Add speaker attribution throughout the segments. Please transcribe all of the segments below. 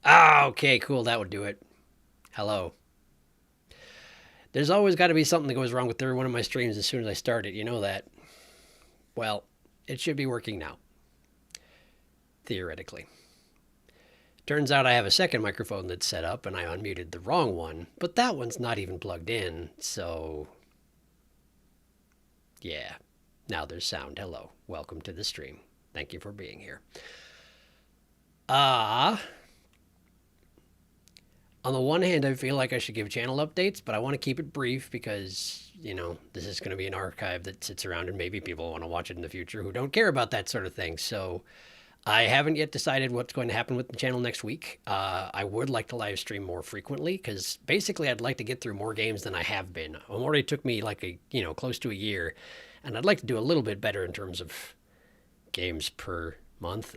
Speaker 1: Ah, okay, cool. That would do it. Hello. There's always got to be something that goes wrong with every one of my streams as soon as I start it. You know that. Well, it should be working now, theoretically. Turns out I have a second microphone that's set up and I unmuted the wrong one, but that one's not even plugged in, so yeah. Now there's sound. Hello. Welcome to the stream. Thank you for being here. Ah, on the one hand, I feel like I should give channel updates, but I want to keep it brief because, this is going to be an archive that sits around and maybe people want to watch it in the future who don't care about that sort of thing. So I haven't yet decided what's going to happen with the channel next week. I would like to live stream more frequently because basically I'd like to get through more games than I have been. It already took me close to a year, and I'd like to do a little bit better in terms of games per month.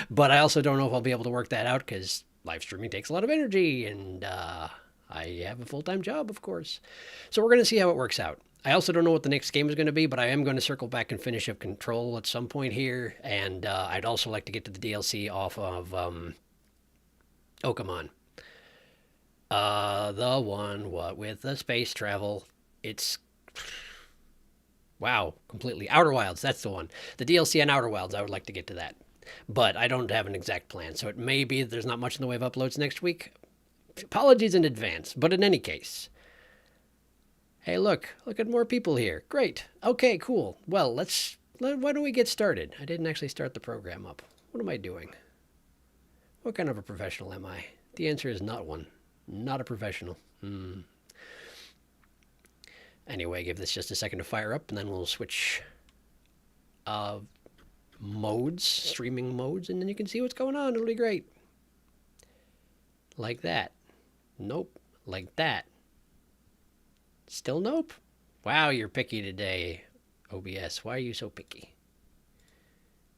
Speaker 1: But I also don't know if I'll be able to work that out because live streaming takes a lot of energy, and I have a full-time job, of course. So we're going to see how it works out. I also don't know what the next game is going to be, but I am going to circle back and finish up Control at some point here, and I'd also like to get to the DLC off of oh, come on. The one with the space travel. It's wow, completely Outer Wilds. That's the one. The DLC on Outer Wilds. I would like to get to that, but I don't have an exact plan. So it may be there's not much in the way of uploads next week. Apologies in advance, but in any case. Hey, look at more people here. Great. Okay, cool. Well, why don't we get started? I didn't actually start the program up. What am I doing? What kind of a professional am I? The answer is not one. Not a professional. Anyway, give this just a second to fire up, and then we'll switch modes, streaming modes, and then you can see what's going on. It'll be great. Like that. Nope. Like that. Still nope. Wow, you're picky today, OBS. Why are you so picky?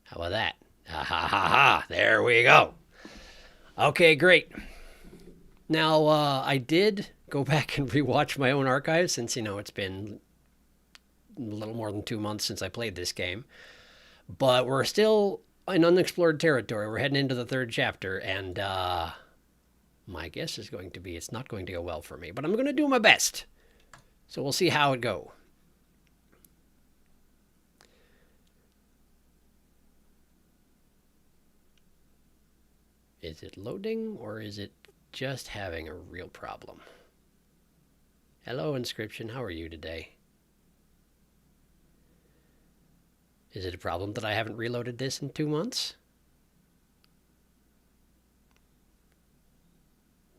Speaker 1: How about that? Ha ha ha ha. There we go. Okay, great. Now, I did go back and rewatch my own archive since, it's been a little more than 2 months since I played this game. But we're still in unexplored territory. We're heading into the third chapter, and my guess is going to be it's not going to go well for me. But I'm going to do my best. So we'll see how it go. Is it loading or is it just having a real problem? Hello, Inscryption. How are you today? Is it a problem that I haven't reloaded this in 2 months?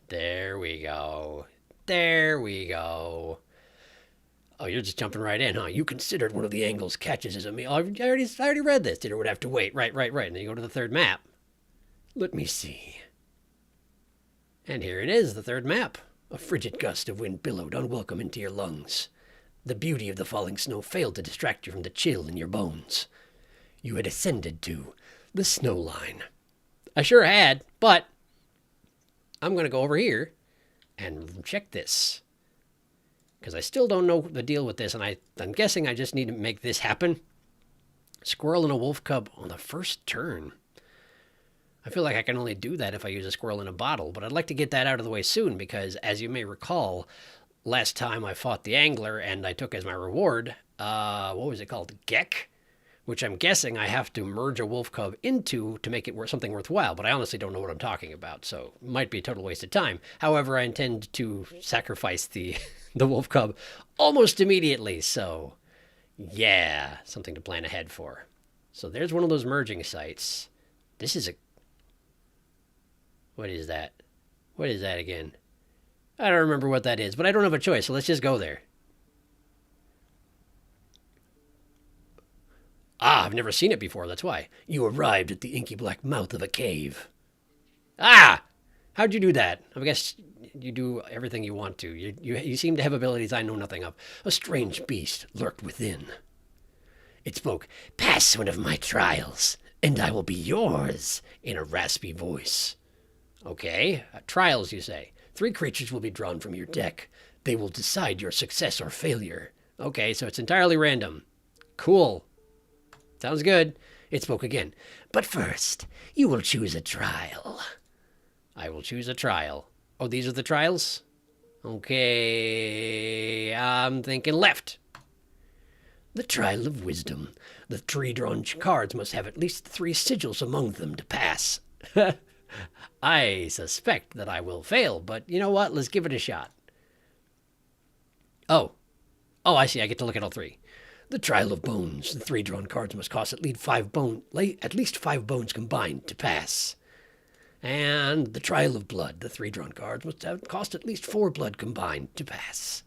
Speaker 1: There we go. There we go. Oh, you're just jumping right in, huh? You considered one of the angle's catches as a meal. I already read this. Didn't would have to wait. Right. And then you go to the third map. Let me see. And here it is, the third map. A frigid gust of wind billowed unwelcome into your lungs. The beauty of the falling snow failed to distract you from the chill in your bones. You had ascended to the snow line. I sure had, but I'm going to go over here and check this. Because I still don't know the deal with this, and I'm guessing I just need to make this happen. Squirrel and a wolf cub on the first turn. I feel like I can only do that if I use a squirrel in a bottle, but I'd like to get that out of the way soon because, as you may recall, last time I fought the angler and I took as my reward, what was it called? Geck? Which I'm guessing I have to merge a wolf cub into to make it something worthwhile, but I honestly don't know what I'm talking about, so it might be a total waste of time. However, I intend to sacrifice the wolf cub almost immediately, so yeah, something to plan ahead for. So there's one of those merging sites. This is a... What is that? What is that again? I don't remember what that is, but I don't have a choice, so let's just go there. Ah, I've never seen it before, that's why. You arrived at the inky black mouth of a cave. Ah! How'd you do that? I guess you do everything you want to. You seem to have abilities I know nothing of. A strange beast lurked within. It spoke, "Pass one of my trials, and I will be yours," in a raspy voice. Okay, trials, you say. 3 creatures will be drawn from your deck. They will decide your success or failure. Okay, so it's entirely random. Cool. Sounds good. It spoke again. But first, you will choose a trial. I will choose a trial. Oh, these are the trials? Okay, I'm thinking left. The Trial of Wisdom. The 3 drawn cards must have at least 3 sigils among them to pass. I suspect that I will fail, but you know what? Let's give it a shot. Oh, I see. I get to look at all 3. The Trial of Bones. The 3 drawn cards must cost at least 5 bones combined to pass. And the Trial of Blood. The 3 drawn cards must have cost at least 4 blood combined to pass.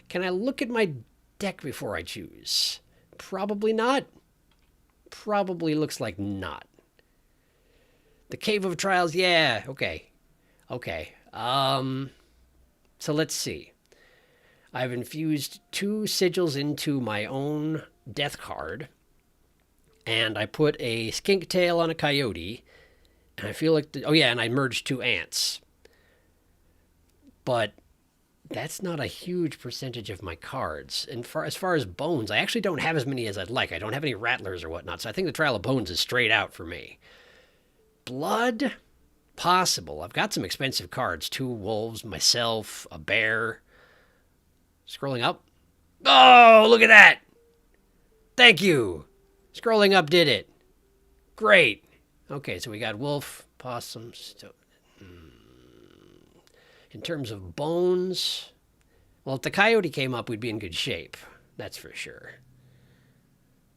Speaker 1: Can I look at my deck before I choose? Probably not. Probably looks like not. The Cave of Trials, yeah, okay. So let's see. I've infused 2 sigils into my own death card, and I put a skink tail on a coyote, and I feel like, and I merged 2 ants. But that's not a huge percentage of my cards. And as far as bones, I actually don't have as many as I'd like. I don't have any rattlers or whatnot, so I think the Trial of Bones is straight out for me. Blood? Possible. I've got some expensive cards. 2 wolves, myself, a bear. Scrolling up. Oh, look at that! Thank you! Scrolling up did it. Great. Okay, so we got wolf, possum, in terms of bones, well, if the coyote came up, we'd be in good shape. That's for sure.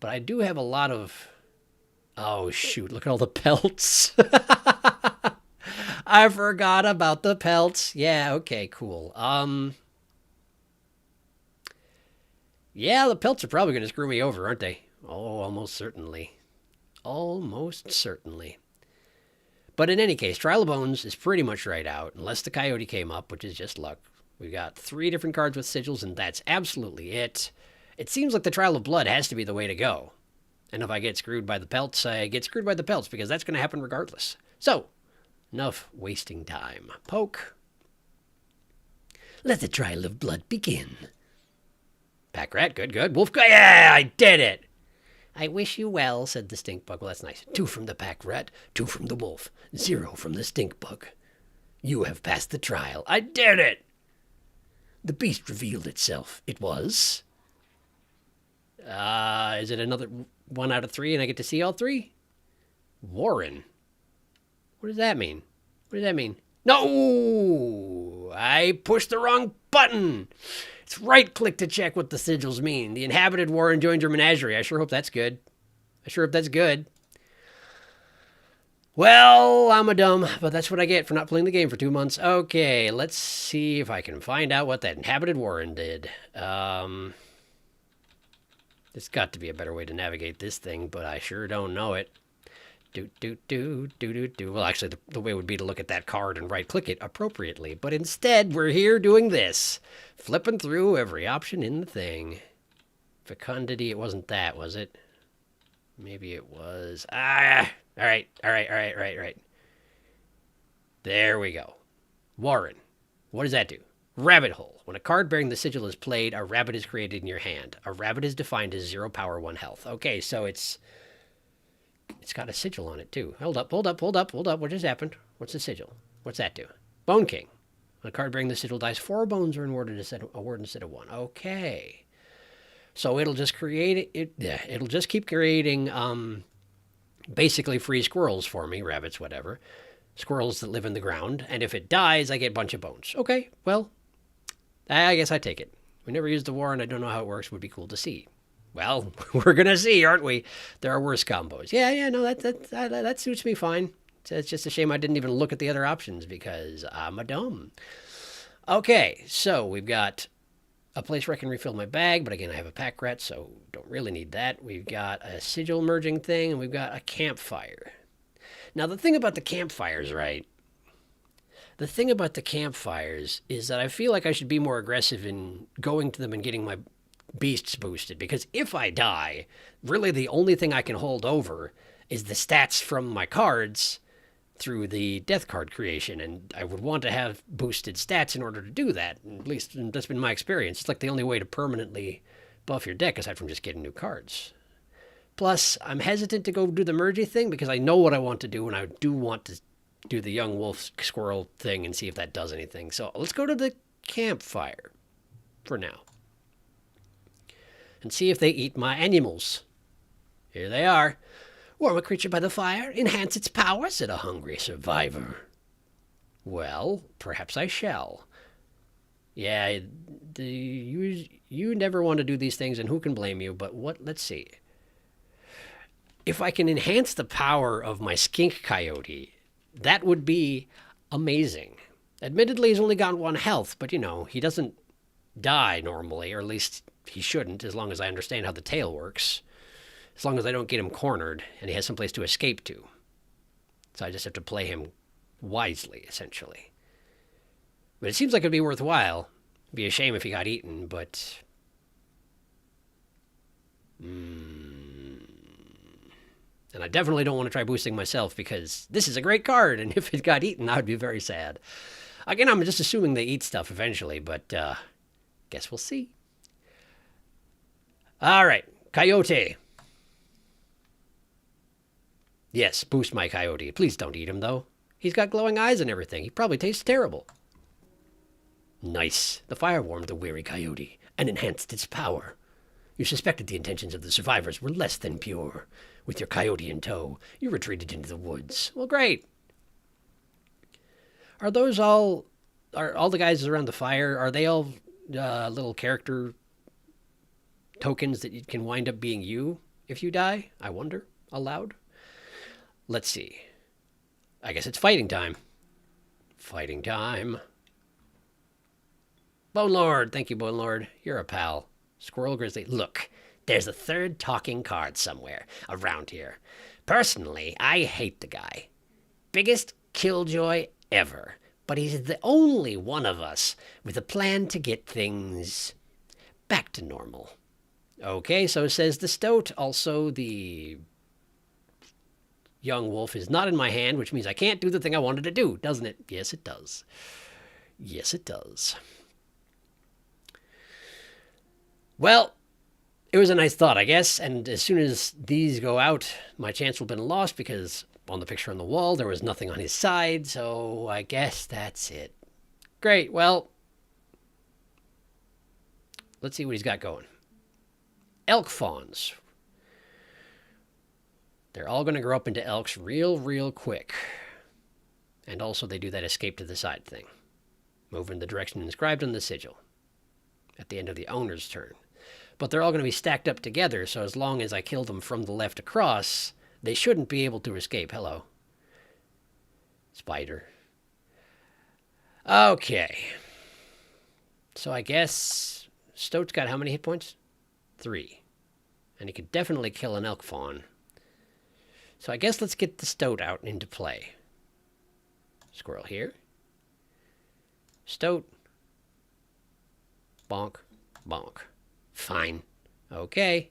Speaker 1: But I do have a lot of... Oh, shoot. Look at all the pelts. I forgot about the pelts. Yeah, okay, cool. Yeah, the pelts are probably going to screw me over, aren't they? Oh, almost certainly. Almost certainly. But in any case, Trial of Bones is pretty much right out, unless the coyote came up, which is just luck. We've got 3 different cards with sigils, and that's absolutely it. It seems like the Trial of Blood has to be the way to go. And if I get screwed by the pelts, I get screwed by the pelts, because that's going to happen regardless. So, enough wasting time. Poke. Let the Trial of Blood begin. Pack rat, good. Wolf guy, yeah, I did it! I wish you well, said the stink bug. Well, that's nice. 2 from the pack rat, 2 from the wolf, 0 from the stink bug. You have passed the trial. I did it! The beast revealed itself. It was... is it another 1 out of 3 and I get to see all 3? Warren. What does that mean? No! I pushed the wrong button! It's right-click to check what the sigils mean. The inhabited Warren joins your menagerie. I sure hope that's good. Well, I'm a dumb, but that's what I get for not playing the game for 2 months. Okay, let's see if I can find out what that inhabited Warren did. There's got to be a better way to navigate this thing, but I sure don't know it. Well, actually, the way would be to look at that card and right-click it appropriately. But instead, we're here doing this. Flipping through every option in the thing. Fecundity, it wasn't that, was it? Maybe it was. All right. There we go. Warren. What does that do? Rabbit hole. When a card bearing the sigil is played, a rabbit is created in your hand. A rabbit is defined as 0 power, 1 health. Okay, so it's got a sigil on it, too. Hold up. What just happened? What's the sigil? What's that do? Bone King. When a card bearing the sigil dies, 4 bones are awarded instead of 1. Okay. So it'll just create it. It'll just keep creating basically free squirrels for me, rabbits, whatever. Squirrels that live in the ground. And if it dies, I get a bunch of bones. Okay, well, I guess I take it. We never used the war, and I don't know how it works. It would be cool to see. Well, we're going to see, aren't we? There are worse combos. Yeah, no, that suits me fine. It's just a shame I didn't even look at the other options because I'm a dumb. Okay, so we've got a place where I can refill my bag, but again, I have a pack rat, so don't really need that. We've got a sigil merging thing, and we've got a campfire. Now, the thing about the campfires, right? The thing about the campfires is that I feel like I should be more aggressive in going to them and getting my beasts boosted, because if I die, really the only thing I can hold over is the stats from my cards through the death card creation, and I would want to have boosted stats in order to do that. At least that's been my experience. It's like the only way to permanently buff your deck aside from just getting new cards. Plus, I'm hesitant to go do the mergy thing because I know what I want to do, and I do want to do the young wolf squirrel thing and see if that does anything. So let's go to the campfire for now and see if they eat my animals. Here they are. Warm a creature by the fire, enhance its power, said a hungry survivor. Well, perhaps I shall. Yeah, you never want to do these things, and who can blame you? But let's see. If I can enhance the power of my skink coyote, that would be amazing. Admittedly, he's only got 1 health, but he doesn't die normally, or at least he shouldn't, as long as I understand how the tail works. As long as I don't get him cornered and he has someplace to escape to. So I just have to play him wisely, essentially. But it seems like it'd be worthwhile. It'd be a shame if he got eaten, but... And I definitely don't want to try boosting myself because this is a great card, and if it got eaten, I would be very sad. Again, I'm just assuming they eat stuff eventually, but guess we'll see. All right, Coyote. Yes, boost my coyote. Please don't eat him, though. He's got glowing eyes and everything. He probably tastes terrible. Nice. The fire warmed the weary coyote and enhanced its power. You suspected the intentions of the survivors were less than pure. With your coyote in tow, you retreated into the woods. Well, great. Are all the guys around the fire, are they all little character tokens that can wind up being you if you die? I wonder, aloud. Let's see. I guess it's fighting time. Fighting time. Bone Lord. Thank you, Bone Lord. You're a pal. Squirrel Grizzly. Look, there's a third talking card somewhere around here. Personally, I hate the guy. Biggest killjoy ever. But he's the only one of us with a plan to get things back to normal. Okay, so says the stoat. Also, the young wolf is not in my hand, which means I can't do the thing I wanted to do, doesn't it? Yes, it does. Yes, it does. Well, it was a nice thought, I guess, and as soon as these go out, my chance will have been lost because on the picture on the wall, there was nothing on his side, so I guess that's it. Great, well, let's see what he's got going. Elk fawns. They're all going to grow up into elks real quick. And also they do that escape to the side thing. Move in the direction inscribed on the sigil. At the end of the owner's turn. But they're all going to be stacked up together, so as long as I kill them from the left across, they shouldn't be able to escape. Hello. Spider. Okay. So I guess Stoat's got how many hit points? 3. And he could definitely kill an elk fawn. So I guess let's get the stoat out into play. Squirrel here. Stoat. Bonk. Bonk. Fine. Okay.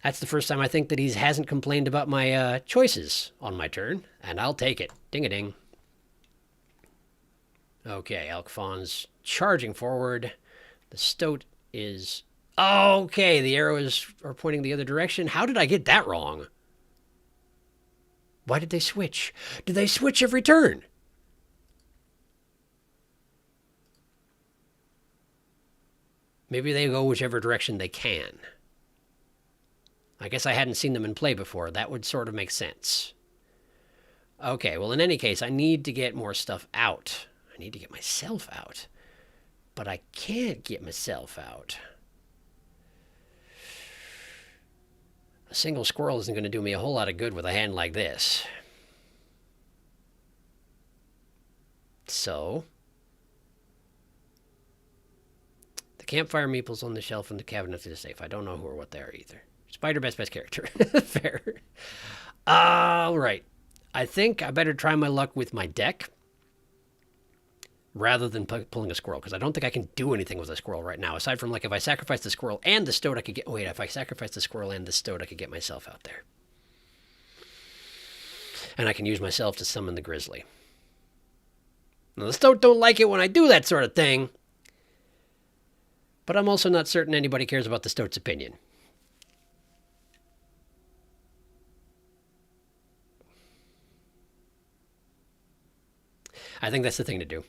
Speaker 1: That's the first time I think that he hasn't complained about my choices on my turn, and I'll take it. Ding-a-ding. Okay, elk fawn's charging forward. The stoat is... Okay, the arrows are pointing the other direction. How did I get that wrong? Why did they switch? Do they switch every turn? Maybe they go whichever direction they can. I guess I hadn't seen them in play before. That would sort of make sense. Okay, well, in any case, I need to get more stuff out. I need to get myself out. But I can't get myself out. A single squirrel isn't going to do me a whole lot of good with a hand like this. So, the campfire meeples on the shelf in the cabinet to the safe. I don't know who or what they are either. Spider best character. Fair. All right. I think I better try my luck with my deck rather than pulling a squirrel, because I don't think I can do anything with a squirrel right now, aside from, like, if I sacrifice the squirrel and the stoat, I could get... Wait, if I sacrifice the squirrel and the stoat, I could get myself out there. And I can use myself to summon the grizzly. Now, the stoat don't like it when I do that sort of thing, but I'm also not certain anybody cares about the stoat's opinion. I think that's the thing to do.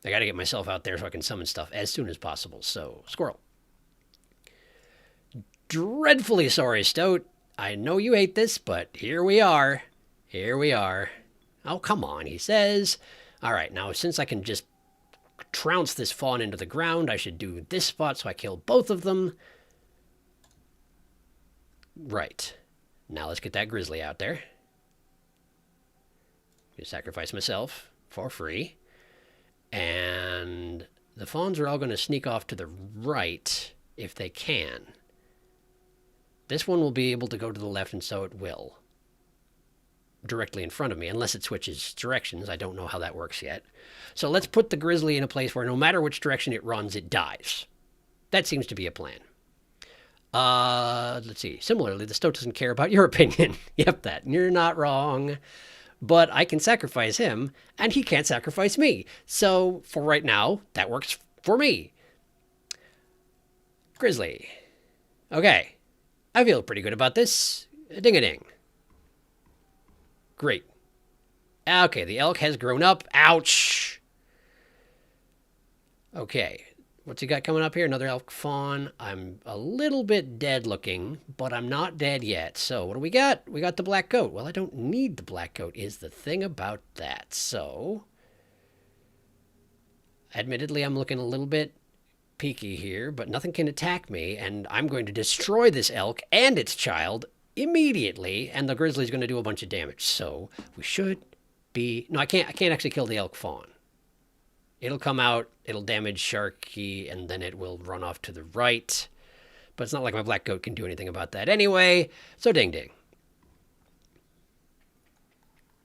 Speaker 1: I got to get myself out there so I can summon stuff as soon as possible. So, squirrel. Dreadfully sorry, Stoat. I know you hate this, but here we are. Here we are. Oh, come on, he says. All right, now since I can just trounce this fawn into the ground, I should do this spot so I kill both of them. Right. Now let's get that grizzly out there. Just sacrifice myself for free. And the fawns are all going to sneak off to the right if they can. This one will be able to go to the left, and so it will. Directly in front of me, unless it switches directions. I don't know how that works yet. So let's put the grizzly in a place where no matter which direction it runs, it dies. That seems to be a plan. Let's see. Similarly, the Stoat doesn't care about your opinion. Yep, that. You're not wrong. But I can sacrifice him, and he can't sacrifice me. So, for right now, that works for me. Grizzly. Okay. I feel pretty good about this. Ding-a-ding. Great. Okay, the elk has grown up. Ouch! Okay. What's he got coming up here? Another elk fawn. I'm a little bit dead looking, but I'm not dead yet. So what do we got? We got the black goat. Well, I don't need the black goat is the thing about that. So, admittedly, I'm looking a little bit peaky here, but nothing can attack me, and I'm going to destroy this elk and its child immediately, and the grizzly's going to do a bunch of damage. So we should be... No, I can't actually kill the elk fawn. It'll come out, it'll damage Sharky, and then it will run off to the right. But it's not like my black goat can do anything about that anyway. So ding ding.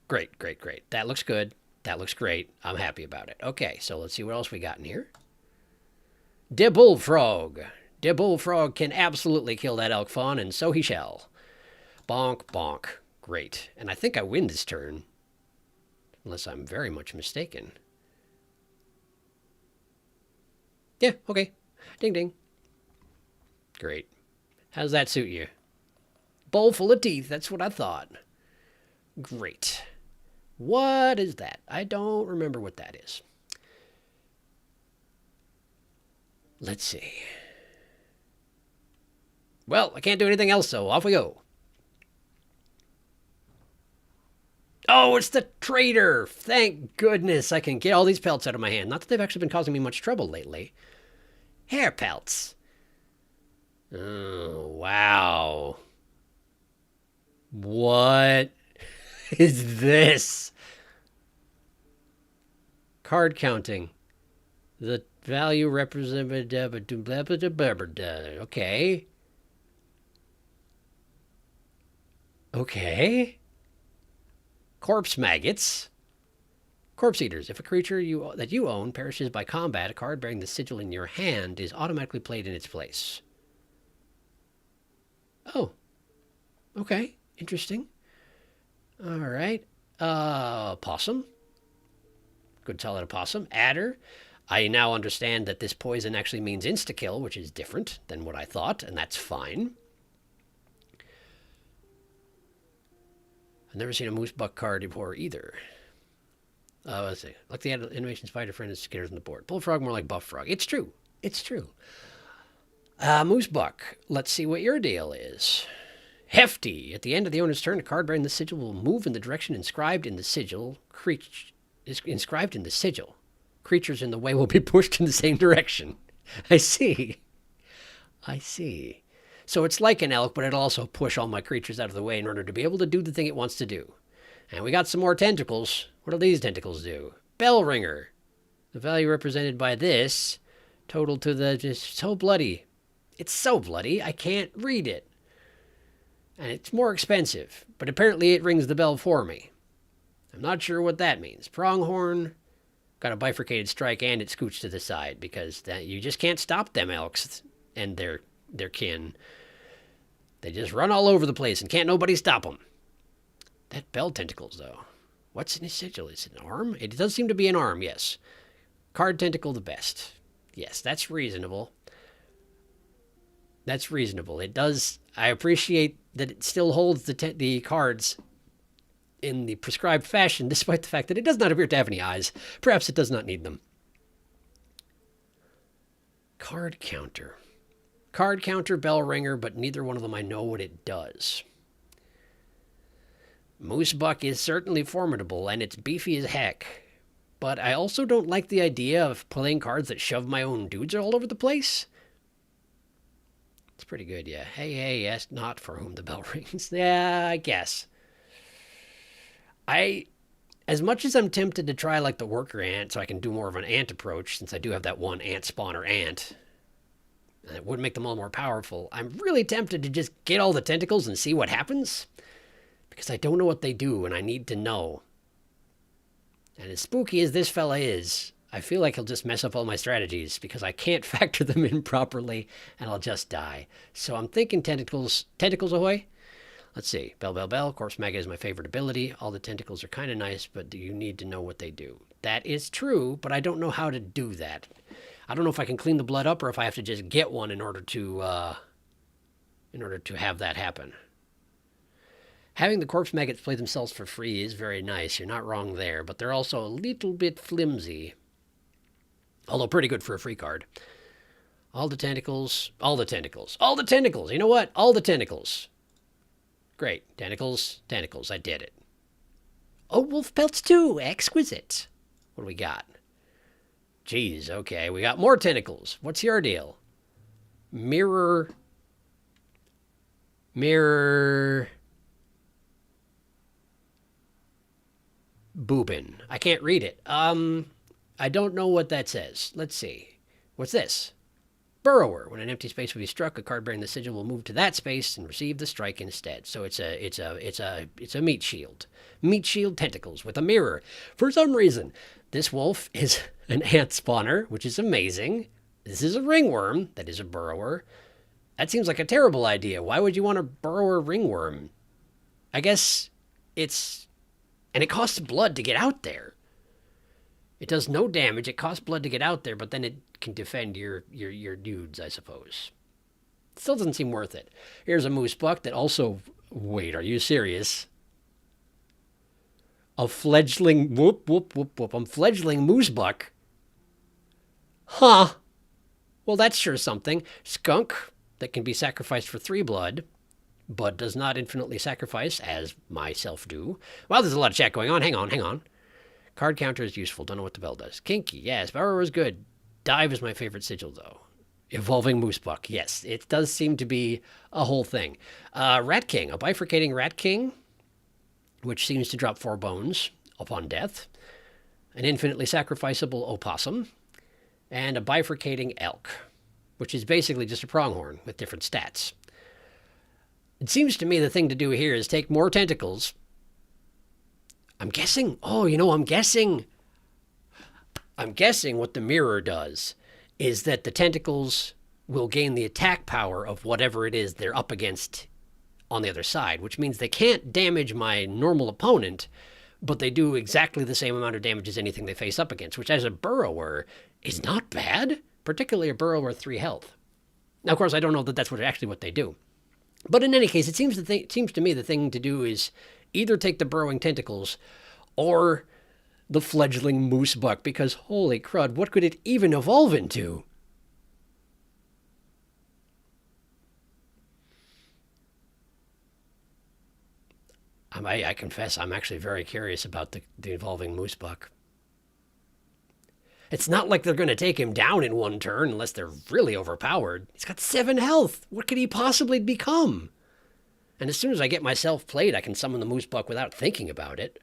Speaker 1: Great, great, great. That looks good. That looks great. I'm happy about it. Okay, so let's see what else we got in here. De bullfrog. De bullfrog can absolutely kill that elk fawn, and so he shall. Bonk, bonk. Great. And I think I win this turn. Unless I'm very much mistaken. Yeah, okay. Ding, ding. Great. How does that suit you? Bowl full of teeth. That's what I thought. Great. What is that? I don't remember what that is. Let's see. Well, I can't do anything else, so off we go. Oh, it's the trader. Thank goodness I can get all these pelts out of my hand. Not that they've actually been causing me much trouble lately. Hair pelts. Oh, wow. What is this? Card counting. The value represented... Okay. Okay. Corpse maggots. Corpse eaters. If a creature that you own perishes by combat, a card bearing the sigil in your hand is automatically played in its place. Oh. Okay. Interesting. All right. Possum. Good solid opossum. Adder. I now understand that this poison actually means insta-kill, which is different than what I thought, and that's fine. I've never seen a moose buck card before either. Let's see. Like the animation spider friend is scared on the board. Bullfrog more like buff frog. It's true. It's true. Moose buck. Let's see what your deal is. Hefty. At the end of the owner's turn, a card bearing the sigil will move in the direction inscribed in the sigil. Inscribed in the sigil. Creatures in the way will be pushed in the same direction. I see. I see. So it's like an elk, but it'll also push all my creatures out of the way in order to be able to do the thing it wants to do. And we got some more tentacles. What do these tentacles do? Bell ringer. The value represented by this total to the... Just so bloody. It's so bloody, I can't read it. And it's more expensive, but apparently it rings the bell for me. I'm not sure what that means. Pronghorn. Got a bifurcated strike, and it scoots to the side, because you just can't stop them elks and their kin. They just run all over the place, and can't nobody stop them. That bell tentacles, though. What's in his sigil? Is it an arm? It does seem to be an arm, yes. Card tentacle the best. Yes, that's reasonable. That's reasonable. It does... I appreciate that it still holds the cards in the prescribed fashion, despite the fact that it does not appear to have any eyes. Perhaps it does not need them. Card counter. Card counter, bell ringer, but neither one of them I know what it does. Moosebuck is certainly formidable, and it's beefy as heck. But I also don't like the idea of playing cards that shove my own dudes all over the place. It's pretty good, yeah. Hey, ask not for whom the bell rings. Yeah, I guess. As much as I'm tempted to try like the worker ant so I can do more of an ant approach, since I do have that one ant spawner ant, and it would make them all more powerful, I'm really tempted to just get all the tentacles and see what happens. Because I don't know what they do, and I need to know. And as spooky as this fella is, I feel like he'll just mess up all my strategies because I can't factor them in properly, and I'll just die. So I'm thinking tentacles. Tentacles ahoy! Let's see. Bell, bell, bell. Corpse Mega is my favorite ability. All the tentacles are kind of nice, but you need to know what they do. That is true, but I don't know how to do that. I don't know if I can clean the blood up or if I have to just get one in order to have that happen. Having the corpse maggots play themselves for free is very nice. You're not wrong there, but they're also a little bit flimsy. Although pretty good for a free card. All the tentacles. All the tentacles. All the tentacles. You know what? All the tentacles. Great. Tentacles. Tentacles. I did it. Oh, wolf pelts too. Exquisite. What do we got? Jeez, okay. We got more tentacles. What's your deal? Mirror. Boobin. I can't read it. I don't know what that says. Let's see. What's this? Burrower. When an empty space will be struck, a card bearing the sigil will move to that space and receive the strike instead. So it's a meat shield. Meat shield tentacles with a mirror. For some reason, this wolf is an ant spawner, which is amazing. This is a ringworm that is a burrower. That seems like a terrible idea. Why would you want a burrower ringworm? I guess it's... And it costs blood to get out there. It does no damage. It costs blood to get out there, but then it can defend your dudes, I suppose. Still doesn't seem worth it. Here's a Moosebuck that also... Wait, are you serious? A fledgling... Whoop, whoop, whoop, whoop. A fledgling Moosebuck? Huh. Well, that's sure something. Skunk that can be sacrificed for 3 blood, but does not infinitely sacrifice, as myself do. Well, there's a lot of chat going on. Hang on. Card counter is useful. Don't know what the bell does. Kinky, yes. Burrower is good. Dive is my favorite sigil, though. Evolving Moosebuck, yes. It does seem to be a whole thing. Rat King, a bifurcating Rat King, which seems to drop 4 bones upon death. An infinitely sacrificable opossum. And a bifurcating elk, which is basically just a pronghorn with different stats. It seems to me the thing to do here is take more tentacles. I'm guessing what the mirror does is that the tentacles will gain the attack power of whatever it is they're up against on the other side, which means they can't damage my normal opponent, but they do exactly the same amount of damage as anything they face up against, which as a burrower is not bad, particularly a burrower 3 health. Now, of course, I don't know that that's actually what they do. But in any case, it seems to me the thing to do is either take the burrowing tentacles or the fledgling Moosebuck, because holy crud, what could it even evolve into? I confess, I'm actually very curious about the evolving Moosebuck. It's not like they're going to take him down in 1 turn unless they're really overpowered. He's got 7 health. What could he possibly become? And as soon as I get myself played, I can summon the Moosebuck without thinking about it.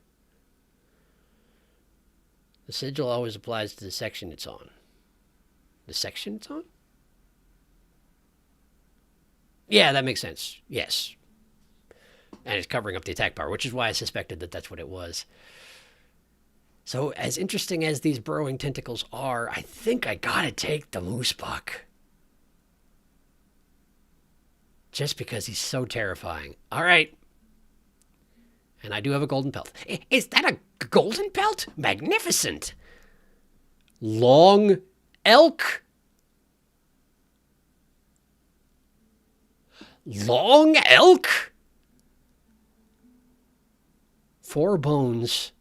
Speaker 1: The sigil always applies to the section it's on. The section it's on? Yeah, that makes sense. Yes. And it's covering up the attack power, which is why I suspected that that's what it was. So as interesting as these burrowing tentacles are, I think I gotta take the Moosebuck. Just because he's so terrifying. All right. And I do have a golden pelt. Is that a golden pelt? Magnificent. Long elk. Long elk? 4 bones.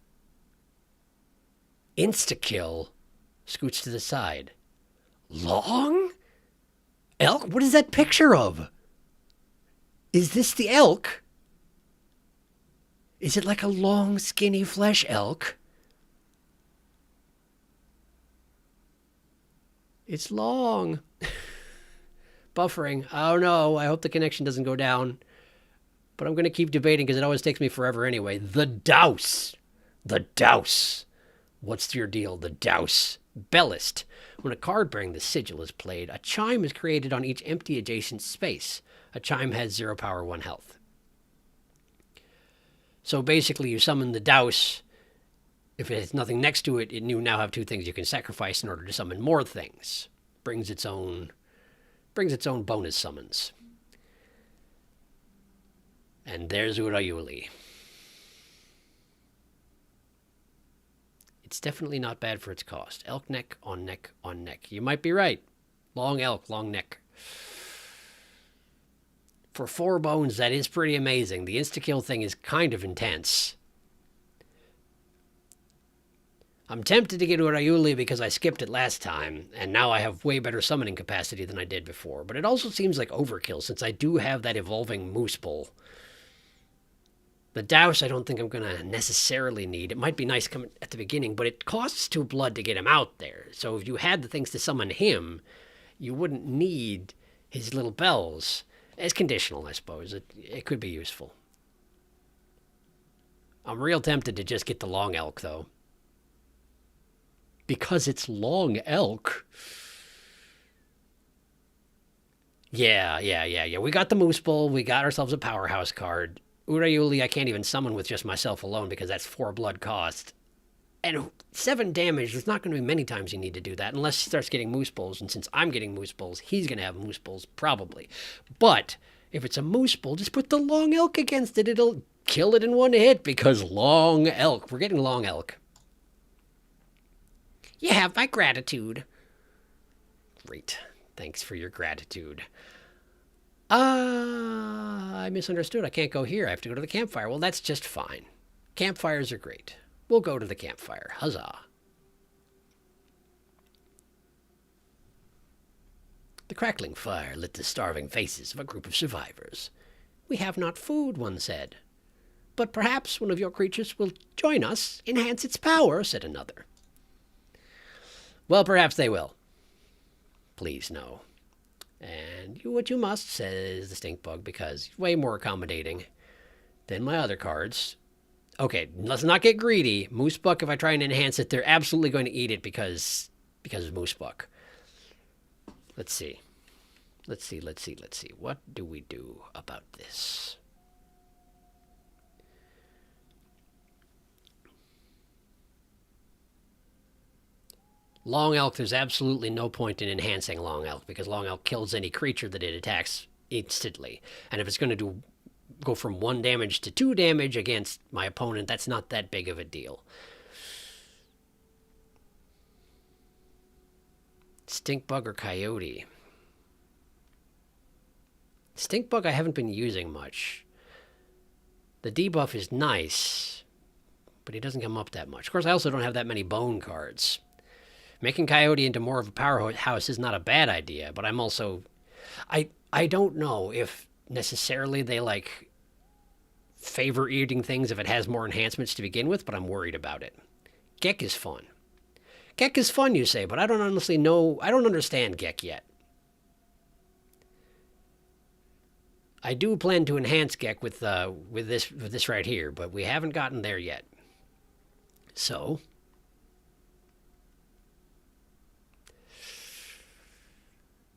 Speaker 1: Insta-kill. Scoots to the side. Long? Elk? What is that picture of? Is this the elk? Is it like a long, skinny flesh elk? It's long. Buffering. Oh no, I hope the connection doesn't go down. But I'm going to keep debating because it always takes me forever anyway. The Douse. The Douse. What's your deal, the Douse? Bellist. When a card bearing the sigil is played, a chime is created on each empty adjacent space. A chime has 0 power, 1 health. So basically you summon the Douse. If it has nothing next to it, you now have 2 things you can sacrifice in order to summon more things. Brings its own bonus summons. And there's Urayuli. It's definitely not bad for its cost. Elk neck on neck on neck. You might be right. Long elk, long neck. For 4 bones, that is pretty amazing. The insta-kill thing is kind of intense. I'm tempted to get Urayuli because I skipped it last time, and now I have way better summoning capacity than I did before. But it also seems like overkill, since I do have that evolving Moose Bull. The Douse I don't think I'm going to necessarily need. It might be nice coming at the beginning, but it costs 2 blood to get him out there. So if you had the things to summon him, you wouldn't need his little bells. It's conditional, I suppose. It could be useful. I'm real tempted to just get the long elk, though. Because it's long elk. Yeah. We got the Moose Bull. We got ourselves a powerhouse card. Urayuli I can't even summon with just myself alone because that's 4 blood cost. And 7 damage, there's not going to be many times you need to do that unless he starts getting Moose Bulls. And since I'm getting Moose Bulls, he's going to have Moose Bulls probably. But if it's a Moose Bull, just put the long elk against it. It'll kill it in 1 hit because long elk. We're getting long elk. You have my gratitude. Great. Thanks for your gratitude. I misunderstood. I can't go here. I have to go to the campfire. Well, that's just fine. Campfires are great. We'll go to the campfire. Huzzah. The crackling fire lit the starving faces of a group of survivors. We have not food, one said. But perhaps one of your creatures will join us, enhance its power, said another. Well, perhaps they will. Please, no. And do what you must, says the stink bug, because he's way more accommodating than my other cards. Okay, let's not get greedy. Moose Buck, if I try and enhance it, they're absolutely going to eat it because of Moose Buck. Let's see. What do we do about this? Long elk, there's absolutely no point in enhancing long elk because long elk kills any creature that it attacks instantly. And if it's going to go from 1 damage to 2 damage against my opponent, that's not that big of a deal. Stink bug or coyote? Stink bug I haven't been using much. The debuff is nice, but he doesn't come up that much. Of course, I also don't have that many bone cards. Making Coyote into more of a powerhouse is not a bad idea, but I'm also... I don't know if necessarily they, like, favor eating things if it has more enhancements to begin with, but I'm worried about it. Gek is fun. Gek is fun, you say, but I don't honestly know... I don't understand Gek yet. I do plan to enhance Gek with this right here, but we haven't gotten there yet. So...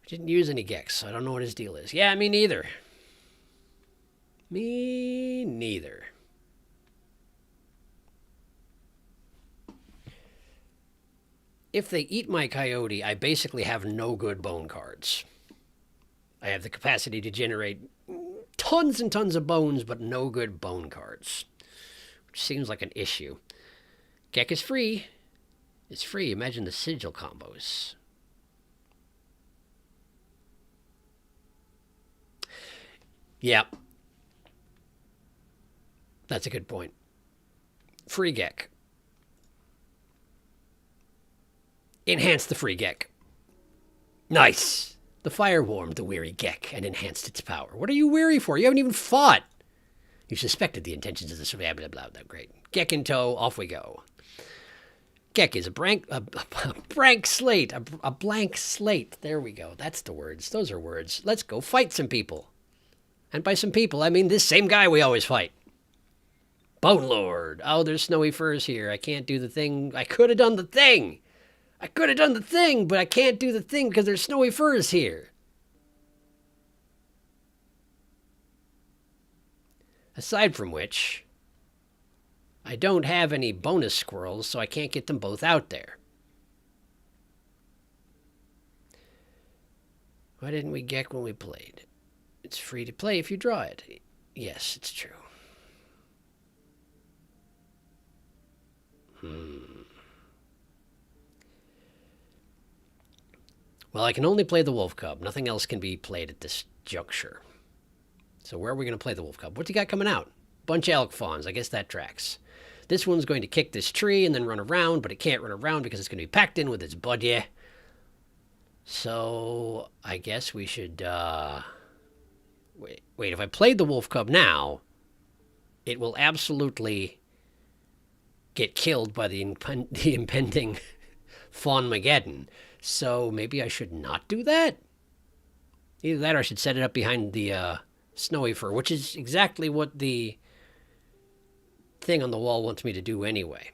Speaker 1: didn't use any Geks, so I don't know what his deal is. Yeah, me neither. Me neither. If they eat my Coyote, I basically have no good bone cards. I have the capacity to generate tons and tons of bones, but no good bone cards. Which seems like an issue. Gek is free. It's free. Imagine the sigil combos. Yeah. That's a good point. Free Gek. Enhance the Free Gek. Nice. The fire warmed the weary Gek and enhanced its power. What are you weary for? You haven't even fought. You suspected the intentions of the survey. Blah, blah, blah. Great. Gek in tow. Off we go. Gek is a blank slate. A blank slate. There we go. That's the words. Those are words. Let's go fight some people. And by some people, I mean this same guy we always fight. Bone Lord. Oh, there's snowy furs here. I can't do the thing. I could have done the thing. But I can't do the thing because there's snowy furs here. Aside from which, I don't have any bonus squirrels, so I can't get them both out there. Why didn't we Gek when we played? It's free to play if you draw it. Yes, it's true. Well, I can only play the Wolf Cub. Nothing else can be played at this juncture. So where are we going to play the Wolf Cub? What's he got coming out? Bunch of elk fawns. I guess that tracks. This one's going to kick this tree and then run around, but it can't run around because it's going to be packed in with its body. So I guess we should... Wait, if I played the Wolf Cub now, it will absolutely get killed by the impending Fawn-mageddon. So maybe I should not do that? Either that or I should set it up behind the snowy fur, which is exactly what the thing on the wall wants me to do anyway.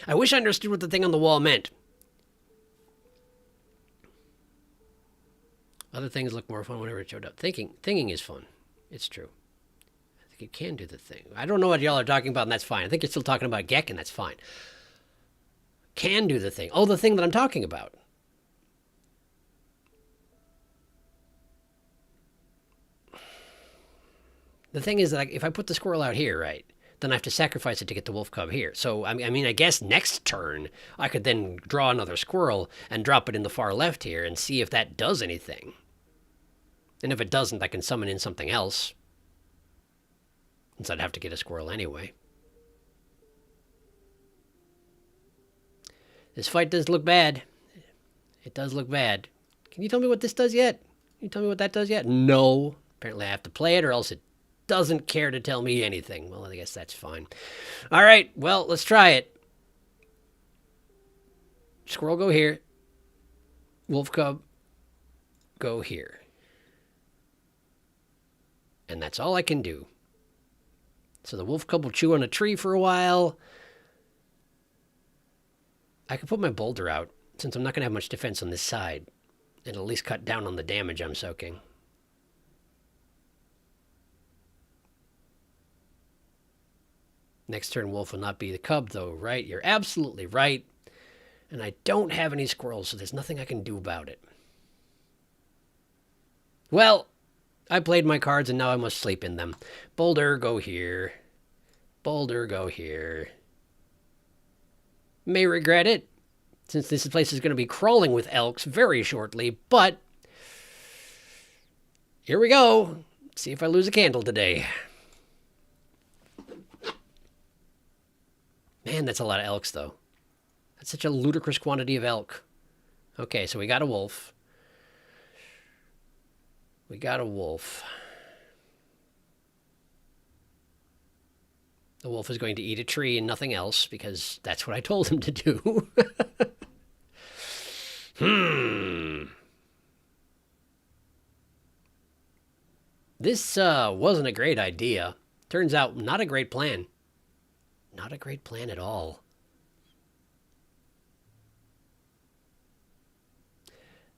Speaker 1: I wish I understood what the thing on the wall meant. Other things look more fun whenever it showed up. Thinking is fun. It's true. I think it can do the thing. I don't know what y'all are talking about, and that's fine. I think you're still talking about Gek, and that's fine. Can do the thing. Oh, the thing that I'm talking about. The thing is that if I put the squirrel out here, right, then I have to sacrifice it to get the wolf cub here. So, I mean, I guess next turn, I could then draw another squirrel and drop it in the far left here and see if that does anything. And if it doesn't, I can summon in something else. Since I'd have to get a squirrel anyway. This fight does look bad. It does look bad. Can you tell me what this does yet? Can you tell me what that does yet? No. Apparently I have to play it or else it doesn't care to tell me anything. Well, I guess that's fine. All right, well, let's try it. Squirrel, go here. Wolf cub, go here. And that's all I can do. So the wolf cub will chew on a tree for a while. I can put my boulder out, since I'm not going to have much defense on this side. It'll at least cut down on the damage I'm soaking. Next turn, wolf will not be the cub, though, right? You're absolutely right. And I don't have any squirrels, so there's nothing I can do about it. Well, I played my cards, and now I must sleep in them. Boulder, go here. Boulder, go here. May regret it, since this place is going to be crawling with elks very shortly, but here we go. See if I lose a candle today. Man, that's a lot of elks, though. That's such a ludicrous quantity of elk. Okay, so we got a wolf. We got a wolf. The wolf is going to eat a tree and nothing else, because that's what I told him to do. This wasn't a great idea. Turns out, not a great plan. Not a great plan at all.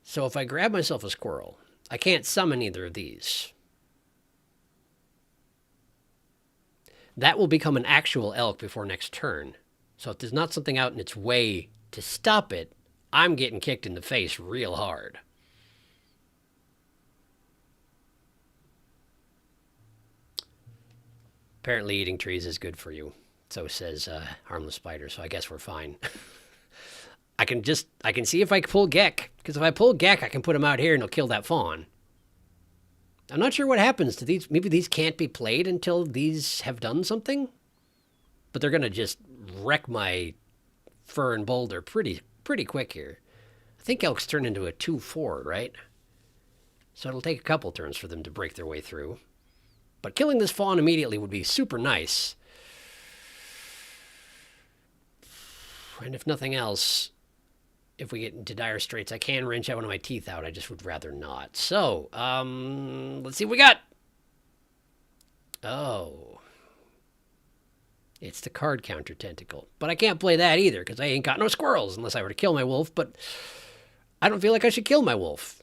Speaker 1: So if I grab myself a squirrel, I can't summon either of these. That will become an actual elk before next turn. So if there's not something out in its way to stop it, I'm getting kicked in the face real hard. Apparently eating trees is good for you. So says Harmless Spider, so I guess we're fine. I can see if I can pull Gek. Because if I pull Gek, I can put him out here and he'll kill that fawn. I'm not sure what happens to these. Maybe these can't be played until these have done something. But they're going to just wreck my fur and boulder pretty quick here. I think elks turn into a 2/4, right? So it'll take a couple turns for them to break their way through. But killing this fawn immediately would be super nice. And if nothing else, if we get into dire straits, I can wrench out one of my teeth out. I just would rather not. So, let's see what we got. Oh. It's the card counter tentacle. But I can't play that either because I ain't got no squirrels unless I were to kill my wolf. But I don't feel like I should kill my wolf.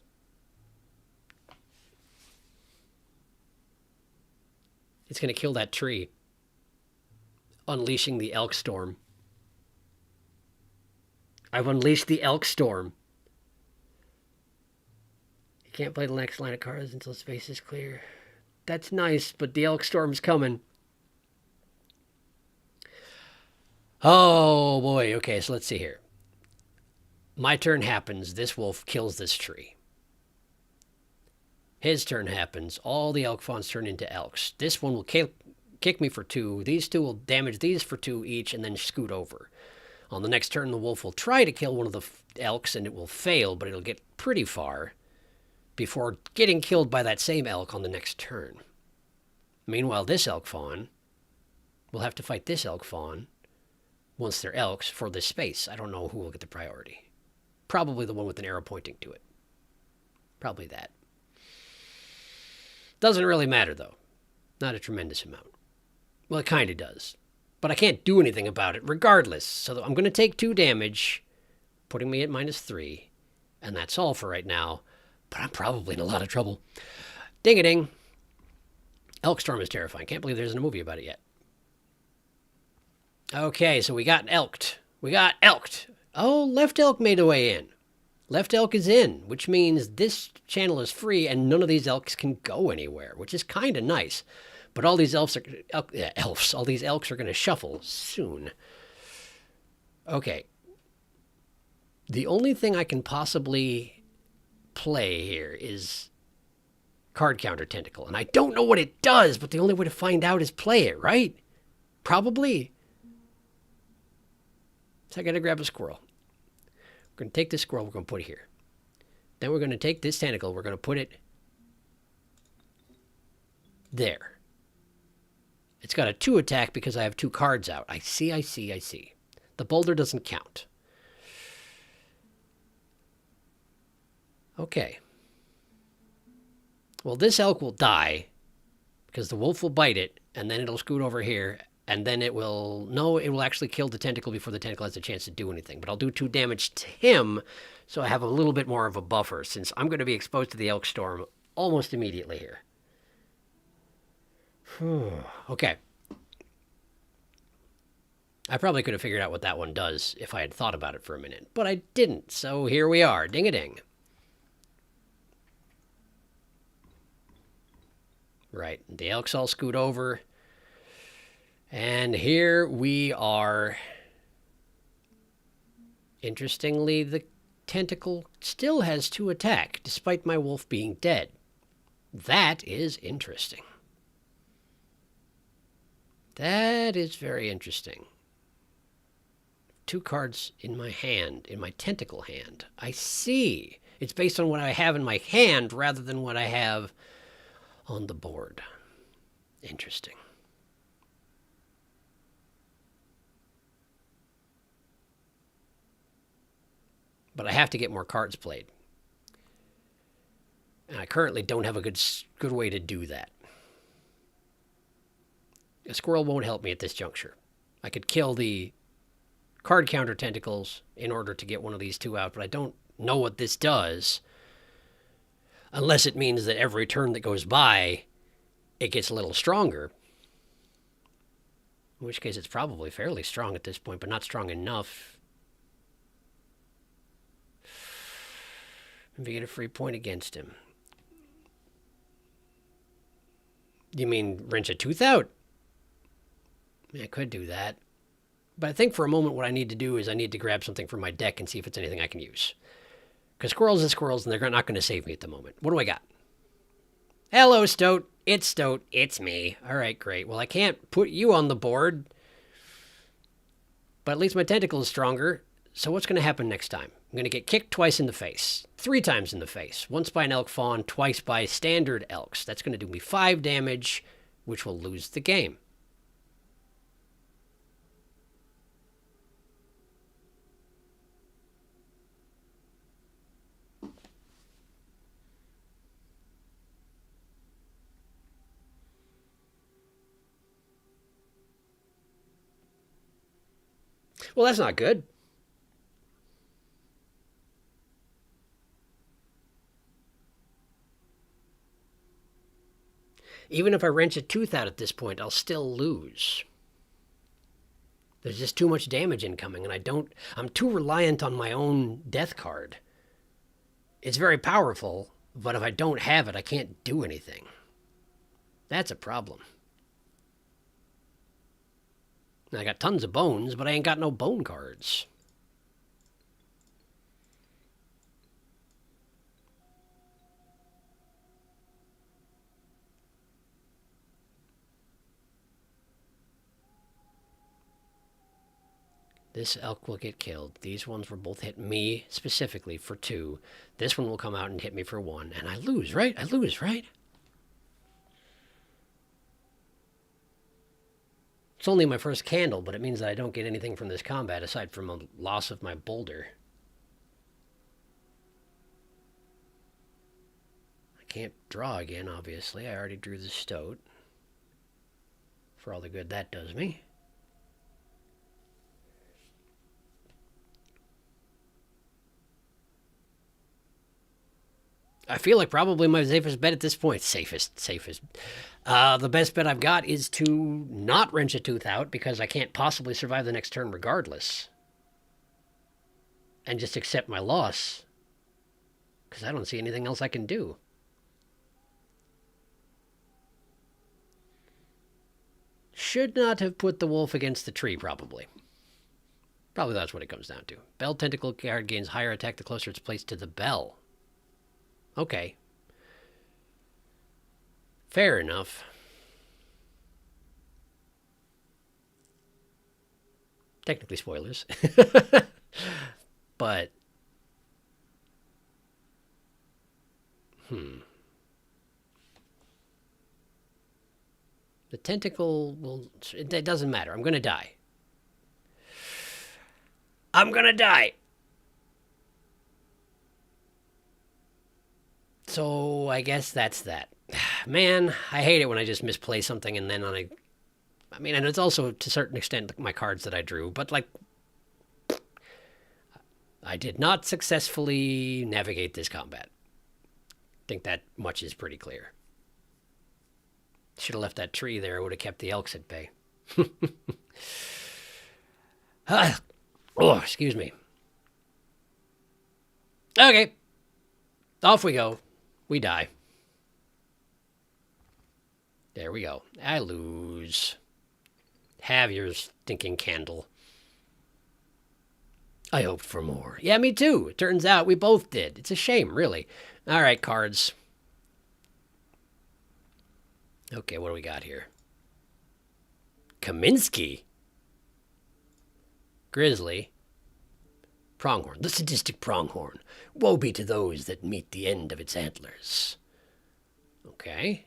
Speaker 1: It's going to kill that tree. Unleashing the elk storm. I've unleashed the elk storm. You can't play the next line of cards until space is clear. That's nice, but the elk storm's coming. Oh, boy. Okay, so let's see here. My turn happens. This wolf kills this tree. His turn happens. All the elk fawns turn into elks. This one will kick me for 2. These 2 will damage these for 2 each and then scoot over. On the next turn, the wolf will try to kill one of the elks and it will fail, but it'll get pretty far before getting killed by that same elk on the next turn. Meanwhile, this elk fawn will have to fight this elk fawn once they're elks for this space. I don't know who will get the priority. Probably the one with an arrow pointing to it. Probably that. Doesn't really matter, though. Not a tremendous amount. Well, it kind of does. But I can't do anything about it regardless. So I'm going to take 2 damage, putting me at -3. And that's all for right now. But I'm probably in a lot of trouble. Ding-a-ding. Elkstorm is terrifying. Can't believe there isn't a movie about it yet. Okay, so we got elked. We got elked. Oh, left elk made a way in. Left elk is in, which means this channel is free and none of these elks can go anywhere, which is kind of nice. But all these all these elks are going to shuffle soon. Okay. The only thing I can possibly play here is card counter tentacle. And I don't know what it does, but the only way to find out is play it, right? Probably. So I got to grab a squirrel. We're going to take this squirrel, we're going to put it here. Then we're going to take this tentacle, we're going to put it there. It's got a 2 attack because I have 2 cards out. I see. The boulder doesn't count. Okay. Well, this elk will die because the wolf will bite it, and then it'll scoot over here, and then it will actually kill the tentacle before the tentacle has a chance to do anything. But I'll do 2 damage to him, so I have a little bit more of a buffer, since I'm going to be exposed to the elk storm almost immediately here. Okay. I probably could have figured out what that one does if I had thought about it for a minute, but I didn't, so here we are. Ding-a-ding. Right, the elks all scoot over. And here we are. Interestingly, the tentacle still has 2 attack, despite my wolf being dead. That is interesting. That is very interesting. 2 cards in my hand, in my tentacle hand. I see. It's based on what I have in my hand rather than what I have on the board. Interesting. But I have to get more cards played. And I currently don't have a good way to do that. A squirrel won't help me at this juncture. I could kill the card counter tentacles in order to get one of these 2 out, but I don't know what this does. Unless it means that every turn that goes by, it gets a little stronger. In which case it's probably fairly strong at this point, but not strong enough. If you get a free point against him. You mean wrench a tooth out? I could do that. But I think for a moment what I need to do is I need to grab something from my deck and see if it's anything I can use. Because squirrels are squirrels and they're not going to save me at the moment. What do I got? Hello, Stoat. It's Stoat. It's me. All right, great. Well, I can't put you on the board, but at least my tentacle is stronger. So what's going to happen next time? I'm going to get kicked twice in the face. 3 times in the face. Once by an elk fawn, twice by standard elks. That's going to do me 5 damage, which will lose the game. Well, that's not good. Even if I wrench a tooth out at this point, I'll still lose. There's just too much damage incoming, and I'm too reliant on my own death card. It's very powerful, but if I don't have it, I can't do anything. That's a problem. I got tons of bones, but I ain't got no bone cards. This elk will get killed. These ones will both hit me specifically for 2. This one will come out and hit me for 1. And I lose, right? I lose, right? It's only my first candle, but it means that I don't get anything from this combat aside from a loss of my boulder. I can't draw again, obviously. I already drew the stoat. For all the good that does me. I feel like probably my safest bet at this point. Safest. The best bet I've got is to not wrench a tooth out because I can't possibly survive the next turn regardless. And just accept my loss. Because I don't see anything else I can do. Should not have put the wolf against the tree, probably. Probably that's what it comes down to. Bell tentacle card gains higher attack the closer it's placed to the bell. Okay. Fair enough. Technically spoilers. But... The tentacle will... It doesn't matter. I'm going to die. I'm going to die! So I guess that's that. Man, I hate it when I just misplay something and then I mean, and it's also to a certain extent my cards that I drew, but like, I did not successfully navigate this combat. I think that much is pretty clear. Should have left that tree there. It would have kept the elks at bay. Oh, excuse me. Okay. Off we go. We die. There we go. I lose. Have your stinking candle. I hoped for more. Yeah, me too. It turns out we both did. It's a shame, really. All right, cards. Okay, what do we got here? Kaminsky. Grizzly. Pronghorn. The sadistic pronghorn. Woe be to those that meet the end of its antlers. Okay.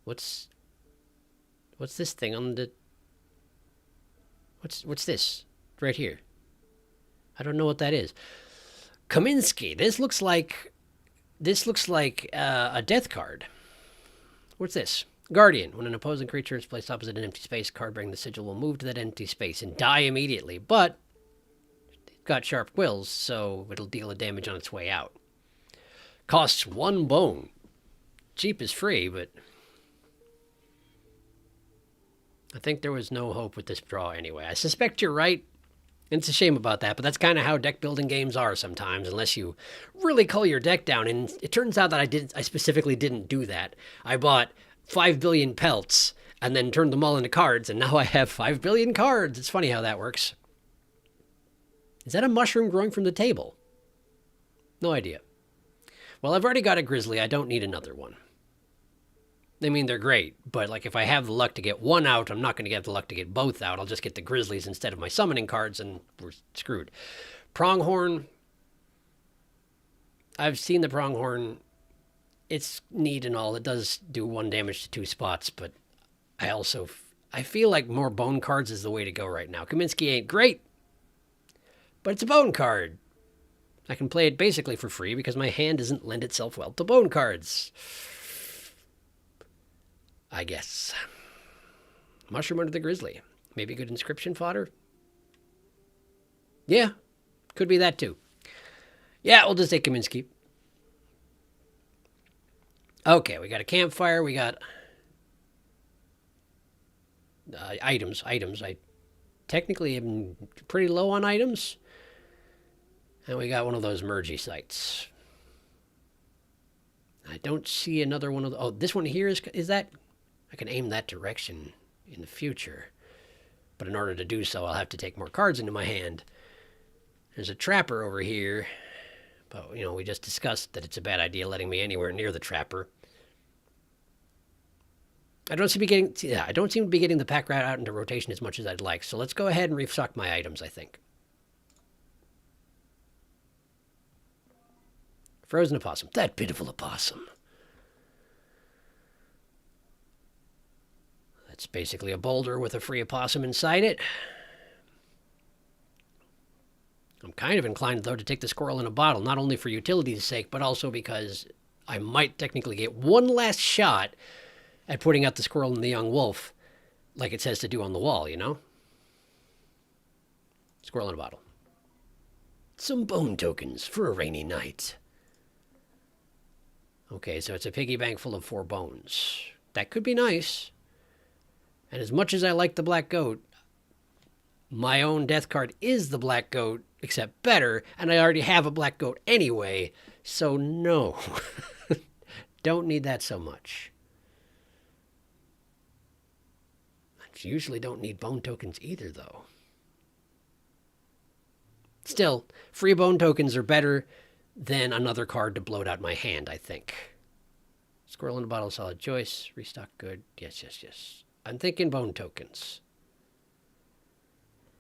Speaker 1: What's this thing on the... What's this? Right here. I don't know what that is. Kaminsky. This looks like a death card. What's this? Guardian. When an opposing creature is placed opposite an empty space, card bearing the sigil will move to that empty space and die immediately. But it's got sharp quills, so it'll deal a damage on its way out. Costs 1 bone. Cheap is free, but I think there was no hope with this draw anyway. I suspect you're right. It's a shame about that, but that's kind of how deck building games are sometimes, unless you really cull your deck down. And it turns out that I specifically didn't do that. I bought 5 billion pelts and then turned them all into cards, and now I have 5 billion cards. It's funny how that works. Is that a mushroom growing from the table? No idea. Well, Well, I've already got a grizzly. I don't need another one. I mean, they're great, but like if I have the luck to get one out, I'm not going to get the luck to get both out. I'll just get the grizzlies instead of my summoning cards, and we're screwed. Pronghorn. I've seen the pronghorn. It's neat and all. It does do 1 damage to 2 spots, but I feel like more bone cards is the way to go right now. Kaminsky ain't great, but it's a bone card. I can play it basically for free because my hand doesn't lend itself well to bone cards. I guess. Mushroom under the grizzly. Maybe good inscription fodder? Yeah, could be that too. Yeah, we'll just take Kaminsky. Okay, we got a campfire. We got items. I technically am pretty low on items. And we got one of those mergy sites. I don't see another one of the... Oh, this one here is that... I can aim that direction in the future. But in order to do so, I'll have to take more cards into my hand. There's a trapper over here. But, we just discussed that it's a bad idea letting me anywhere near the trapper. I don't seem to be getting the pack rat out into rotation as much as I'd like. So let's go ahead and restock my items, I think. Frozen opossum. That pitiful opossum. It's basically a boulder with a free opossum inside it. I'm kind of inclined, though, to take the squirrel in a bottle, not only for utility's sake, but also because I might technically get one last shot at putting out the squirrel and the young wolf, like it says to do on the wall, Squirrel in a bottle. Some bone tokens for a rainy night. Okay, so it's a piggy bank full of 4 bones. That could be nice. And as much as I like the black goat, my own death card is the black goat, except better, and I already have a black goat anyway, so no. Don't need that so much. I usually don't need bone tokens either, though. Still, free bone tokens are better than another card to bloat out my hand, I think. Squirrel in a bottle, solid choice. Restock good. Yes. I'm thinking bone tokens.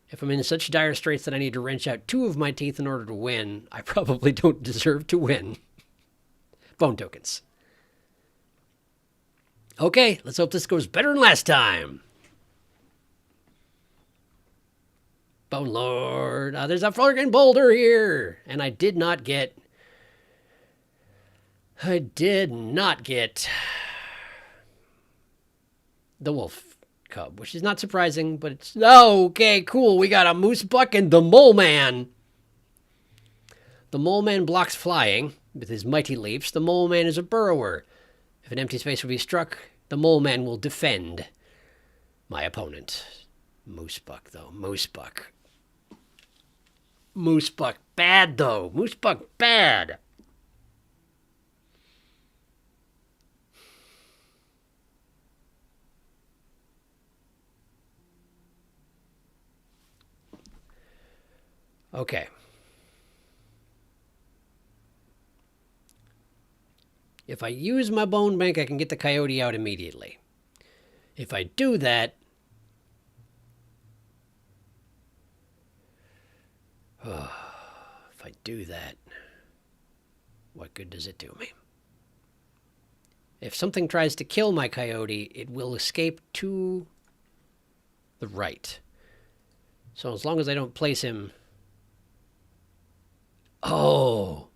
Speaker 1: If I'm in such dire straits that I need to wrench out 2 of my teeth in order to win, I probably don't deserve to win. Bone tokens. Okay, let's hope this goes better than last time. Bone Lord. There's a fucking boulder here. And I did not get the wolf cub, which is not surprising, but it's... Okay, cool. We got a moose buck and the mole man. The mole man blocks flying with his mighty leaps. The mole man is a burrower. If an empty space will be struck, the mole man will defend my opponent. Moose buck, though. Moose buck. Moose buck bad, though. Moose buck bad. Okay. If I use my bone bank, I can get the coyote out immediately. If I do that... if I do that, what good does it do me? If something tries to kill my coyote, it will escape to the right. So as long as I don't place him... Oh!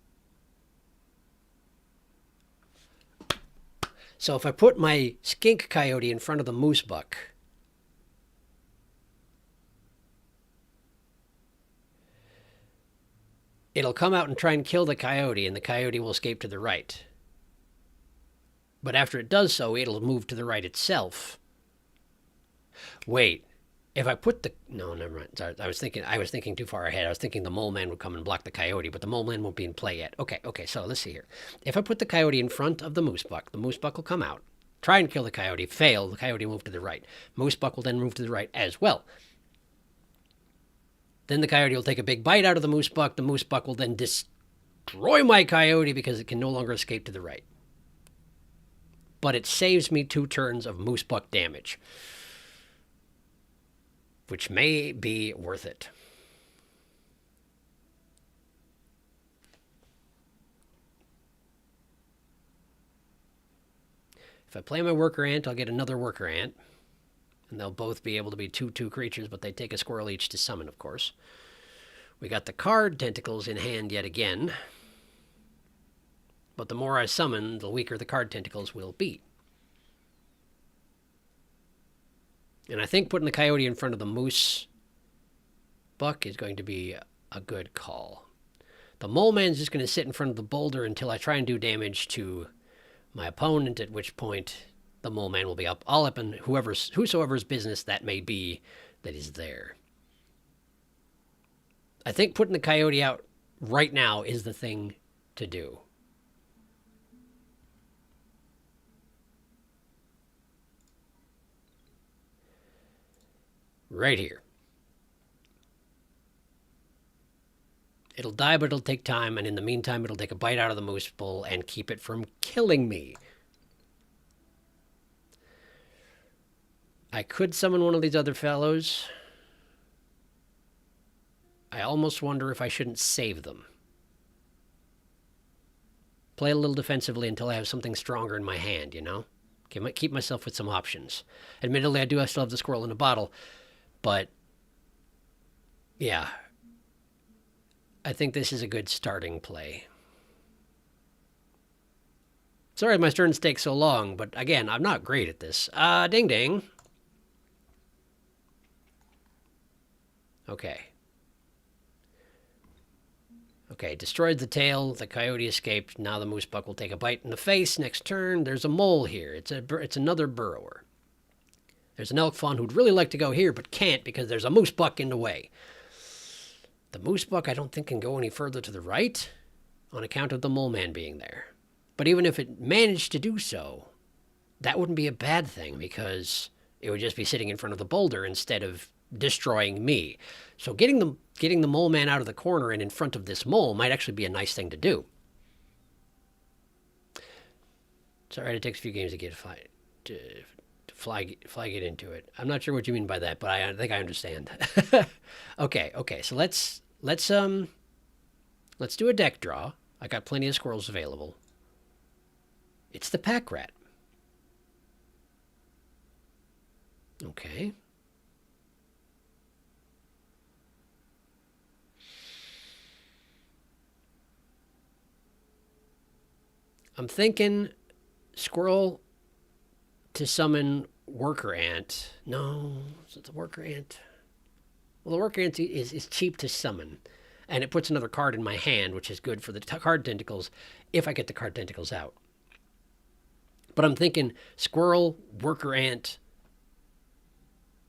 Speaker 1: So if I put my skink coyote in front of the moose buck, it'll come out and try and kill the coyote, and the coyote will escape to the right. But after it does so, it'll move to the right itself. Wait, if I put the... No, never mind. Sorry, I was thinking too far ahead. I was thinking the mole man would come and block the coyote, but the mole man won't be in play yet. Okay, so let's see here. If I put the coyote in front of the moose buck will come out, try and kill the coyote, fail, the coyote will move to the right. Moose buck will then move to the right as well. Then the coyote will take a big bite out of the moose buck will then destroy my coyote because it can no longer escape to the right. But it saves me 2 turns of moose buck damage, which may be worth it. If I play my worker ant, I'll get another worker ant. And they'll both be able to be 2/2 creatures, but they take a squirrel each to summon, of course. We got the card tentacles in hand yet again. But the more I summon, the weaker the card tentacles will be. And I think putting the coyote in front of the moose buck is going to be a good call. The mole man's just going to sit in front of the boulder until I try and do damage to my opponent, at which point the mole man will be up, all up in whosoever's business that may be that is there. I think putting the coyote out right now is the thing to do. Right here. It'll die, but it'll take time, and in the meantime, it'll take a bite out of the moose bull and keep it from killing me. I could summon one of these other fellows. I almost wonder if I shouldn't save them. Play a little defensively until I have something stronger in my hand, you know? Keep myself with some options. Admittedly, I still have the squirrel in a bottle, but yeah. I think this is a good starting play. Sorry my turns take so long, but again, I'm not great at this. Ding ding. Okay. Okay, destroyed the tail. The coyote escaped. Now the moose buck will take a bite in the face. Next turn, there's a mole here. It's another burrower. There's an elk fawn who'd really like to go here, but can't because there's a moose buck in the way. The moose buck, I don't think, can go any further to the right on account of the mole man being there. But even if it managed to do so, that wouldn't be a bad thing because it would just be sitting in front of the boulder instead of destroying me. So getting the mole man out of the corner and in front of this mole might actually be a nice thing to do. It's all right. It takes a few games to get fly get into it. I'm not sure what you mean by that, but I think I understand. Okay. So let's do a deck draw. I got plenty of squirrels available. It's the pack rat. Okay. I'm thinking squirrel to summon worker ant. No, is it the worker ant? Well, the worker ant is cheap to summon, and it puts another card in my hand, which is good for the card tentacles if I get the card tentacles out. But I'm thinking squirrel, worker ant.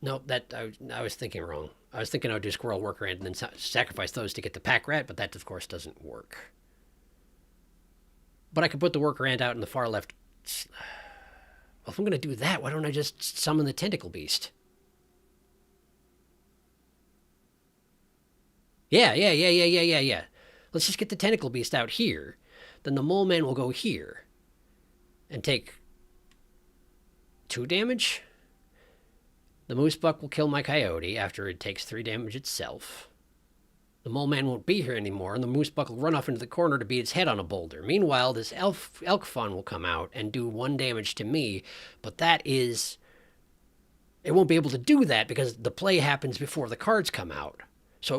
Speaker 1: No, I was thinking wrong. I was thinking I would do squirrel, worker ant, and then sacrifice those to get the pack rat, but that, of course, doesn't work. But I could put the worker ant out in the far left. Well, if I'm going to do that, why don't I just summon the tentacle beast? Yeah. Let's just get the tentacle beast out here. Then the mole man will go here and take 2 damage. The moose buck will kill my coyote after it takes 3 damage itself. The mole man won't be here anymore, and the moose buck will run off into the corner to beat its head on a boulder. Meanwhile, this elk fawn will come out and do 1 damage to me, but it won't be able to do that because the play happens before the cards come out. So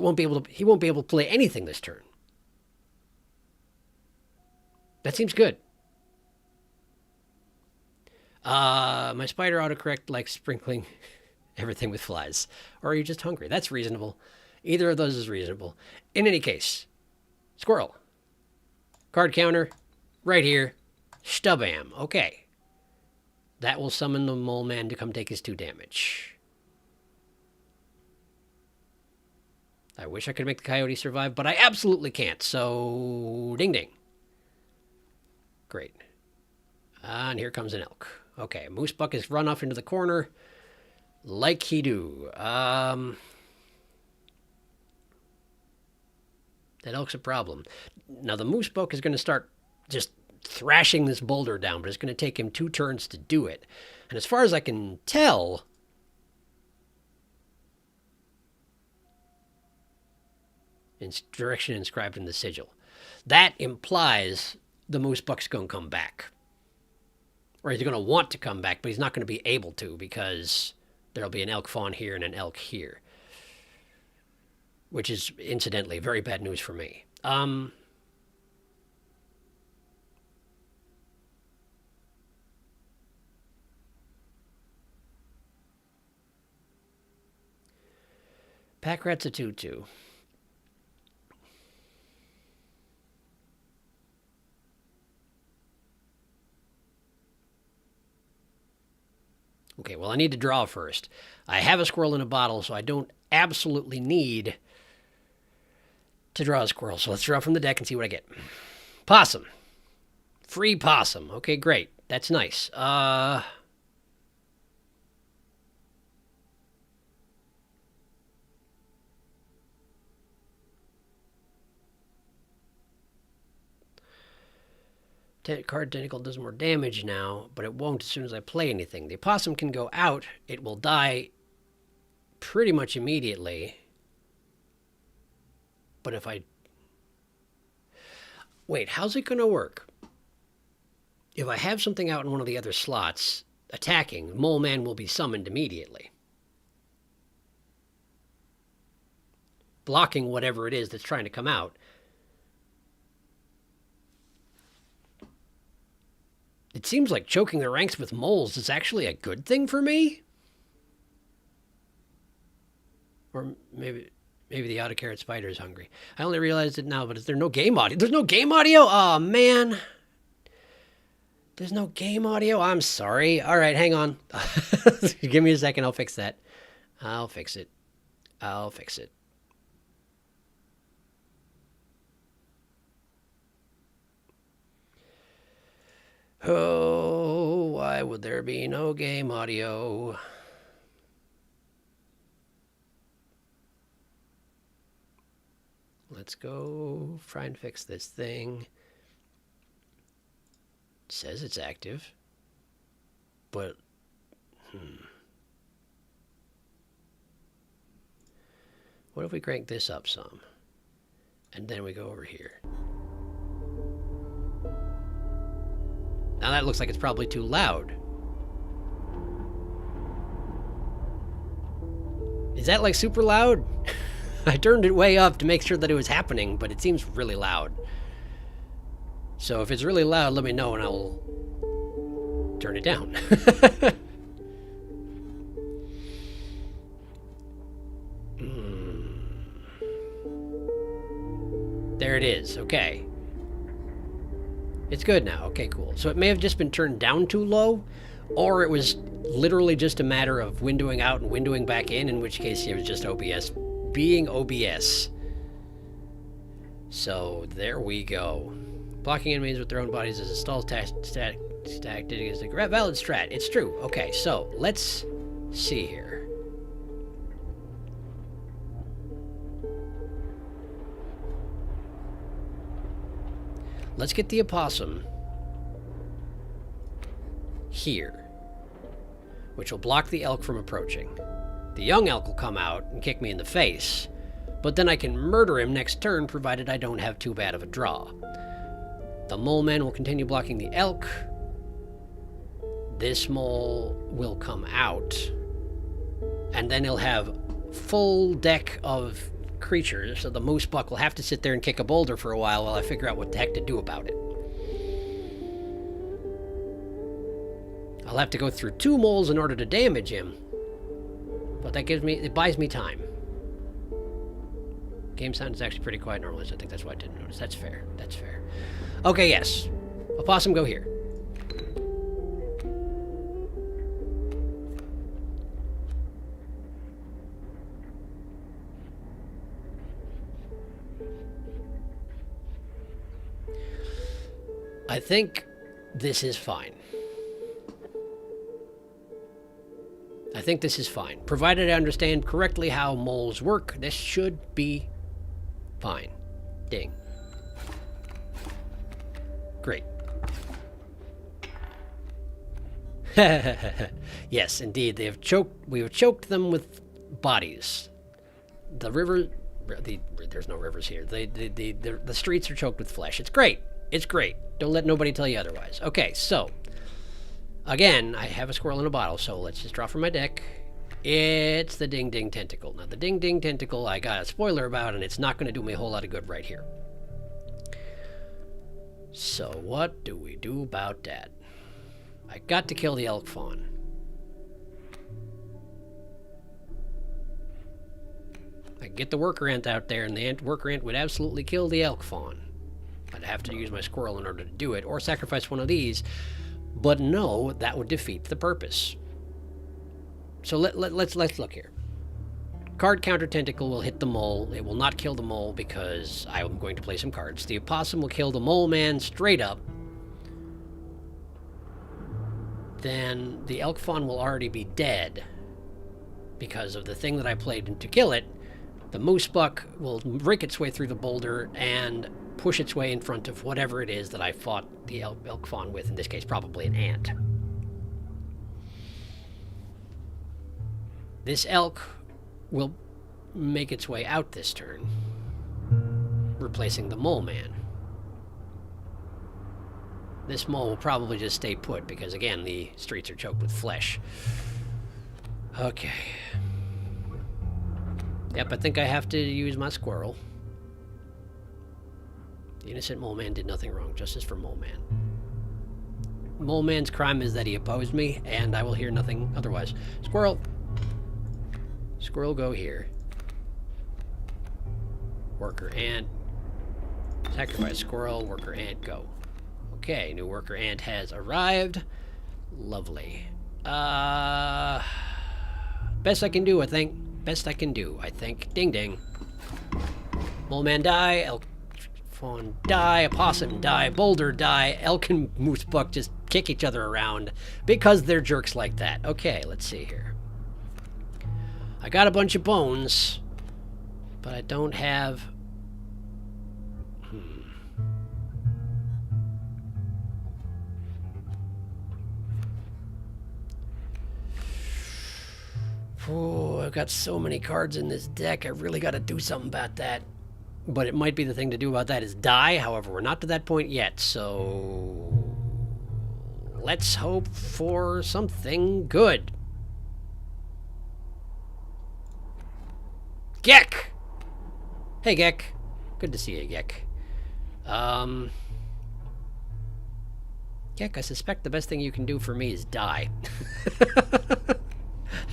Speaker 1: he won't be able to play anything this turn. That seems good. My spider autocorrect likes sprinkling everything with flies. Or are you just hungry? That's reasonable. Either of those is reasonable. In any case, squirrel. Card counter, right here. Stabam. Okay. That will summon the mole man to come take his 2 damage. I wish I could make the coyote survive, but I absolutely can't. So, ding ding. Great. And here comes an elk. Okay, moose buck has run off into the corner like he do. That elk's a problem. Now, the moose buck is going to start just thrashing this boulder down, but it's going to take him 2 turns to do it. And as far as I can tell, direction inscribed in the sigil, that implies the moose buck's going to come back. Or he's going to want to come back, but he's not going to be able to because there'll be an elk fawn here and an elk here. Which is, incidentally, very bad news for me. Pack rat's a 2-2. Okay, well, I need to draw first. I have a squirrel in a bottle, so I don't absolutely need to draw a squirrel. So let's draw from the deck and see what I get. Possum. Free possum. Okay, great. That's nice. Card tentacle does more damage now, but it won't as soon as I play anything. The opossum can go out. It will die pretty much immediately. But if I... Wait, how's it going to work? If I have something out in one of the other slots attacking, Mole Man will be summoned immediately, blocking whatever it is that's trying to come out. It seems like choking the ranks with moles is actually a good thing for me. Or maybe the auto-carrot spider is hungry. I only realized it now, but is there no game audio? There's no game audio? Oh, man. There's no game audio? I'm sorry. All right, hang on. Give me a second. I'll fix that. I'll fix it. I'll fix it. Oh, why would there be no game audio? Let's go try and fix this thing. It says it's active, but what if we crank this up some? And then we go over here. Now that looks like it's probably too loud. Is that like super loud? I turned it way up to make sure that it was happening, but it seems really loud. So if it's really loud, let me know and I'll turn it down. There it is. Okay. It's good now. Okay, cool. So it may have just been turned down too low, or it was literally just a matter of windowing out and windowing back in which case it was just OBS being OBS. So there we go. Blocking enemies with their own bodies is a stall tactic is a valid strat. It's true. Okay, so let's see here. Let's get the opossum here, which will block the elk from approaching. The young elk will come out and kick me in the face, but then I can murder him next turn provided I don't have too bad of a draw. The mole man will continue blocking the elk. This mole will come out, and then he'll have full deck of creatures, so the moose buck will have to sit there and kick a boulder for a while I figure out what the heck to do about it. I'll have to go through 2 moles in order to damage him, but that it buys me time. Game sound is actually pretty quiet normally, so I think that's why I didn't notice. That's fair. That's fair. Okay, yes. Opossum, go here. I think this is fine. I think this is fine. Provided I understand correctly how moles work, this should be fine. Ding. Great. Yes, indeed, they have choked. We have choked them with bodies. The river, there's no rivers here. The streets are choked with flesh. It's great. It's great. Don't let nobody tell you otherwise. Okay, so again, I have a squirrel in a bottle. So let's just draw from my deck. It's the Ding Ding Tentacle. Now the Ding Ding Tentacle, I got a spoiler about, and it's not going to do me a whole lot of good right here. So what do we do about that? I got to kill the elk fawn. I get the worker ant out there, and the worker ant would absolutely kill the elk fawn. I'd have to use my squirrel in order to do it, or sacrifice one of these. But no, that would defeat the purpose. So let's look here. Card counter tentacle will hit the mole. It will not kill the mole because I'm going to play some cards. The opossum will kill the mole man straight up. Then the elk fawn will already be dead because of the thing that I played to kill it. The moose buck will rake its way through the boulder and push its way in front of whatever it is that I fought the elk fawn with, in this case probably an ant. This elk will make its way out this turn, replacing the mole man. This mole will probably just stay put because, again, the streets are choked with flesh. Okay. Yep, I think I have to use my squirrel. The innocent mole man did nothing wrong. Justice for mole man. Mole man's crime is that he opposed me, and I will hear nothing otherwise. Squirrel! Squirrel, go here. Worker ant. Sacrifice squirrel. Worker ant, go. Okay, new worker ant has arrived. Lovely. Best I can do, I think. Best I can do, I think. Ding ding. Mole man die. Elk fawn die. Opossum die. Boulder die. Elk and moose buck just kick each other around because they're jerks like that. Okay, let's see here. I got a bunch of bones, but I don't have... Oh, I've got so many cards in this deck. I really got to do something about that. But it might be the thing to do about that is die. However, we're not to that point yet, so... let's hope for something good. Gek! Hey, Gek. Good to see you, Gek. Gek, I suspect the best thing you can do for me is die.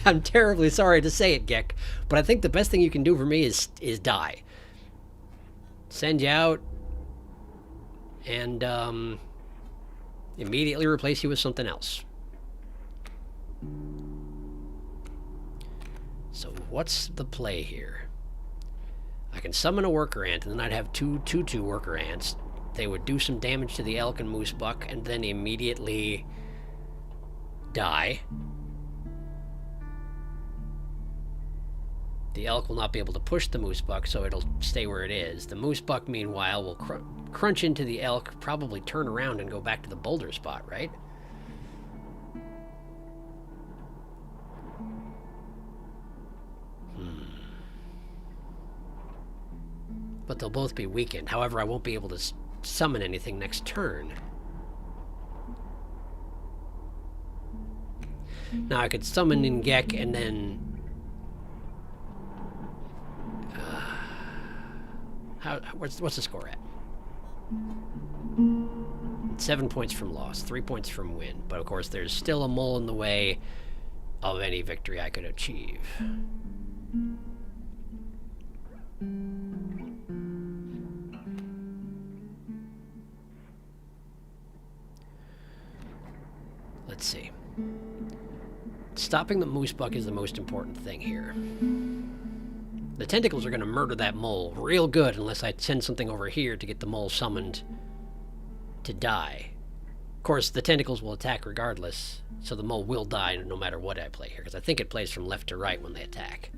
Speaker 1: I'm terribly sorry to say it, Gek, but I think the best thing you can do for me is die. Send you out and immediately replace you with something else. So what's the play here? I can summon a worker ant, and then I'd have two worker ants. They would do some damage to the elk and moose buck, and then immediately die. The elk will not be able to push the moose buck, so it'll stay where it is. The moose buck, meanwhile, will crunch into the elk, probably turn around and go back to the boulder spot, right? But they'll both be weakened. However, I won't be able to summon anything next turn. Now I could summon in Gek and then... what's the score at? 7 points from loss, 3 points from win. But of course, there's still a mole in the way of any victory I could achieve. Let's see. Stopping the moose buck is the most important thing here. The tentacles are going to murder that mole real good unless I send something over here to get the mole summoned to die. Of course, the tentacles will attack regardless, so the mole will die no matter what I play here, because I think it plays from left to right when they attack.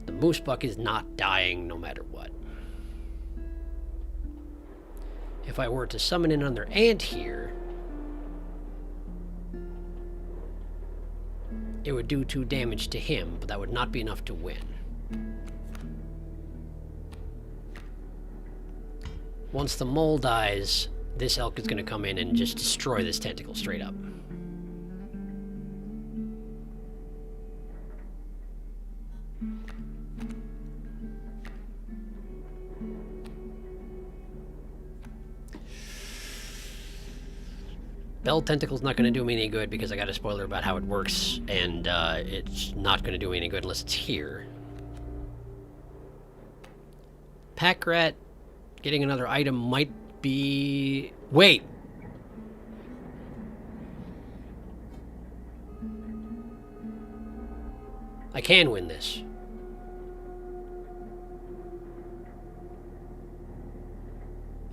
Speaker 1: The moose buck is not dying no matter what. If I were to summon in another ant here, it would do 2 damage to him, but that would not be enough to win. Once the mole dies, this elk is going to come in and just destroy this tentacle straight up. Bell Tentacle's not going to do me any good because I got a spoiler about how it works, and it's not going to do me any good unless it's here. Pack Rat, getting another item might be... Wait! I can win this.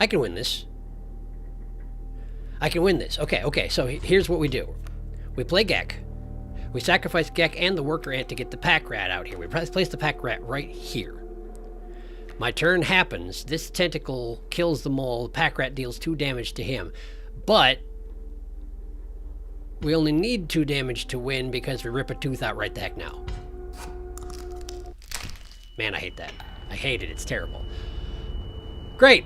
Speaker 1: I can win this. I can win this. Okay, so here's what we do. We play Gek. We sacrifice Gek and the worker ant to get the pack rat out here. We place the pack rat right here. My turn happens. This tentacle kills the mole. The pack rat deals 2 damage to him. But we only need 2 damage to win because we rip a tooth out right the heck now. Man, I hate that. I hate it. It's terrible. Great.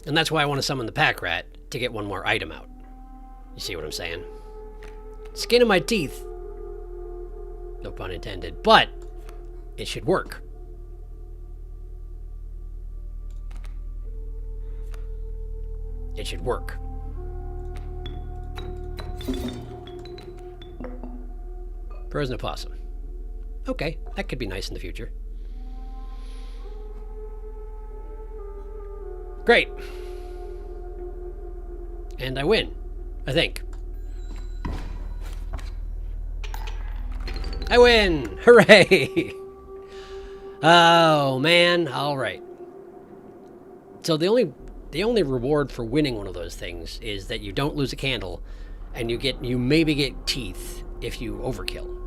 Speaker 1: And that's why I want to summon the pack rat, to get 1 more item out. You see what I'm saying? Skin of my teeth. No pun intended. But it should work. It should work. Frozen opossum. Okay, that could be nice in the future. Great. And I win, I think. I win! Hooray! Oh, man. All right. So the only reward for winning one of those things is that you don't lose a candle, and you maybe get teeth if you overkill.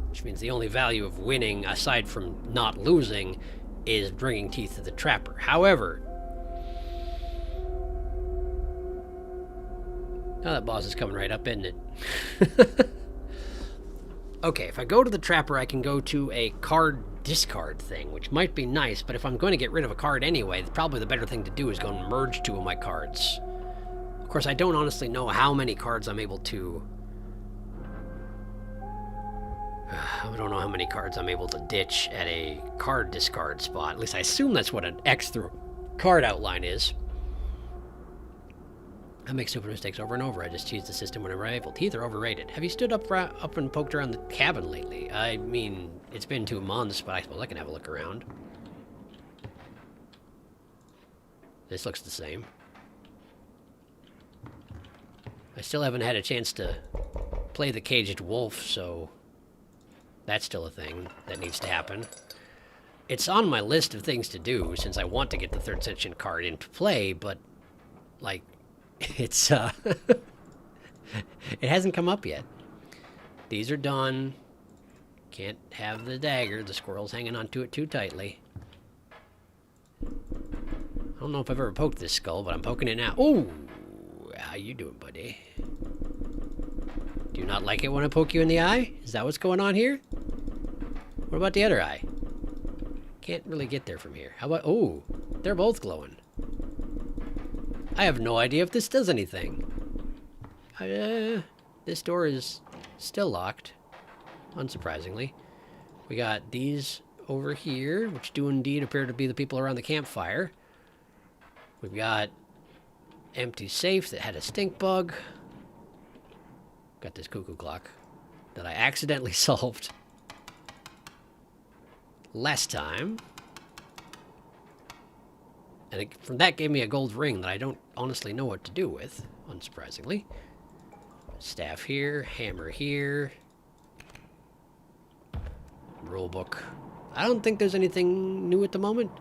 Speaker 1: Which means the only value of winning, aside from not losing, is bringing teeth to the trapper. However, oh, that boss is coming right up, isn't it? Okay, if I go to the trapper, I can go to a card discard thing, which might be nice, but if I'm going to get rid of a card anyway, probably the better thing to do is go and merge 2 of my cards. Of course, I don't honestly know how many cards I'm able to... I don't know how many cards I'm able to ditch at a card discard spot. At least I assume that's what an X through card outline is. I make stupid mistakes over and over. I just cheese the system whenever I'm able. Teeth are overrated. Have you stood up and poked around the cabin lately? I mean, it's been 2 months, but I suppose I can have a look around. This looks the same. I still haven't had a chance to play the caged wolf, so... that's still a thing that needs to happen. It's on my list of things to do since I want to get the 3rd Ascension card into play, but, like, it's, it hasn't come up yet. These are done. Can't have the dagger. The squirrel's hanging onto it too tightly. I don't know if I've ever poked this skull, but I'm poking it now. Ooh! How you doing, buddy? Do you not like it when I poke you in the eye? Is that what's going on here? What about the other eye? Can't really get there from here. How about... oh, they're both glowing. I have no idea if this does anything. This door is still locked, unsurprisingly. We got these over here, which do indeed appear to be the people around the campfire. We've got empty safe that had a stink bug. Got this cuckoo clock that I accidentally solved last time. And from that gave me a gold ring that I don't honestly know what to do with, unsurprisingly. Staff here, hammer here. Rulebook. I don't think there's anything new at the moment.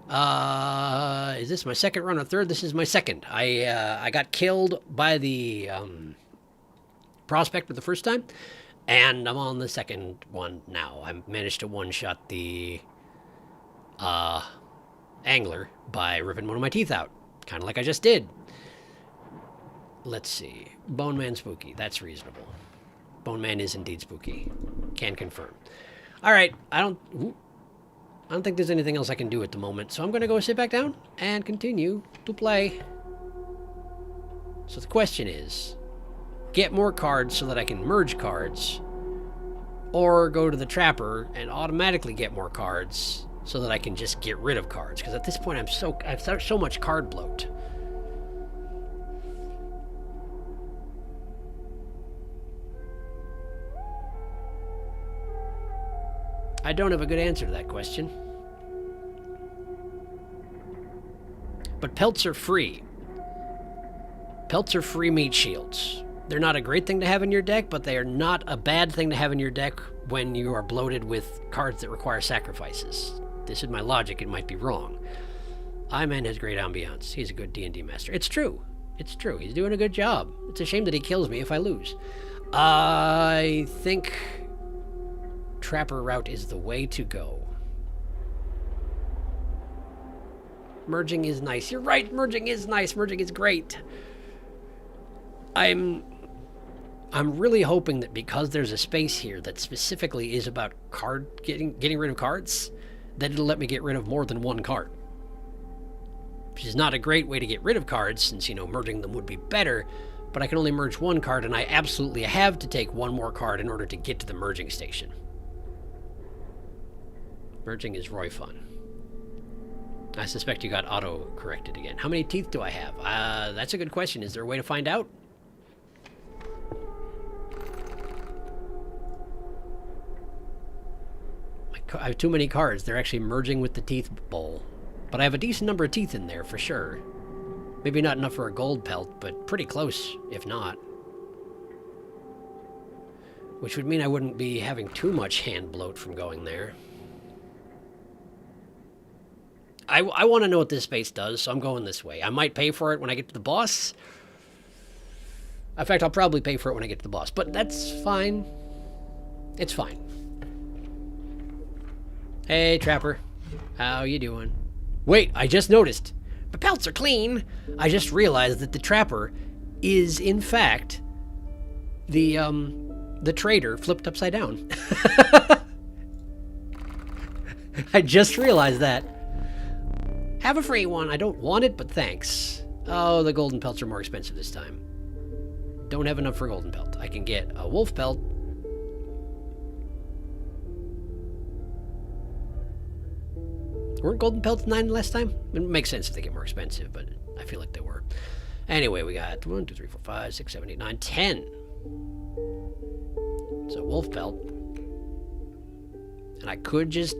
Speaker 1: Is this my 2nd run or 3rd? This is my 2nd. I got killed by the prospector the first time. And I'm on the second one now. I managed to one-shot the angler by ripping one of my teeth out. Kind of like I just did. Let's see. Bone Man spooky. That's reasonable. Bone Man is indeed spooky. Can confirm. All right. I don't think there's anything else I can do at the moment, so I'm going to go sit back down and continue to play. So the question is, get more cards so that I can merge cards, or go to the trapper and automatically get more cards so that I can just get rid of cards. Because at this point, I've so much card bloat. I don't have a good answer to that question. But pelts are free. Pelts are free meat shields. They're not a great thing to have in your deck, but they are not a bad thing to have in your deck when you are bloated with cards that require sacrifices. This is my logic. It might be wrong. I-Man has great ambiance. He's a good D&D master. It's true. It's true. He's doing a good job. It's a shame that he kills me if I lose. I think Trapper route is the way to go. Merging is nice. You're right. Merging is nice. Merging is great. I'm really hoping that because there's a space here that specifically is about getting rid of cards, that it'll let me get rid of more than one card. Which is not a great way to get rid of cards, since, you know, merging them would be better, but I can only merge one card, and I absolutely have to take one more card in order to get to the merging station. Merging is Roy fun. I suspect you got auto-corrected again. How many teeth do I have? That's a good question. Is there a way to find out? I have too many cards. They're actually merging with the teeth bowl. But I have a decent number of teeth in there, for sure. Maybe not enough for a gold pelt, but pretty close, if not. Which would mean I wouldn't be having too much hand bloat from going there. I want to know what this space does, so I'm going this way. I might pay for it when I get to the boss. In fact, I'll probably pay for it when I get to the boss, but that's fine. It's fine. Hey, Trapper. How you doing? Wait, I just noticed. My pelts are clean. I just realized that the Trapper is, in fact, the trader flipped upside down. I just realized that. Have a free one. I don't want it, but thanks. Oh, the golden pelts are more expensive this time. Don't have enough for a golden pelt. I can get a wolf pelt. Weren't golden pelts 9 last time? It makes sense if they get more expensive, but I feel like they were. Anyway, we got 1, 2, 3, 4, 5, 6, 7, 8, 9, 10. So wolf pelt. And I could just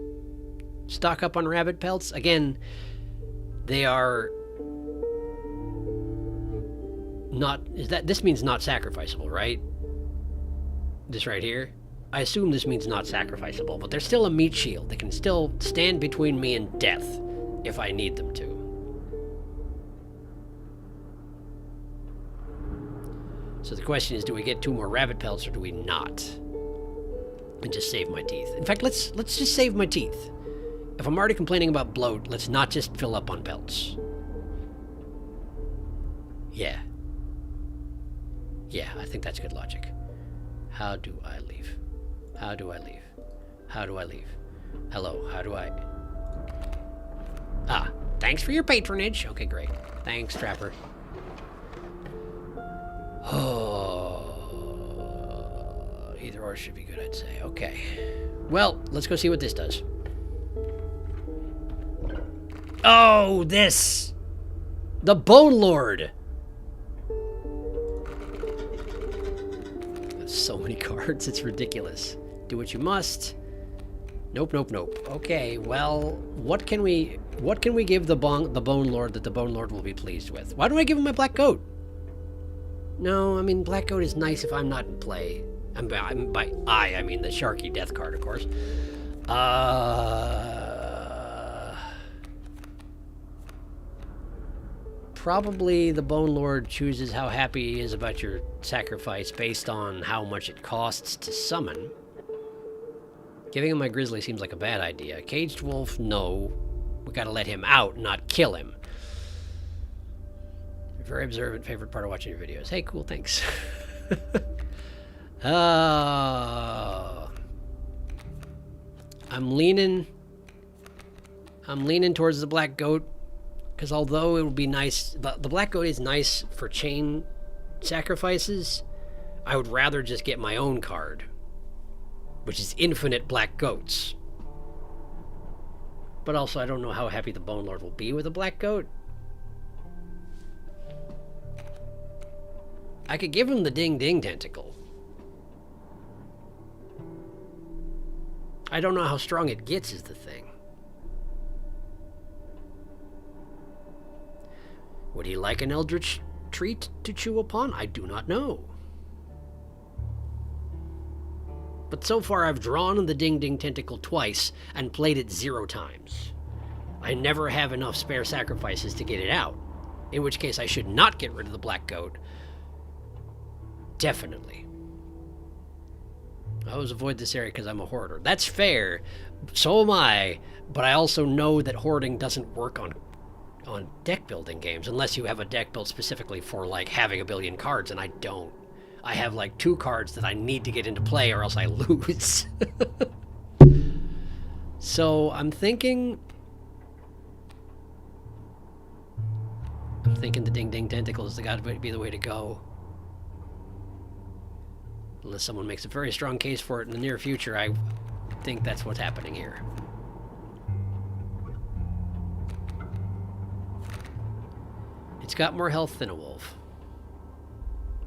Speaker 1: stock up on rabbit pelts. Again, they are not... This means not sacrificable, right? This right here? I assume this means not sacrificable, but they're still a meat shield. They can still stand between me and death if I need them to. So the question is, do we get 2 more rabbit pelts or do we not? And just save my teeth. In fact, let's just save my teeth. If I'm already complaining about bloat, let's not just fill up on pelts. Yeah. Yeah, I think that's good logic. How do I leave? How do I leave? How do I leave? Hello, how do I... Ah, thanks for your patronage. Okay, great. Thanks, Trapper. Oh, either or should be good, I'd say. Okay. Well, let's go see what this does. Oh, this! The Bone Lord! That's so many cards, it's ridiculous. Do what you must. Nope, nope, nope. Okay, well, what can we give the Bone Lord that the Bone Lord will be pleased with? Why don't I give him my black coat? No, I mean, black coat is nice if I'm not in play. I mean the Sharky death card, of course. Probably the Bone Lord chooses how happy he is about your sacrifice based on how much it costs to summon. Giving him my grizzly seems like a bad idea. Caged wolf, no. We gotta let him out, not kill him. Very observant, favorite part of watching your videos. Hey, cool, thanks. I'm leaning towards the black goat, because although it would be nice, the black goat is nice for chain sacrifices, I would rather just get my own card, which is infinite black goats. But also, I don't know how happy the Bone Lord will be with a black goat. I could give him the Ding Ding Tentacle. I don't know how strong it gets is the thing. Would he like an eldritch treat to chew upon? I do not know. But so far I've drawn the Ding Ding Tentacle twice and played it 0 times. I never have enough spare sacrifices to get it out, in which case I should not get rid of the black goat. Definitely. I always avoid this area because I'm a hoarder. That's fair. So am I. But I also know that hoarding doesn't work on deck building games unless you have a deck built specifically for like having a billion cards, and I don't. I have like 2 cards that I need to get into play or else I lose. So I'm thinking the Ding Ding Tentacle is gotta be the way to go. Unless someone makes a very strong case for it in the near future, I think that's what's happening here. It's got more health than a wolf.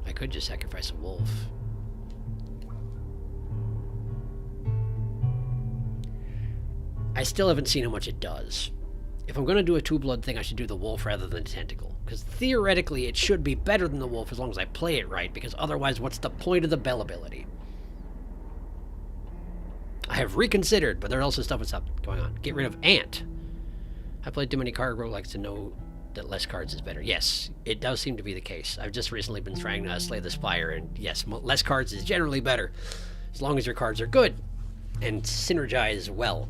Speaker 1: I could just sacrifice a wolf. I still haven't seen how much it does. If I'm going to do a 2-blood thing, I should do the wolf rather than the tentacle. Because theoretically, it should be better than the wolf as long as I play it right, because otherwise, what's the point of the bell ability? I have reconsidered, but there's also stuff that's going on. Get rid of Ant. I played too many card roguelikes to know that less cards is better. Yes, it does seem to be the case. I've just recently been trying to slay the spire, and yes, less cards is generally better, as long as your cards are good and synergize well.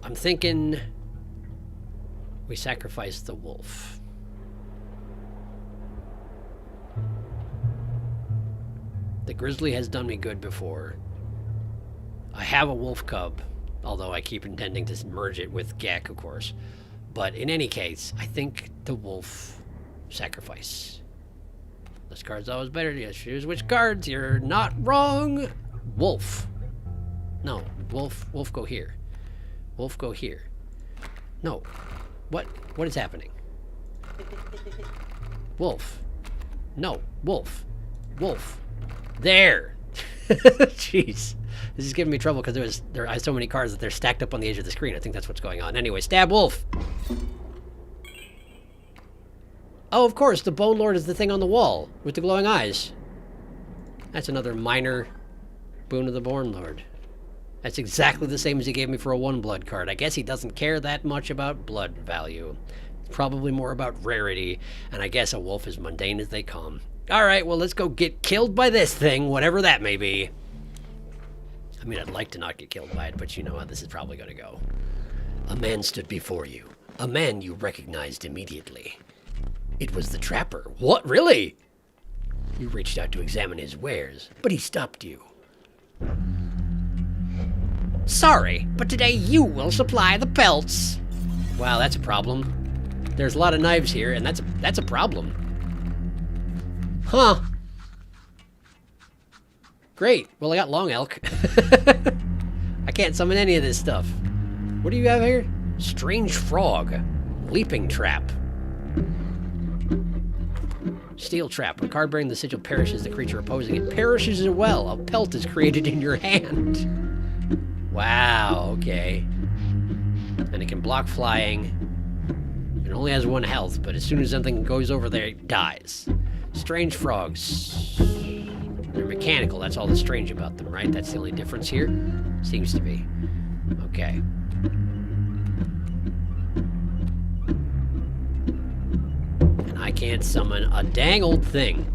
Speaker 1: I'm thinking we sacrifice the wolf. The grizzly has done me good before. I have a wolf cub, although I keep intending to merge it with Gek, of course. But in any case, I think the wolf sacrifice. Less cards always better. Yes, choose which cards. You're not wrong. Wolf. No, wolf go here. Wolf go here. No. What is happening? Wolf. No, wolf. Wolf. There. Jeez. This is giving me trouble because there are so many cards that they're stacked up on the edge of the screen. I think that's what's going on. Anyway, stab wolf. Oh, of course, the Bone Lord is the thing on the wall with the glowing eyes. That's another minor boon of the Bone Lord. That's exactly the same as he gave me for a 1-blood card. I guess he doesn't care that much about blood value. It's probably more about rarity, and I guess a wolf is mundane as they come. Alright, well, let's go get killed by this thing, whatever that may be. I mean, I'd like to not get killed by it, but you know how this is probably going to go. A man stood before you. A man you recognized immediately. It was the trapper. What? Really? You reached out to examine his wares, but he stopped you. Sorry, but today you will supply the pelts. Wow, that's a problem. There's a lot of knives here, and that's a problem. Huh. Great. Well, I got long elk. I can't summon any of this stuff. What do you have here? Strange frog. Leaping trap. Steel trap. When card bearing the sigil perishes, the creature opposing it perishes as well. A pelt is created in your hand. Wow, okay. And it can block flying. It only has 1 health, but as soon as something goes over there, it dies. Strange frogs. They're mechanical, that's all that's strange about them, right? That's the only difference here? Seems to be. Okay. And I can't can't summon a dang old thing.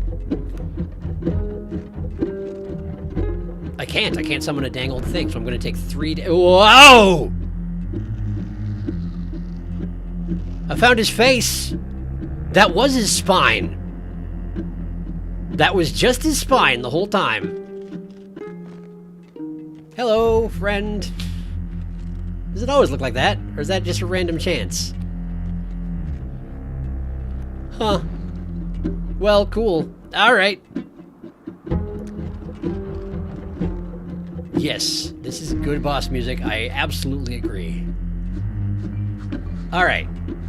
Speaker 1: I can't summon a dang old thing, so I'm gonna take 3 Whoa! I found his face! That was his spine! That was just his spine the whole time. Hello, friend. Does it always look like that? Or is that just a random chance? Huh. Well, cool. Alright. Yes, this is good boss music. I absolutely agree. Alright.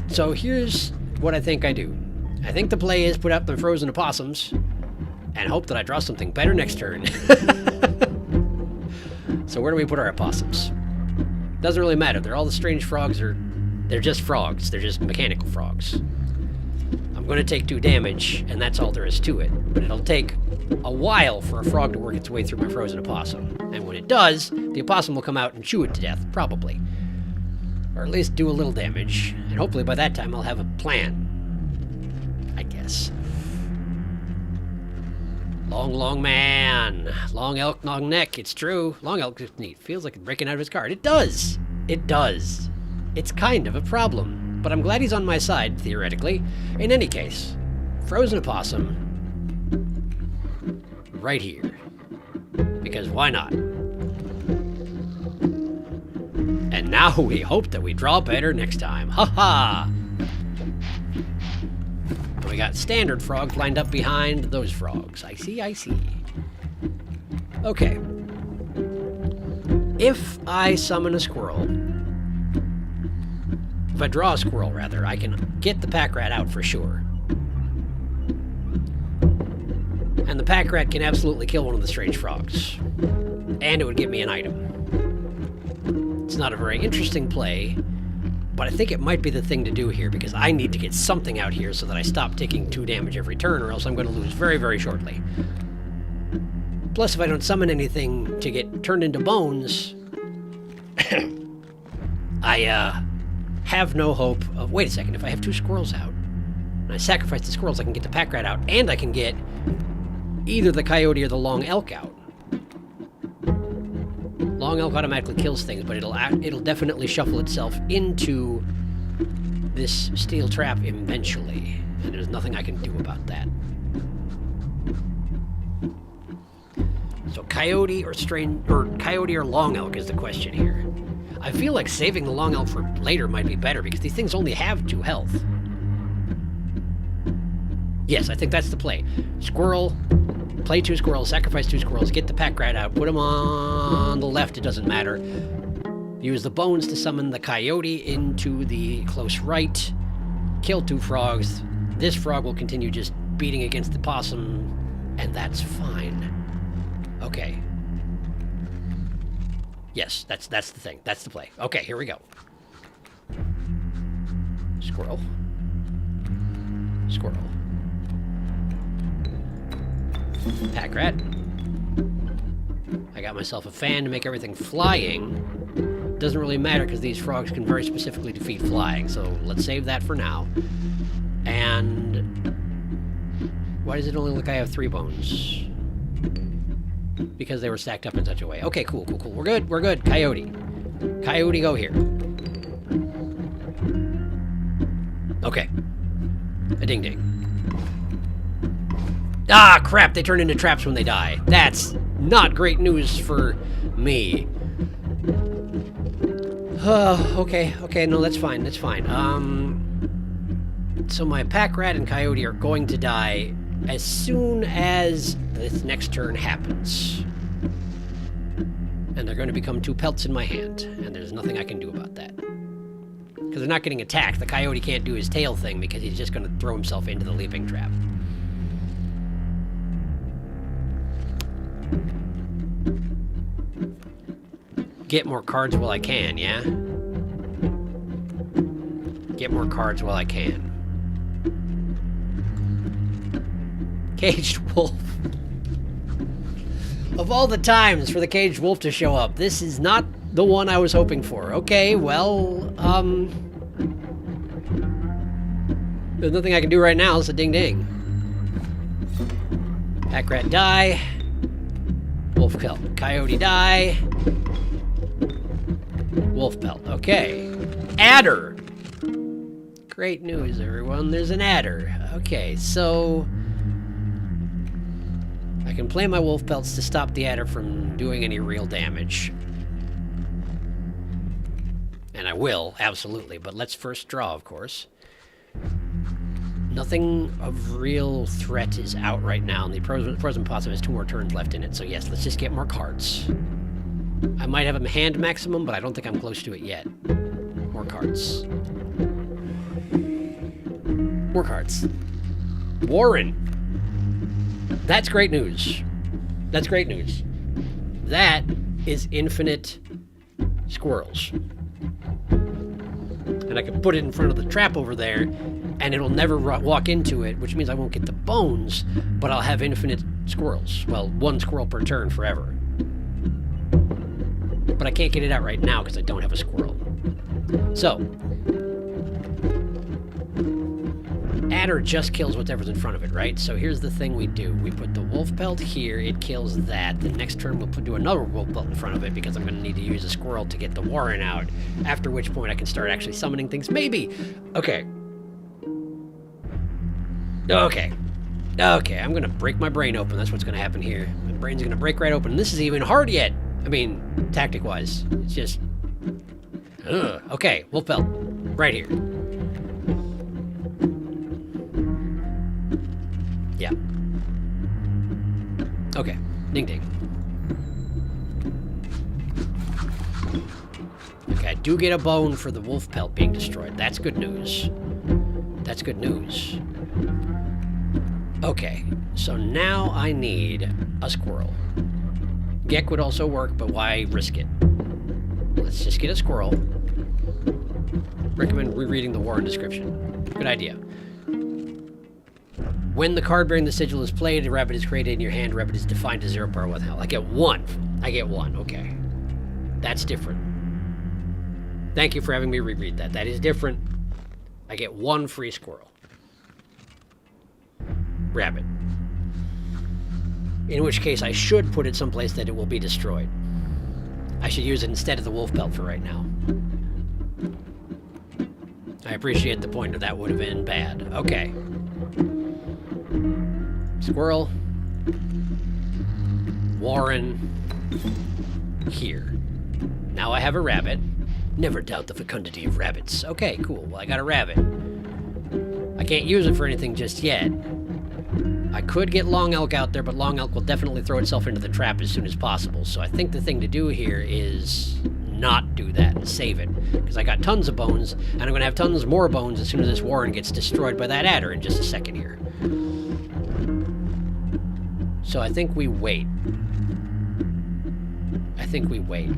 Speaker 1: So here's what I think I do. I think the play is put up the frozen opossums and hope that I draw something better next turn. So where do we put our opossums? Doesn't really matter. They're all the strange frogs they're just frogs. They're just mechanical frogs. I'm going to take 2 damage, and that's all there is to it. But it'll take a while for a frog to work its way through my frozen opossum. And when it does, the opossum will come out and chew it to death, probably. Or at least do a little damage. And hopefully by that time I'll have a plan. I guess. Long man. Long elk, long neck. It's true. Long elk is neat. Feels like it's breaking out of his card. It does. It does. It's kind of a problem. But I'm glad he's on my side, theoretically. In any case, frozen opossum right here. Because why not? And now we hope that we draw better next time. Ha-ha! We got standard frogs lined up behind those frogs. I see, I see. Okay. If I summon a squirrel, if I draw a squirrel, rather, I can get the pack rat out for sure. And the pack rat can absolutely kill one of the strange frogs. And it would give me an item. It's not a very interesting play, but I think it might be the thing to do here, because I need to get something out here so that I stop taking 2 damage every turn, or else I'm going to lose very, very shortly. Plus, if I don't summon anything to get turned into bones, I have no hope of... Wait a second, if I have 2 squirrels out, and I sacrifice the squirrels, I can get the pack rat out, and I can get either the coyote or the long elk out. Long elk automatically kills things, but it'll definitely shuffle itself into this steel trap eventually, and there's nothing I can do about that. So coyote or long elk is the question here. I feel like saving the long elk for later might be better, because these things only have 2 health. Yes, I think that's the play. Squirrel. Play 2 squirrels, sacrifice 2 squirrels, get the pack rat out, put them on the left, it doesn't matter. Use the bones to summon the coyote into the close right, kill 2 frogs. This frog will continue just beating against the possum, and that's fine. Okay. Yes, that's the thing. That's the play. Okay, here we go. Squirrel. Squirrel. Pack rat. I got myself a fan to make everything flying. Doesn't really matter because these frogs can very specifically defeat flying, so let's save that for now. And why does it only look like I have 3 bones? Because they were stacked up in such a way. Okay, cool. We're good. Coyote. Coyote, go here. Okay. A ding. Ah, crap, they turn into traps when they die. That's not great news for me. Okay, no, that's fine. So my pack rat and coyote are going to die as soon as this next turn happens. And they're going to become 2 pelts in my hand, and there's nothing I can do about that. Because they're not getting attacked. The coyote can't do his tail thing because he's just going to throw himself into the leaping trap. Get more cards while I can, yeah? Get more cards while I can. Caged wolf. Of all the times for the caged wolf to show up, this is not the one I was hoping for. Okay, well, There's nothing I can do right now. It's a ding-ding. Pack rat die. Wolf pelt. Coyote die. Wolf pelt. Okay. Adder. Great news, everyone. There's an adder. Okay, so I can play my wolf pelts to stop the adder from doing any real damage. And I will, absolutely. But let's first draw, of course. Nothing of real threat is out right now, and the frozen possum has 2 more turns left in it, so yes, let's just get more cards. I might have a hand maximum, but I don't think I'm close to it yet. More cards. More cards. Warren! That's great news. That's great news. That is infinite squirrels. And I can put it in front of the trap over there, and it'll never walk into it, which means I won't get the bones, but I'll have infinite squirrels. Well, 1 squirrel per turn forever. But I can't get it out right now because I don't have a squirrel. So, adder just kills whatever's in front of it, right? So here's the thing we do. We put the wolf pelt here, it kills that. The next turn we'll do another wolf pelt in front of it because I'm going to need to use a squirrel to get the warren out, after which point I can start actually summoning things. Maybe! Okay. Okay, I'm going to break my brain open. That's what's going to happen here. My brain's going to break right open. This isn't even hard yet. I mean, tactic-wise. It's just... Okay, wolf pelt. Right here. Yeah. Okay, ding-ding. Okay, I do get a bone for the wolf pelt being destroyed. That's good news. That's good news. Okay, so now I need a squirrel. Gek would also work, but why risk it? Let's just get a squirrel. Recommend rereading the Warren description. Good idea. When the card bearing the sigil is played, a rabbit is created in your hand. Rabbit is defined to 0 power. What the hell? I get 1. I get 1. Okay. That's different. Thank you for having me reread that. That is different. I get 1 free squirrel. Rabbit. In which case, I should put it someplace that it will be destroyed. I should use it instead of the wolf pelt for right now. I appreciate the point of that would have been bad. Okay. Squirrel. Warren. Here. Now I have a rabbit. Never doubt the fecundity of rabbits. Okay, cool. Well, I got a rabbit. I can't use it for anything just yet. I could get Long Elk out there, but Long Elk will definitely throw itself into the trap as soon as possible. So I think the thing to do here is not do that and save it. Because I got tons of bones, and I'm going to have tons more bones as soon as this warren gets destroyed by that adder in just a second here. So I think we wait. I think we wait.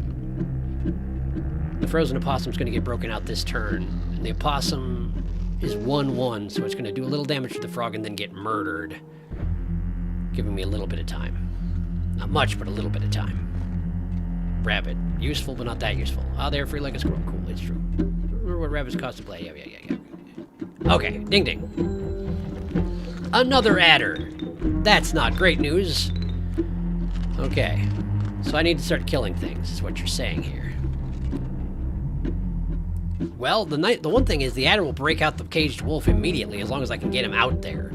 Speaker 1: The frozen opossum's going to get broken out this turn. And the opossum is 1/1, so it's going to do a little damage to the frog and then get murdered. Giving me a little bit of time. Not much, but a little bit of time. Rabbit. Useful, but not that useful. Oh, they're free like a squirrel. Cool, it's true. Remember what rabbits cost to play? Yeah. Okay, ding ding. Another adder. That's not great news. Okay. So I need to start killing things, is what you're saying here. Well, the one thing is the adder will break out the caged wolf immediately as long as I can get him out there.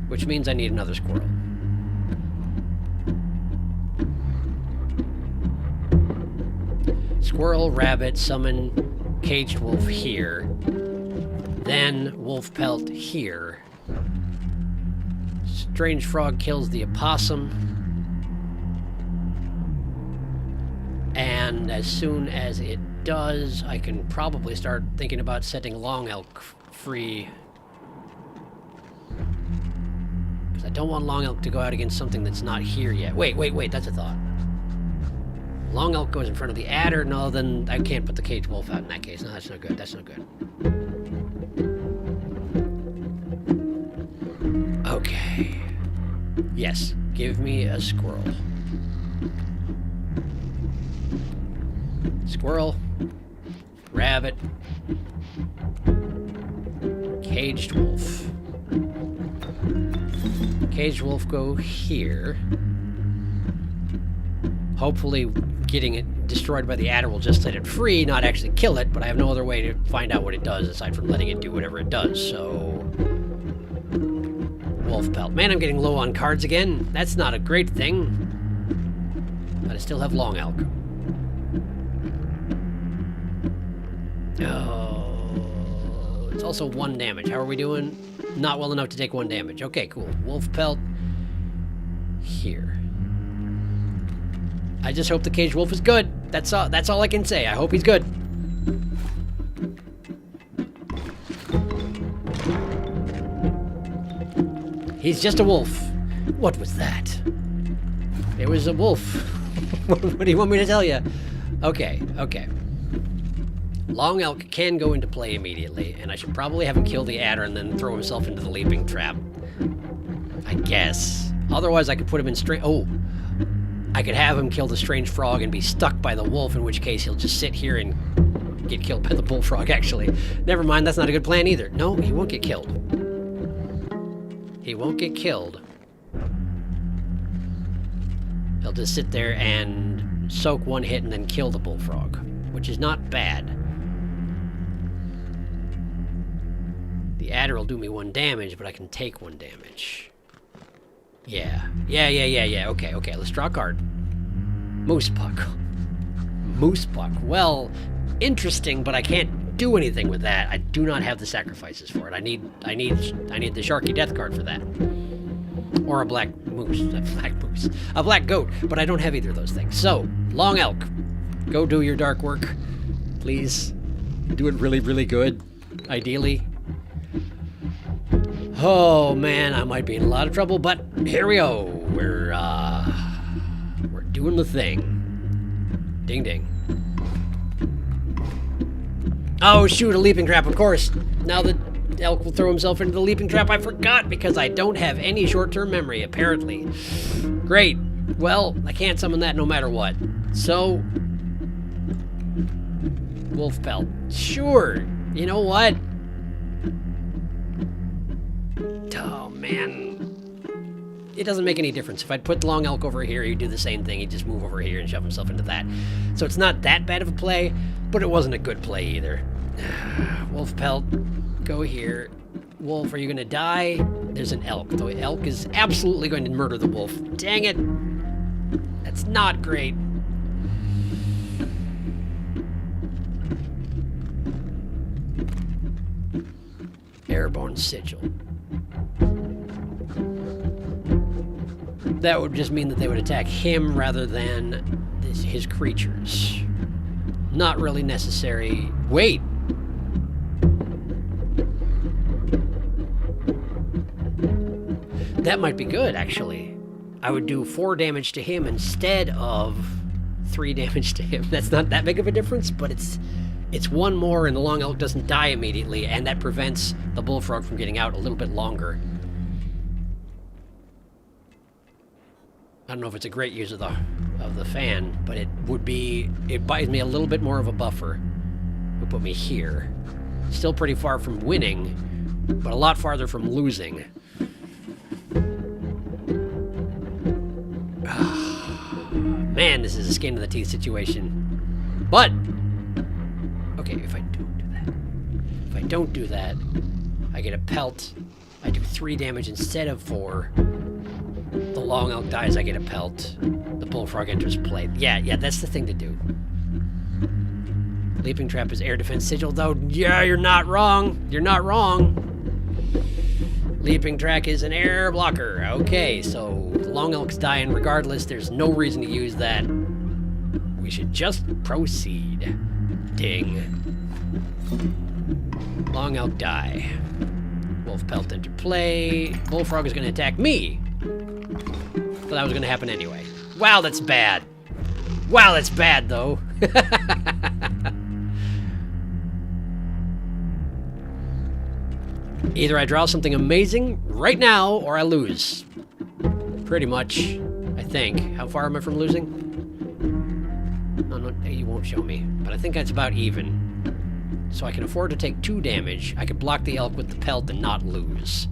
Speaker 1: Which means I need another squirrel. Squirrel, rabbit, summon caged wolf here. Then wolf pelt here. Strange frog kills the opossum. And as soon as it does, I can probably start thinking about setting Long Elk free. Because I don't want Long Elk to go out against something that's not here yet. Wait, that's a thought. Long Elk goes in front of the adder. No, then I can't put the caged wolf out in that case. No, that's not good. That's not good. Okay. Yes, give me a squirrel. Squirrel. Rabbit. Caged wolf. Caged wolf go here. Hopefully getting it destroyed by the adder will just set it free, not actually kill it, but I have no other way to find out what it does aside from letting it do whatever it does, so... Wolf pelt. Man, I'm getting low on cards again. That's not a great thing. But I still have long elk. Oh, it's also 1 damage. How are we doing? Not well enough to take 1 damage. Okay, cool. Wolf pelt here. I just hope the caged wolf is good. That's all I can say. I hope he's good. He's just a wolf. What was that? It was a wolf. What do you want me to tell you? Okay, okay. Long elk can go into play immediately, and I should probably have him kill the adder and then throw himself into the leaping trap. I guess. Otherwise, I could put him in straight... Oh! I could have him kill the strange frog and be stuck by the wolf, in which case he'll just sit here and get killed by the bullfrog, actually. Never mind, that's not a good plan either. No, he won't get killed. He won't get killed. He'll just sit there and soak 1 hit and then kill the bullfrog, which is not bad. The adder will do me 1 damage, but I can take 1 damage. Yeah. Okay, let's draw a card. Moose puck. Moose puck. Well, interesting, but I can't do anything with that. I do not have the sacrifices for it. I need the Sharky death card for that. Or a black moose. A black goat, but I don't have either of those things. So, long elk. Go do your dark work. Please. Do it really, really good. Ideally. Oh man, I might be in a lot of trouble, but here we go. We're doing the thing. Ding ding. Oh shoot, a leaping trap, of course. Now the elk will throw himself into the leaping trap. I forgot because I don't have any short-term memory, apparently. Great. Well, I can't summon that no matter what. So, wolf pelt. Sure. You know what? Oh, man. It doesn't make any difference. If I'd put the long elk over here, he'd do the same thing. He'd just move over here and shove himself into that. So it's not that bad of a play, but it wasn't a good play either. Wolf pelt, go here. Wolf, are you going to die? There's an elk. The elk is absolutely going to murder the wolf. Dang it. That's not great. Airborne sigil. That would just mean that they would attack him rather than his creatures. Not really necessary. Wait! That might be good, actually. I would do 4 damage to him instead of 3 damage to him. That's not that big of a difference, but it's 1 more and the long elk doesn't die immediately, and that prevents the bullfrog from getting out a little bit longer. I don't know if it's a great use of the fan, but it buys me a little bit more of a buffer. It would put me here. Still pretty far from winning, but a lot farther from losing. Man, this is a skin in the teeth situation. But okay, if I don't do that, I get a pelt. I do 3 damage instead of 4. The long elk dies, I get a pelt. The bullfrog enters play. Yeah, that's the thing to do. Leaping trap is air defense sigil, though. Yeah, you're not wrong. You're not wrong. Leaping track is an air blocker. Okay, so the long elk's dying regardless. There's no reason to use that. We should just proceed. Ding. Long elk die. Wolf pelt into play. Bullfrog is going to attack me. But that was going to happen anyway. Wow, that's bad. Wow, that's bad, though. Either I draw something amazing right now, or I lose. Pretty much, I think. How far am I from losing? No, you won't show me. But I think that's about even. So I can afford to take 2 damage. I could block the elk with the pelt and not lose.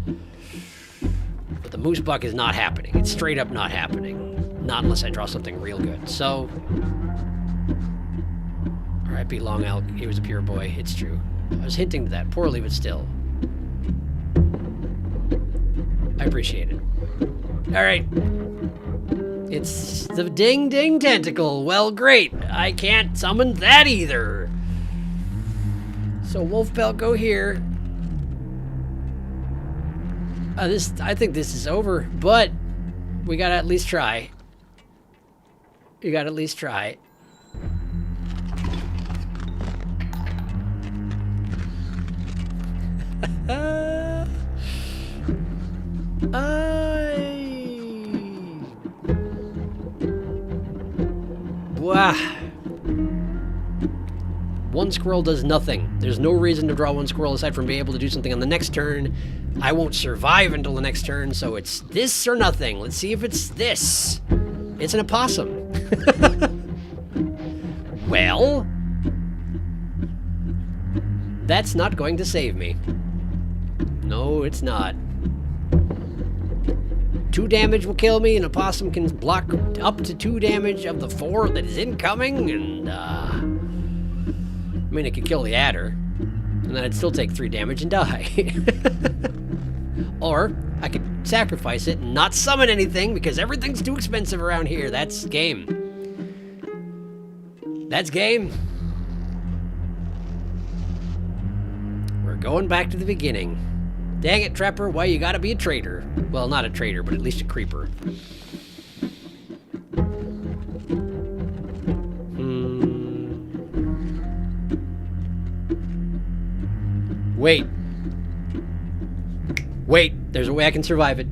Speaker 1: But the moose buck is not happening. It's straight up not happening. Not unless I draw something real good. So... R.I.P. Long Elk. He was a pure boy. It's true. I was hinting to that. Poorly, but still. I appreciate it. Alright. It's the Ding Ding Tentacle. Well, great. I can't summon that either. So Wolf Pelt, go here. I think this is over, but we gotta at least try. You gotta at least try. Wow. One squirrel does nothing. There's no reason to draw one squirrel aside from being able to do something on the next turn. I won't survive until the next turn, so it's this or nothing. Let's see if it's this. It's an opossum. Well, that's not going to save me. No, it's not. 2 damage will kill me, and a possum can block up to 2 damage of the 4 that is incoming, and, I mean, it could kill the adder, and then I'd still take 3 damage and die. Or, I could sacrifice it and not summon anything, because everything's too expensive around here. That's game. That's game. We're going back to the beginning. Dang it, Trapper, why you gotta be a traitor? Well, not a traitor, but at least a creeper. Wait. Wait, there's a way I can survive it.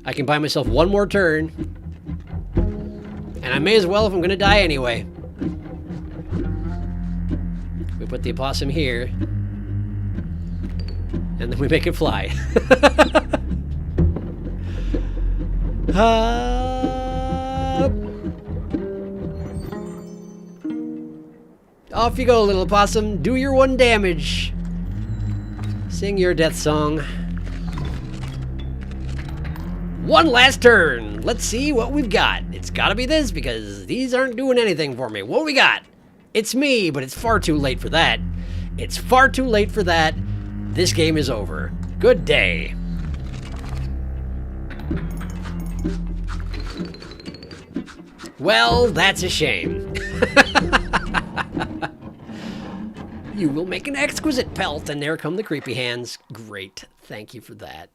Speaker 1: I can buy myself 1 more turn. And I may as well if I'm gonna die anyway. We put the opossum here. And then we make it fly. Off you go, little possum. Do your 1 damage. Sing your death song. 1 last turn. Let's see what we've got. It's gotta be this because these aren't doing anything for me. What we got? It's me, but it's far too late for that. It's far too late for that. This game is over. Good day. Well, that's a shame. You will make an exquisite pelt, and there come the creepy hands. Great. Thank you for that.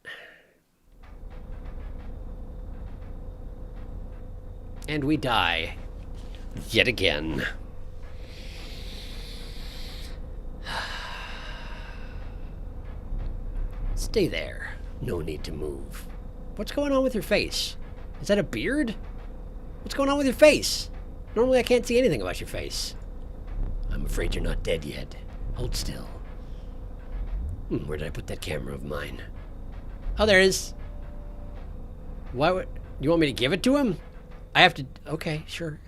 Speaker 1: And we die. Yet again. Stay there. No need to move. What's going on with your face? Is that a beard? What's going on with your face? Normally I can't see anything about your face. I'm afraid you're not dead yet. Hold still. Where did I put that camera of mine? Oh, there it is. Why would... You want me to give it to him? I have to... Okay, sure.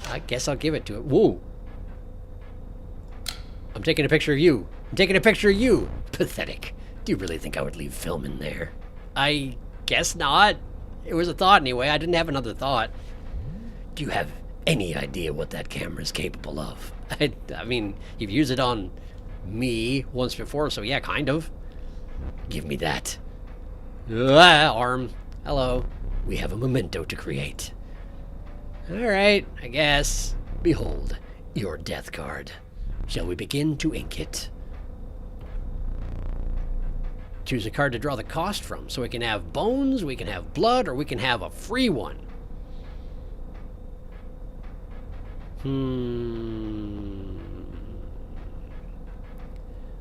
Speaker 1: I guess I'll give it to him. Whoa. I'm taking a picture of you. I'm taking a picture of you. Pathetic. Do you really think I would leave film in there? I guess not. It was a thought anyway. I didn't have another thought. Do you have any idea what that camera is capable of? I mean, you've used it on me once before, so yeah, kind of. Give me that. Arm. Hello. We have a memento to create. Alright, I guess. Behold, your death card. Shall we begin to ink it? Choose a card to draw the cost from. So we can have bones, we can have blood, or we can have a free one.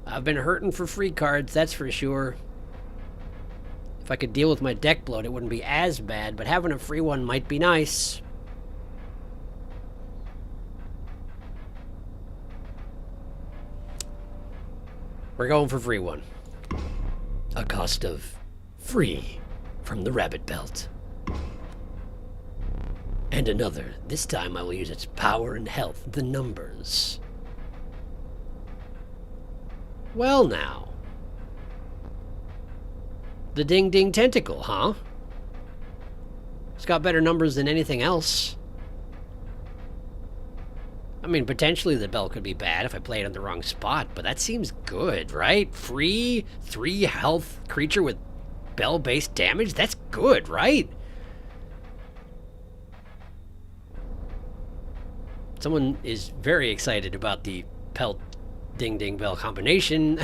Speaker 1: I've been hurting for free cards, that's for sure. If I could deal with my deck bloat, it wouldn't be as bad, but having a free one might be nice. We're going for free one. A cost of free from the rabbit belt. And another. This time I will use its power and health, the numbers. Well now. The Ding Ding Tentacle, huh? It's got better numbers than anything else. I mean, potentially the bell could be bad if I play it in the wrong spot, but that seems good, right? Free 3 health creature with bell-based damage? That's good, right? Someone is very excited about the Pelt Ding Ding Bell combination.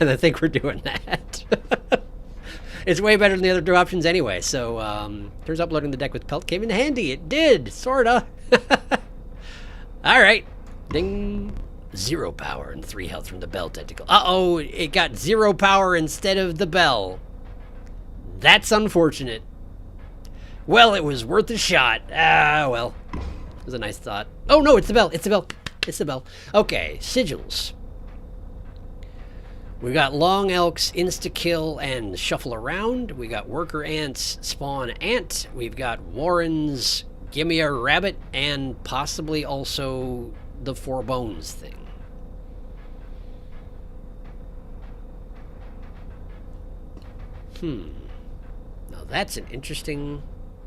Speaker 1: And I think we're doing that. It's way better than the other 2 options anyway, so turns out loading the deck with Pelt came in handy. It did, sorta. Alright. Ding. 0 power and 3 health from the bell tentacle. Uh-oh, it got 0 power instead of the bell. That's unfortunate. Well, it was worth a shot. Ah, well. It was a nice thought. Oh, no, it's the bell. It's the bell. It's the bell. Okay, sigils. We got long elks, insta-kill, and shuffle around. We got worker ants, spawn ant. We've got warrens, gimme a rabbit, and possibly also the 4 bones thing. Now that's an interesting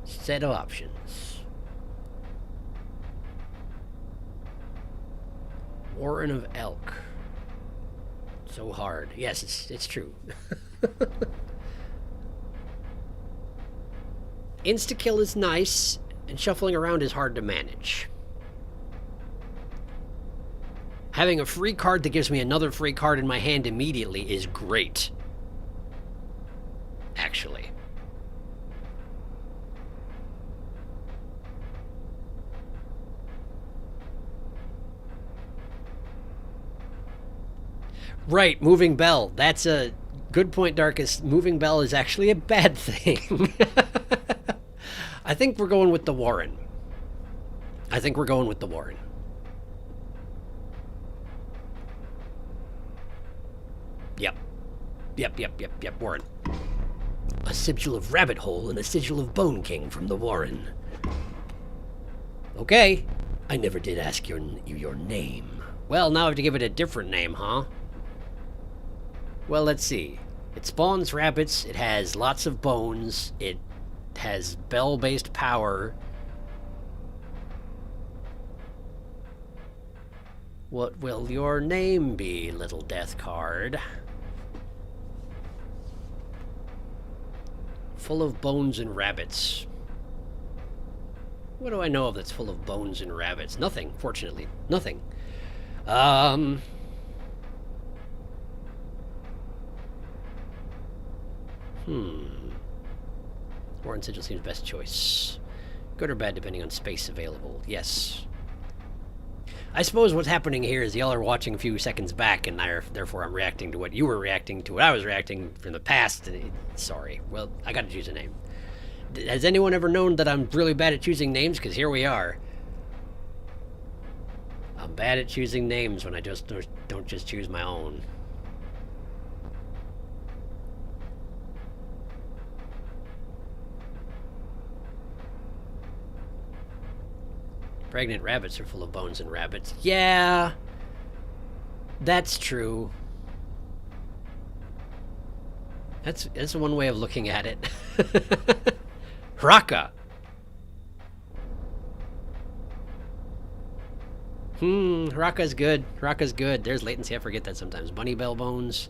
Speaker 1: set of options. Warren of Elk. So hard. Yes, it's true. Insta-kill is nice, and shuffling around is hard to manage. Having a free card that gives me another free card in my hand immediately is great. Actually. Right, moving bell. That's a good point, Darkus. Moving bell is actually a bad thing. I think we're going with the Warren. Yep, Warren. A sigil of Rabbit Hole and a sigil of Bone King from the Warren. Okay. I never did ask your name. Well, now I have to give it a different name, huh? Well, let's see. It spawns rabbits, it has lots of bones, it has bell-based power. What will your name be, little death card? Full of bones and rabbits. What do I know of that's full of bones and rabbits? Nothing, fortunately. Nothing. Warren Sigil seems best choice. Good or bad depending on space available. Yes. I suppose what's happening here is y'all are watching a few seconds back, and therefore I'm reacting to what you were reacting to, what I was reacting from the past. Sorry. Well, I gotta choose a name. Has anyone ever known that I'm really bad at choosing names? Because here we are. I'm bad at choosing names when I just don't just choose my own. Pregnant rabbits are full of bones and rabbits. Yeah, that's true. That's one way of looking at it. Raka. Raka's good. Raka's good. There's latency. I forget that sometimes. Bunny bell bones.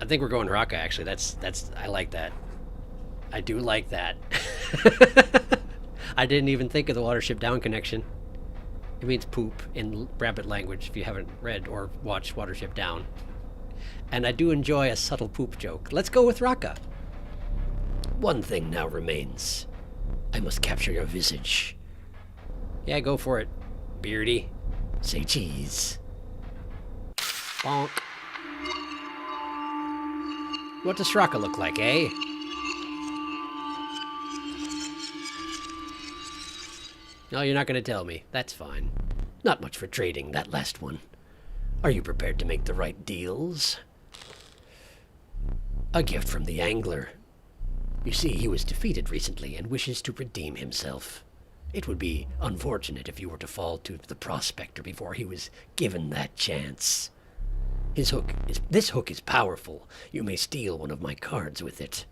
Speaker 1: I think we're going Raka, actually. That's I like that. I do like that. I didn't even think of the Watership Down connection. It means poop in rabbit language, if you haven't read or watched Watership Down. And I do enjoy a subtle poop joke. Let's go with Raka. One thing now remains. I must capture your visage. Yeah, go for it, Beardy. Say cheese. Bonk. What does Raka look like, eh? No, you're not going to tell me. That's fine. Not much for trading, that last one. Are you prepared to make the right deals? A gift from the angler. You see, he was defeated recently and wishes to redeem himself. It would be unfortunate if you were to fall to the prospector before he was given that chance. This hook is powerful. You may steal one of my cards with it.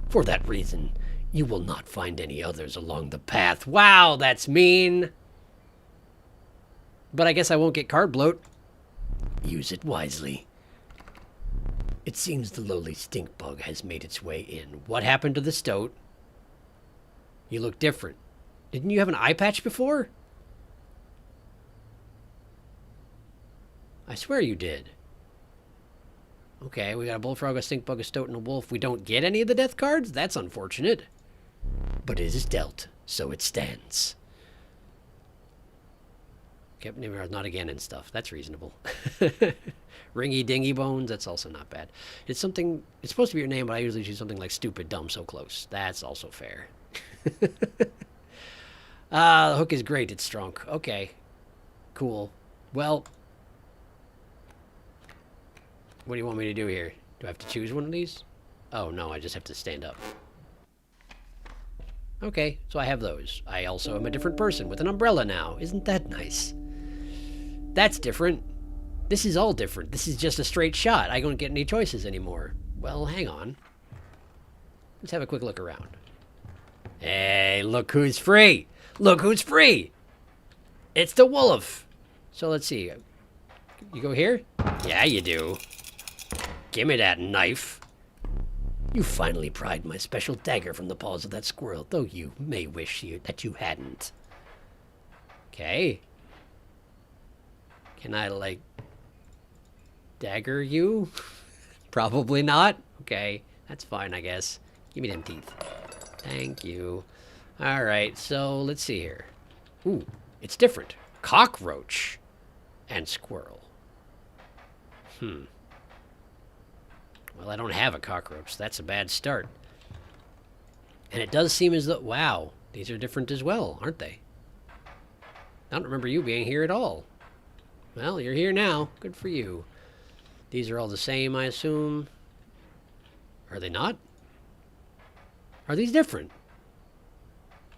Speaker 1: For that reason, you will not find any others along the path. Wow, that's mean. But I guess I won't get card bloat. Use it wisely. It seems the lowly stink bug has made its way in. What happened to the stoat? You look different. Didn't you have an eye patch before? I swear you did. Okay, we got a bullfrog, a stink bug, a stoat, and a wolf. We don't get any of the death cards? That's unfortunate. But it is dealt, so it stands. Kept not again and stuff. That's reasonable. Ringy dingy bones, that's also not bad. It's something, it's supposed to be your name, but I usually choose something like stupid, dumb, so close. That's also fair. The hook is great. It's strong. Okay. Cool. Well, what do you want me to do here? Do I have to choose one of these? Oh, no, I just have to stand up. Okay, so I have those. I also am a different person with an umbrella now. Isn't that nice? That's different. This is all different. This is just a straight shot. I don't get any choices anymore. Well, hang on. Let's have a quick look around. Hey, look who's free. Look who's free. It's the wolf. So let's see. You go here? Yeah, you do. Give me that knife. You finally pried my special dagger from the paws of that squirrel, though you may wish that you hadn't. Okay. Can I, like, dagger you? Probably not. Okay, that's fine, I guess. Give me them teeth. Thank you. Alright, so let's see here. Ooh, it's different. Cockroach and squirrel. Well, I don't have a cockroach. That's a bad start. And it does seem as though... Wow, these are different as well, aren't they? I don't remember you being here at all. Well, you're here now. Good for you. These are all the same, I assume. Are they not? Are these different?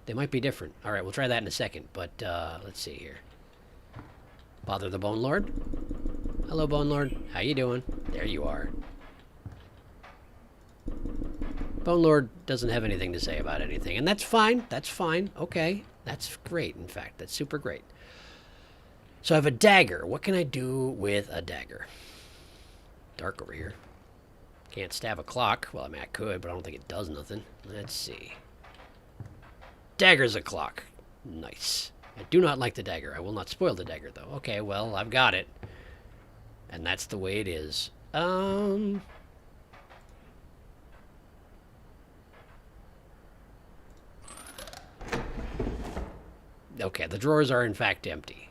Speaker 1: They might be different. All right, we'll try that in a second. But let's see here. Bother the Bone Lord. Hello, Bone Lord. How you doing? There you are. Bone Lord doesn't have anything to say about anything, and that's fine. That's fine. Okay. That's great, in fact. That's super great. So I have a dagger. What can I do with a dagger? Dark over here. Can't stab a clock. Well, I mean, I could, but I don't think it does nothing. Let's see. Dagger's a clock. Nice. I do not like the dagger. I will not spoil the dagger, though. Okay, well, I've got it. And that's the way it is. Okay, the drawers are in fact empty.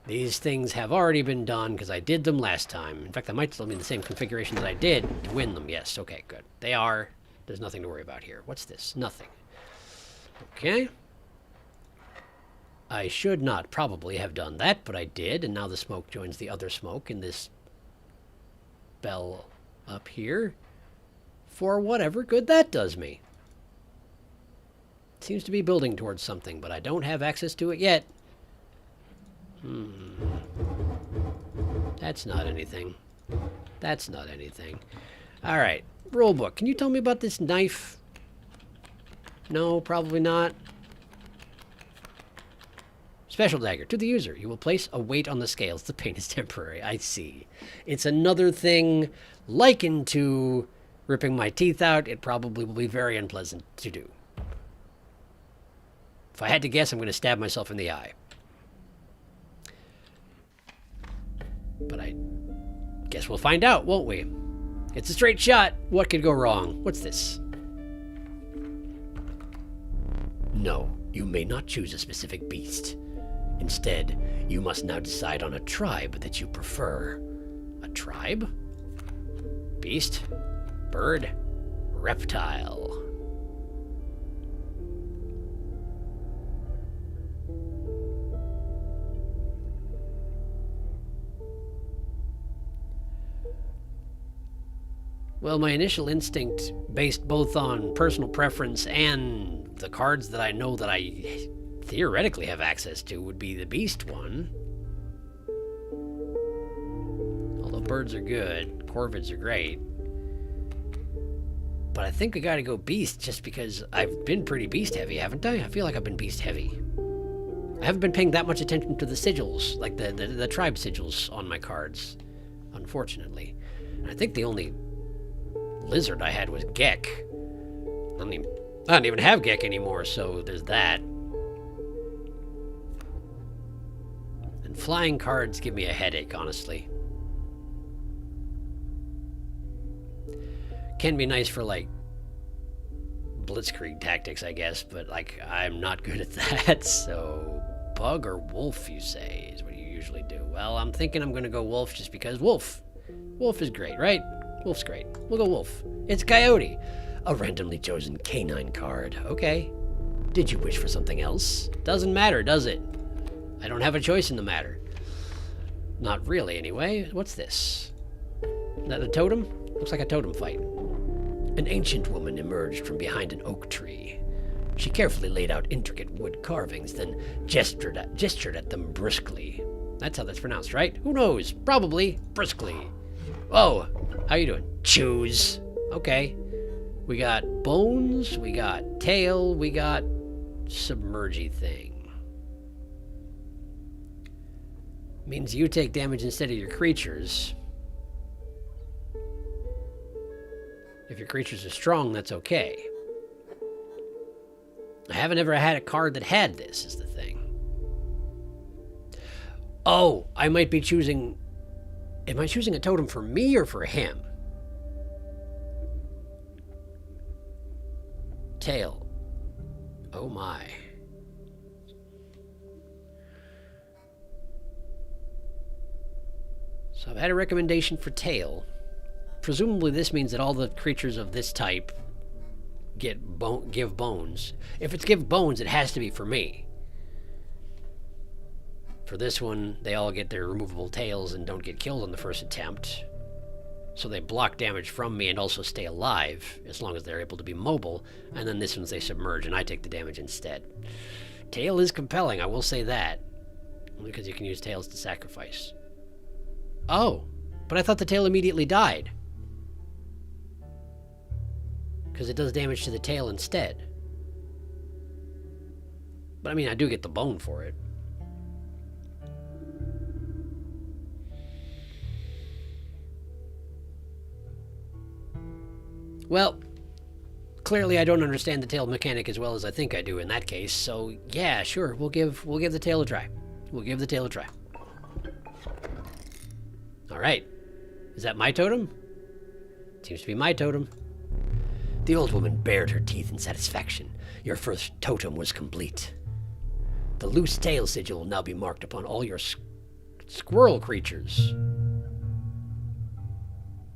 Speaker 1: These things have already been done because I did them last time. In fact, I might still be in the same configuration that I did to win them. Yes, okay, good. They are. There's nothing to worry about here. What's this? Nothing. Okay. I should not probably have done that, but I did, and now the smoke joins the other smoke in this bell up here for whatever good that does me. It seems to be building towards something, but I don't have access to it yet. That's not anything. That's not anything. All right, rulebook. Can you tell me about this knife? No, probably not. Special dagger. To the user, you will place a weight on the scales. The pain is temporary. I see. It's another thing likened to ripping my teeth out. It probably will be very unpleasant to do. If I had to guess, I'm going to stab myself in the eye. But I guess we'll find out, won't we? It's a straight shot. What could go wrong? What's this? No, you may not choose a specific beast. Instead, you must now decide on a tribe that you prefer. A tribe? Beast? Bird? Reptile? Well, my initial instinct, based both on personal preference and the cards that I know that I theoretically have access to would be the beast one. Although birds are good, corvids are great. But I think we gotta go beast just because I've been pretty beast heavy, haven't I? I feel like I've been beast heavy. I haven't been paying that much attention to the sigils, like the tribe sigils on my cards, unfortunately. And I think the only lizard I had was Gek. I don't even have Gek anymore, so there's that. And flying cards give me a headache, honestly. Can be nice for, like, blitzkrieg tactics, I guess, but, like, I'm not good at that, so... Bug or wolf, you say, is what you usually do. Well, I'm thinking I'm gonna go wolf just because wolf. Wolf is great, right? Wolf's great. We'll go wolf. It's coyote. A randomly chosen canine card. Okay. Did you wish for something else? Doesn't matter, does it? I don't have a choice in the matter. Not really, anyway. What's this? Is that a totem? Looks like a totem fight. An ancient woman emerged from behind an oak tree. She carefully laid out intricate wood carvings, then gestured at them briskly. That's how that's pronounced, right? Who knows? Probably. Briskly. Oh, how you doing? Choose. Okay. We got bones, we got tail, we got submergy thing. Means you take damage instead of your creatures. If your creatures are strong, that's okay. I haven't ever had a card that had this, is the thing. Oh, I might be choosing... Am I choosing a totem for me or for him? Tail. Oh my. So I've had a recommendation for tail. Presumably this means that all the creatures of this type give bones. If it's give bones, it has to be for me. For this one, they all get their removable tails and don't get killed on the first attempt. So they block damage from me and also stay alive, as long as they're able to be mobile. And then this one's they submerge and I take the damage instead. Tail is compelling, I will say that. Only because you can use tails to sacrifice. Oh, but I thought the tail immediately died. Because it does damage to the tail instead. But I mean, I do get the bone for it. Well, clearly I don't understand the tail mechanic as well as I think I do in that case, so yeah, sure, we'll give the tail a try. We'll give the tail a try. Alright. Is that my totem? Seems to be my totem. The old woman bared her teeth in satisfaction. Your first totem was complete. The loose tail sigil will now be marked upon all your squirrel creatures.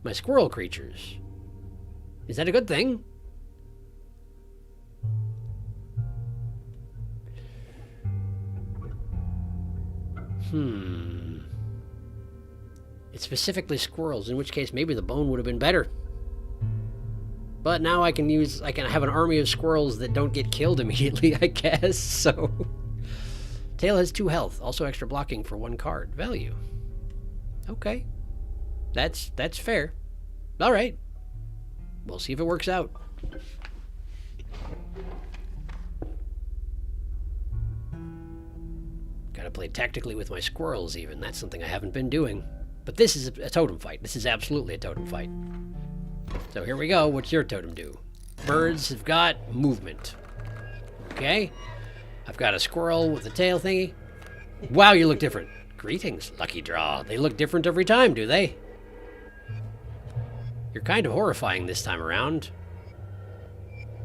Speaker 1: My squirrel creatures. Is that a good thing? It's specifically squirrels, in which case maybe the bone would have been better. But now I can have an army of squirrels that don't get killed immediately, I guess, so... Tail has 2 health, also extra blocking for 1 card. Value. Okay. That's fair. Alright. We'll see if it works out. Gotta play tactically with my squirrels even. That's something I haven't been doing. But this is a totem fight. This is absolutely a totem fight. So here we go. What's your totem do? Birds have got movement. Okay. I've got a squirrel with a tail thingy. Wow, you look different. Greetings, lucky draw. They look different every time, do they? You're kind of horrifying this time around.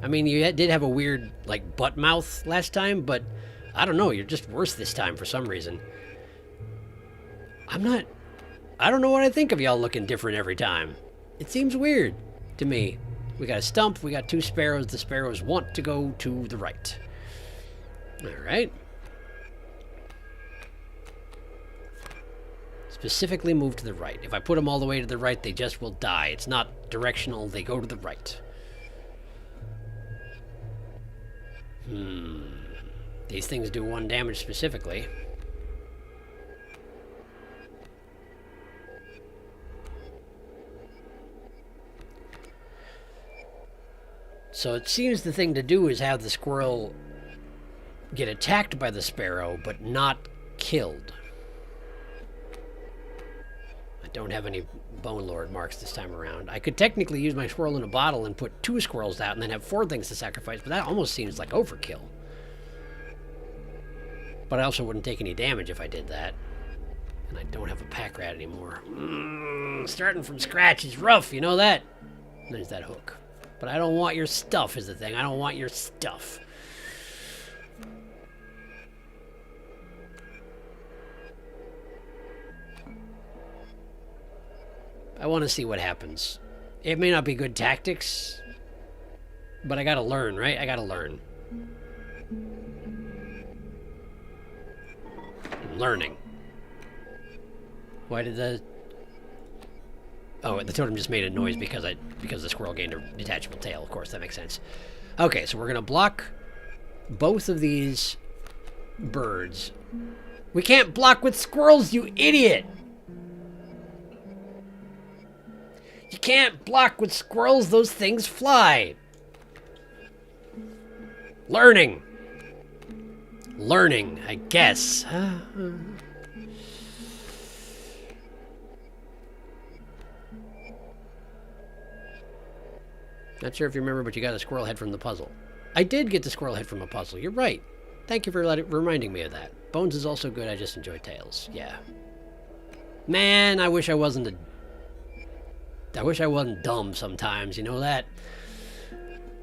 Speaker 1: I mean, you did have a weird, like, butt mouth last time, but I don't know, you're just worse this time for some reason. I don't know what I think of y'all looking different every time. It seems weird to me. We got a stump, we got 2 sparrows. The sparrows want to go to the right. Alright. Specifically move to the right. If I put them all the way to the right, they just will die. It's not directional, they go to the right. These things do 1 damage specifically. So it seems the thing to do is have the squirrel get attacked by the sparrow, but not killed. I don't have any Bone Lord marks this time around. I could technically use my squirrel in a bottle and put 2 squirrels out and then have 4 things to sacrifice, but that almost seems like overkill. But I also wouldn't take any damage if I did that. And I don't have a pack rat anymore. Starting from scratch is rough, you know that? There's that hook. But I don't want your stuff is the thing. I don't want your stuff. I want to see what happens. It may not be good tactics, but I gotta learn, right? I gotta learn. I'm learning. Why did the... Oh, the totem just made a noise because the squirrel gained a detachable tail. Of course, that makes sense. Okay, so we're gonna block both of these birds. We can't block with squirrels, you idiot! You can't block with squirrels, those things fly. Learning. Learning, I guess. Not sure if you remember, but you got a squirrel head from the puzzle. I did get the squirrel head from a puzzle. You're right. Thank you for reminding me of that. Bones is also good. I just enjoy tails. Yeah. Man, I wish I wasn't dumb sometimes. You know that?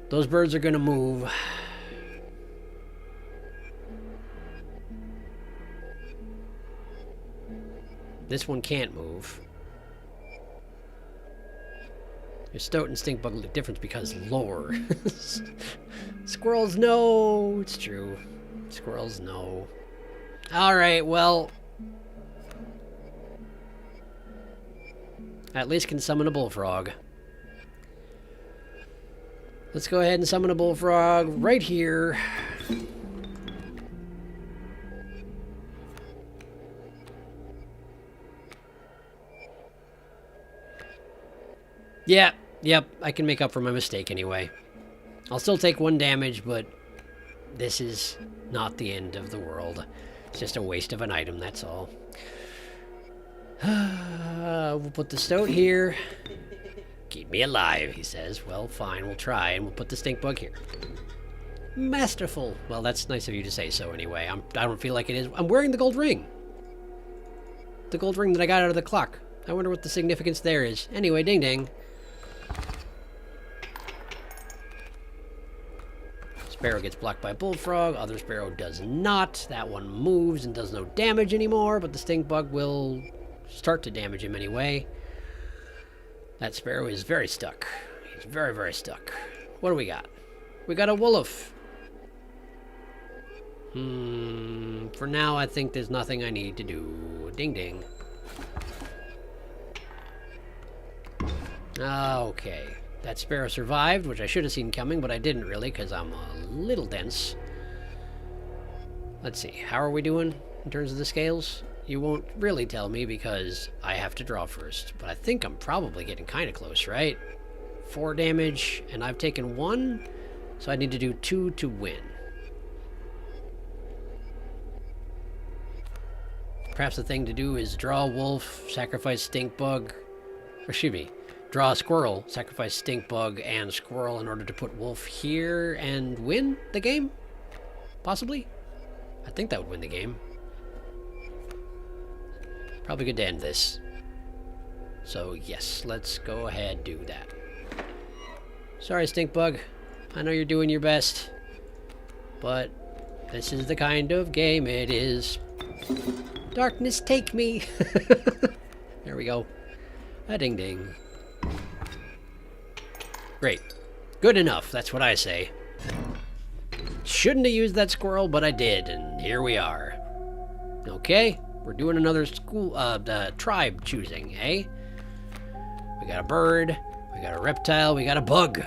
Speaker 1: Those birds are gonna move. This one can't move. Your stoat and stink bug look different because lore. Squirrels, no. It's true. Squirrels, no. Alright, well. At least can summon a bullfrog. Let's go ahead and summon a bullfrog right here. Yeah. Yep, I can make up for my mistake anyway. I'll still take 1 damage, but this is not the end of the world. It's just a waste of an item, that's all. We'll put the stoat here. Keep me alive, he says. Well, fine, we'll try, and we'll put the stink bug here. Masterful. Well, that's nice of you to say so anyway. I don't feel like it is. I'm wearing the gold ring. The gold ring that I got out of the clock. I wonder what the significance there is. Anyway, ding ding. Sparrow gets blocked by bullfrog. Other sparrow does not. That one moves and does no damage anymore, but the stink bug will start to damage him anyway. That sparrow is very stuck. He's very, very stuck. What do we got? We got a wolf. For now, I think there's nothing I need to do. Ding ding. Okay. That sparrow survived, which I should have seen coming, but I didn't really, because I'm a little dense. Let's see. How are we doing in terms of the scales? You won't really tell me because I have to draw first. But I think I'm probably getting kind of close, right? 4 damage, and I've taken 1, so I need to do 2 to win. Perhaps the thing to do is draw a wolf, sacrifice stink bug, or excuse me, draw a squirrel, sacrifice stink bug and squirrel in order to put wolf here and win the game? Possibly? I think that would win the game. Probably good to end this. So yes, let's go ahead and do that. Sorry, stink bug. I know you're doing your best, but this is the kind of game it is. Darkness, take me. There we go. A ding ding. Great. Good enough, that's what I say. Shouldn't have used that squirrel, but I did, and here we are. Okay, we're doing another tribe choosing, eh? We got a bird, we got a reptile, we got a bug.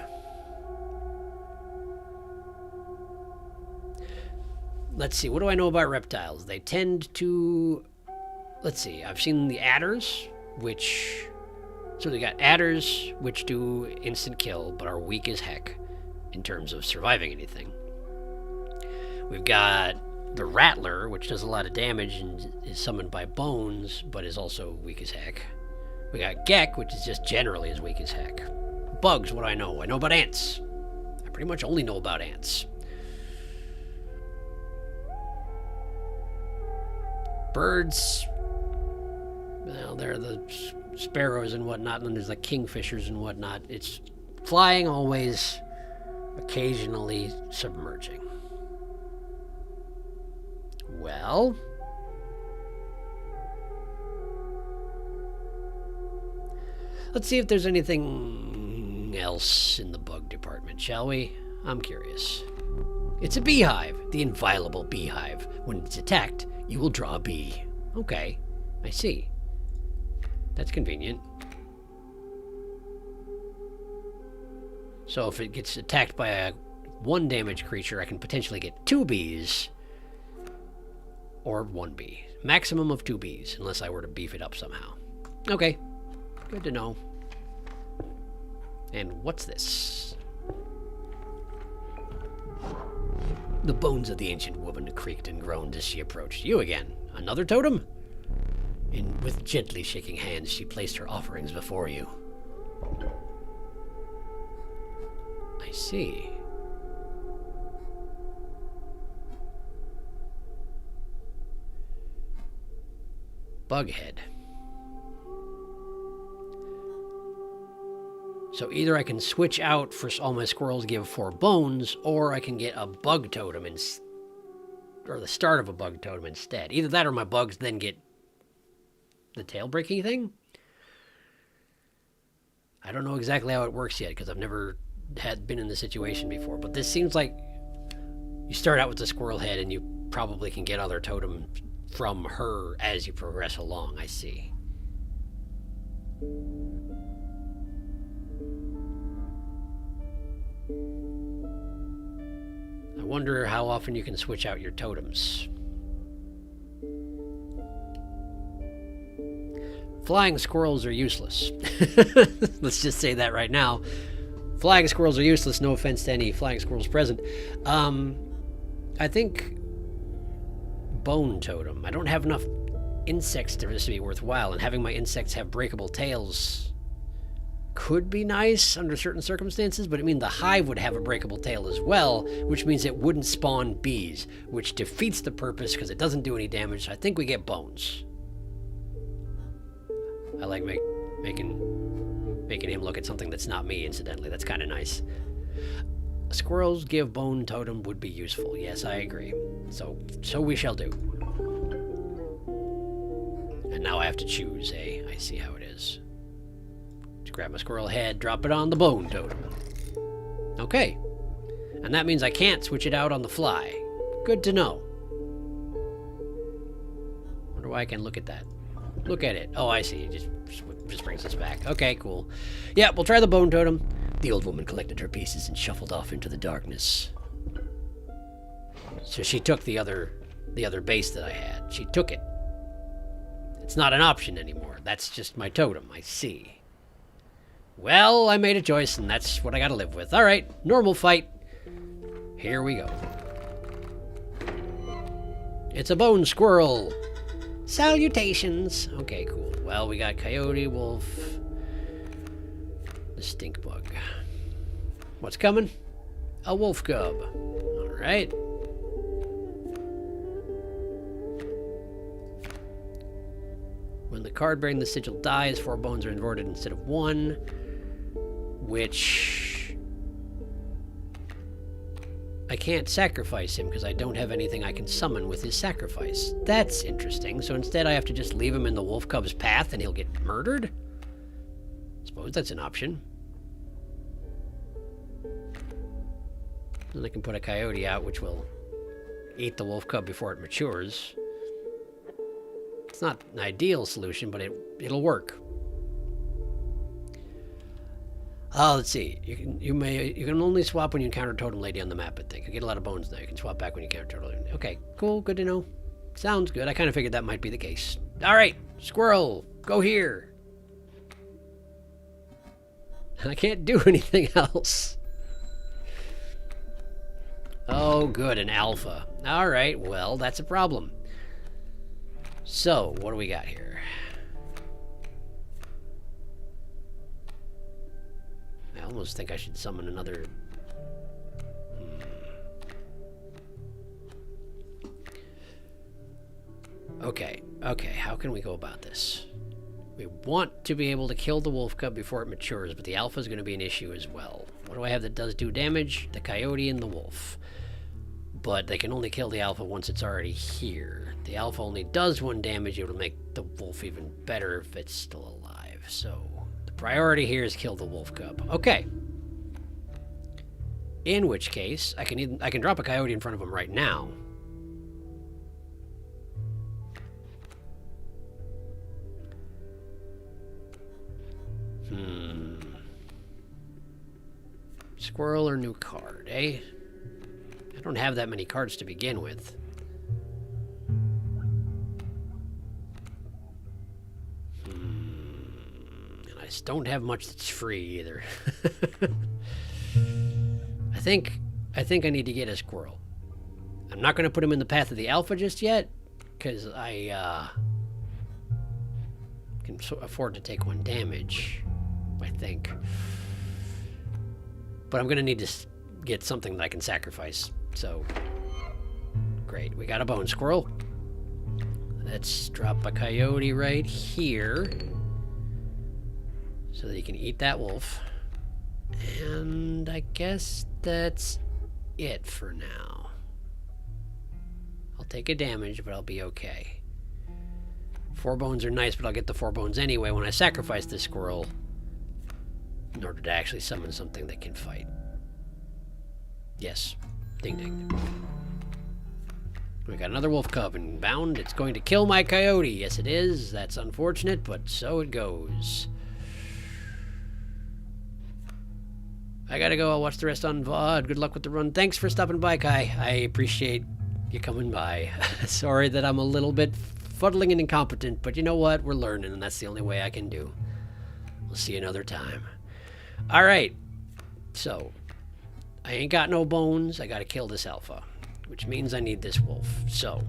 Speaker 1: let's see. What do I know about reptiles? They tend to... Let's see. I've seen the adders, which... So they got adders, which do instant kill, but are weak as heck in terms of surviving anything. We've got the rattler, which does a lot of damage and is summoned by bones, but is also weak as heck. We got Gek, which is just generally as weak as heck. Bugs, what do I know? I know about ants. I pretty much only know about ants. Birds, well, they're the sparrows and whatnot, and there's like kingfishers and whatnot. It's flying always, occasionally submerging. Well, let's see if there's anything else in the bug department, shall we? I'm curious. It's a beehive, the inviolable beehive. When it's attacked, you will draw a bee. Okay, I see. That's convenient. So if it gets attacked by a 1 damage creature, I can potentially get 2 bees. Or 1 bee. Maximum of 2 bees, unless I were to beef it up somehow. Okay, good to know. And what's this? The bones of the ancient woman creaked and groaned as she approached. You again. Another totem? And with gently shaking hands, she placed her offerings before you. I see. Bughead. So either I can switch out for all my squirrels give 4 bones, or I can get a bug totem or the start of a bug totem instead. Either that or my bugs then get the tail breaking thing. I don't know exactly how it works yet because I've never been in this situation before, but this seems like you start out with the squirrel head and you probably can get other totem from her as you progress along. I see. I wonder how often you can switch out your totems. Flying squirrels are useless. Let's just say that right now. Flying squirrels are useless. No offense to any flying squirrels present. I think bone totem. I don't have enough insects to this to be worthwhile, and having my insects have breakable tails could be nice under certain circumstances, but I mean the hive would have a breakable tail as well, which means it wouldn't spawn bees, which defeats the purpose because it doesn't do any damage. So I think we get bones. I like making him look at something that's not me, incidentally. That's kind of nice. Squirrels give bone totem would be useful. Yes, I agree. So we shall do. And now I have to choose, eh? I see how it is. Just grab my squirrel head, drop it on the bone totem. Okay. And that means I can't switch it out on the fly. Good to know. Wonder why I can look at that. Look at it. Oh, I see. It just brings us back. Okay, cool. Yeah, we'll try the bone totem. The old woman collected her pieces and shuffled off into the darkness. So she took the other base that I had. She took it. It's not an option anymore. That's just my totem. I see. Well, I made a choice, and that's what I gotta live with. All right, normal fight. Here we go. It's a bone squirrel. Salutations. Okay, cool. Well, we got coyote, wolf, the stink bug. What's coming? A wolf cub. All right. When the card bearing the sigil dies, 4 bones are inverted instead of 1, which I can't sacrifice him because I don't have anything I can summon with his sacrifice. That's interesting. So instead I have to just leave him in the wolf cub's path and he'll get murdered? Suppose that's an option. Then I can put a coyote out, which will eat the wolf cub before it matures. It's not an ideal solution, but it'll work. Oh, let's see. You can only swap when you encounter Totem Lady on the map, I think. You get a lot of bones now. You can swap back when you encounter Totem Lady. Okay, cool. Good to know. Sounds good. I kind of figured that might be the case. All right, squirrel, go here. I can't do anything else. Oh, good, an alpha. All right, well, that's a problem. So, what do we got here? I almost think I should summon another... Okay, how can we go about this? We want to be able to kill the wolf cub before it matures, but the alpha is going to be an issue as well. What do I have that does do damage? The coyote and the wolf. But they can only kill the alpha once it's already here. The alpha only does 1 damage. It will make the wolf even better if it's still alive. So the priority here is kill the wolf cub. Okay. In which case, I can drop a coyote in front of him right now. Squirrel or new card, eh? I don't have that many cards to begin with. And I don't have much that's free either. I think I need to get a squirrel. I'm not going to put him in the path of the alpha just yet, because I can afford to take 1 damage, I think. But I'm going to need to get something that I can sacrifice. So, great. We got a bone squirrel. Let's drop a coyote right here so that he can eat that wolf. And I guess that's it for now. I'll take a damage, but I'll be okay. 4 bones are nice, but I'll get the 4 bones anyway when I sacrifice this squirrel in order to actually summon something that can fight. Yes. Ding ding. We got another wolf cub inbound. It's going to kill my coyote. Yes, it is. That's unfortunate, but so it goes. I gotta go. I'll watch the rest on VOD. Good luck with the run. Thanks for stopping by, Kai. I appreciate you coming by. Sorry that I'm a little bit fuddling and incompetent, but you know what? We're learning, and that's the only way I can do. We'll see you another time. All right. So, I ain't got no bones. I gotta kill this alpha, which means I need this wolf. So,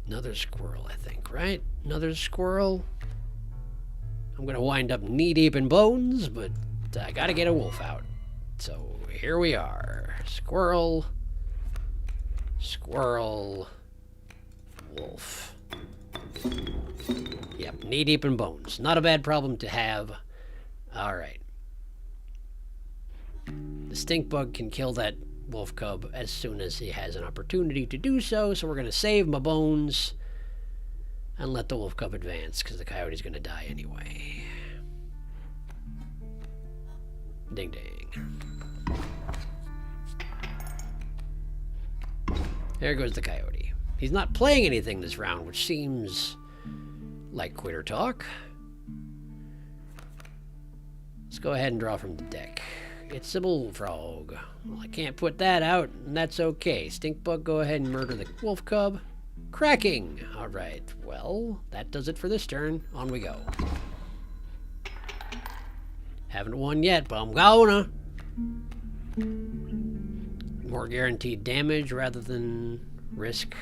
Speaker 1: another squirrel, I think, right? Another squirrel. I'm gonna wind up knee-deep in bones, but I gotta get a wolf out. So, here we are. Squirrel. Squirrel. Wolf. Yep, knee-deep in bones. Not a bad problem to have. Alright. The stink bug can kill that wolf cub as soon as he has an opportunity to do so, so we're going to save my bones and let the wolf cub advance, because the coyote's going to die anyway. Ding ding. There goes the coyote. He's not playing anything this round, which seems like quitter talk. Let's go ahead and draw from the deck. It's a bullfrog. Well, I can't put that out, and that's okay. Stinkbug, go ahead and murder the wolf cub. Cracking! Alright, well, that does it for this turn. On we go. Haven't won yet, but I'm gonna. More guaranteed damage rather than risk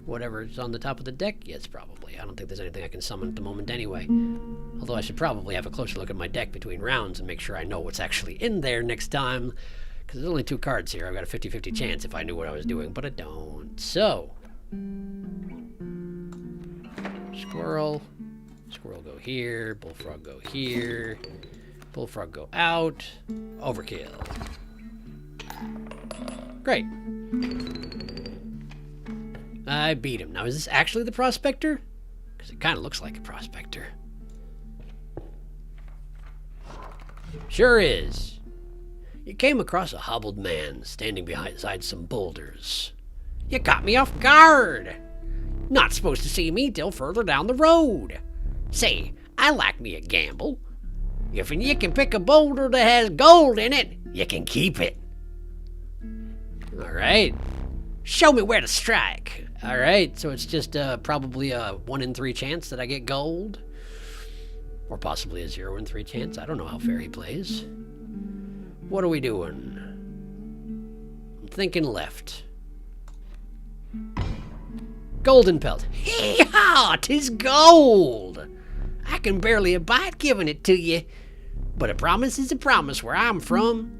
Speaker 1: whatever's on the top of the deck? Yes, probably. I don't think there's anything I can summon at the moment anyway. Although I should probably have a closer look at my deck between rounds and make sure I know what's actually in there next time. Because there's only 2 cards here. I've got a 50-50 chance if I knew what I was doing, but I don't. So. Squirrel. Squirrel go here. Bullfrog go here. Bullfrog go out. Overkill. Great. I beat him. Now, is this actually the Prospector? Because it kind of looks like a Prospector. Sure is. You came across a hobbled man standing beside some boulders. You caught me off guard. Not supposed to see me till further down the road. Say, I like me a gamble. If you can pick a boulder that has gold in it, you can keep it. All right. Show me where to strike. All right, so it's just probably a 1 in 3 chance that I get gold. Or possibly a 0 in 3 chance. I don't know how fair he plays. What are we doing? I'm thinking left. Golden pelt. Hee-haw! 'Tis gold! I can barely abide giving it to you. But a promise is a promise where I'm from.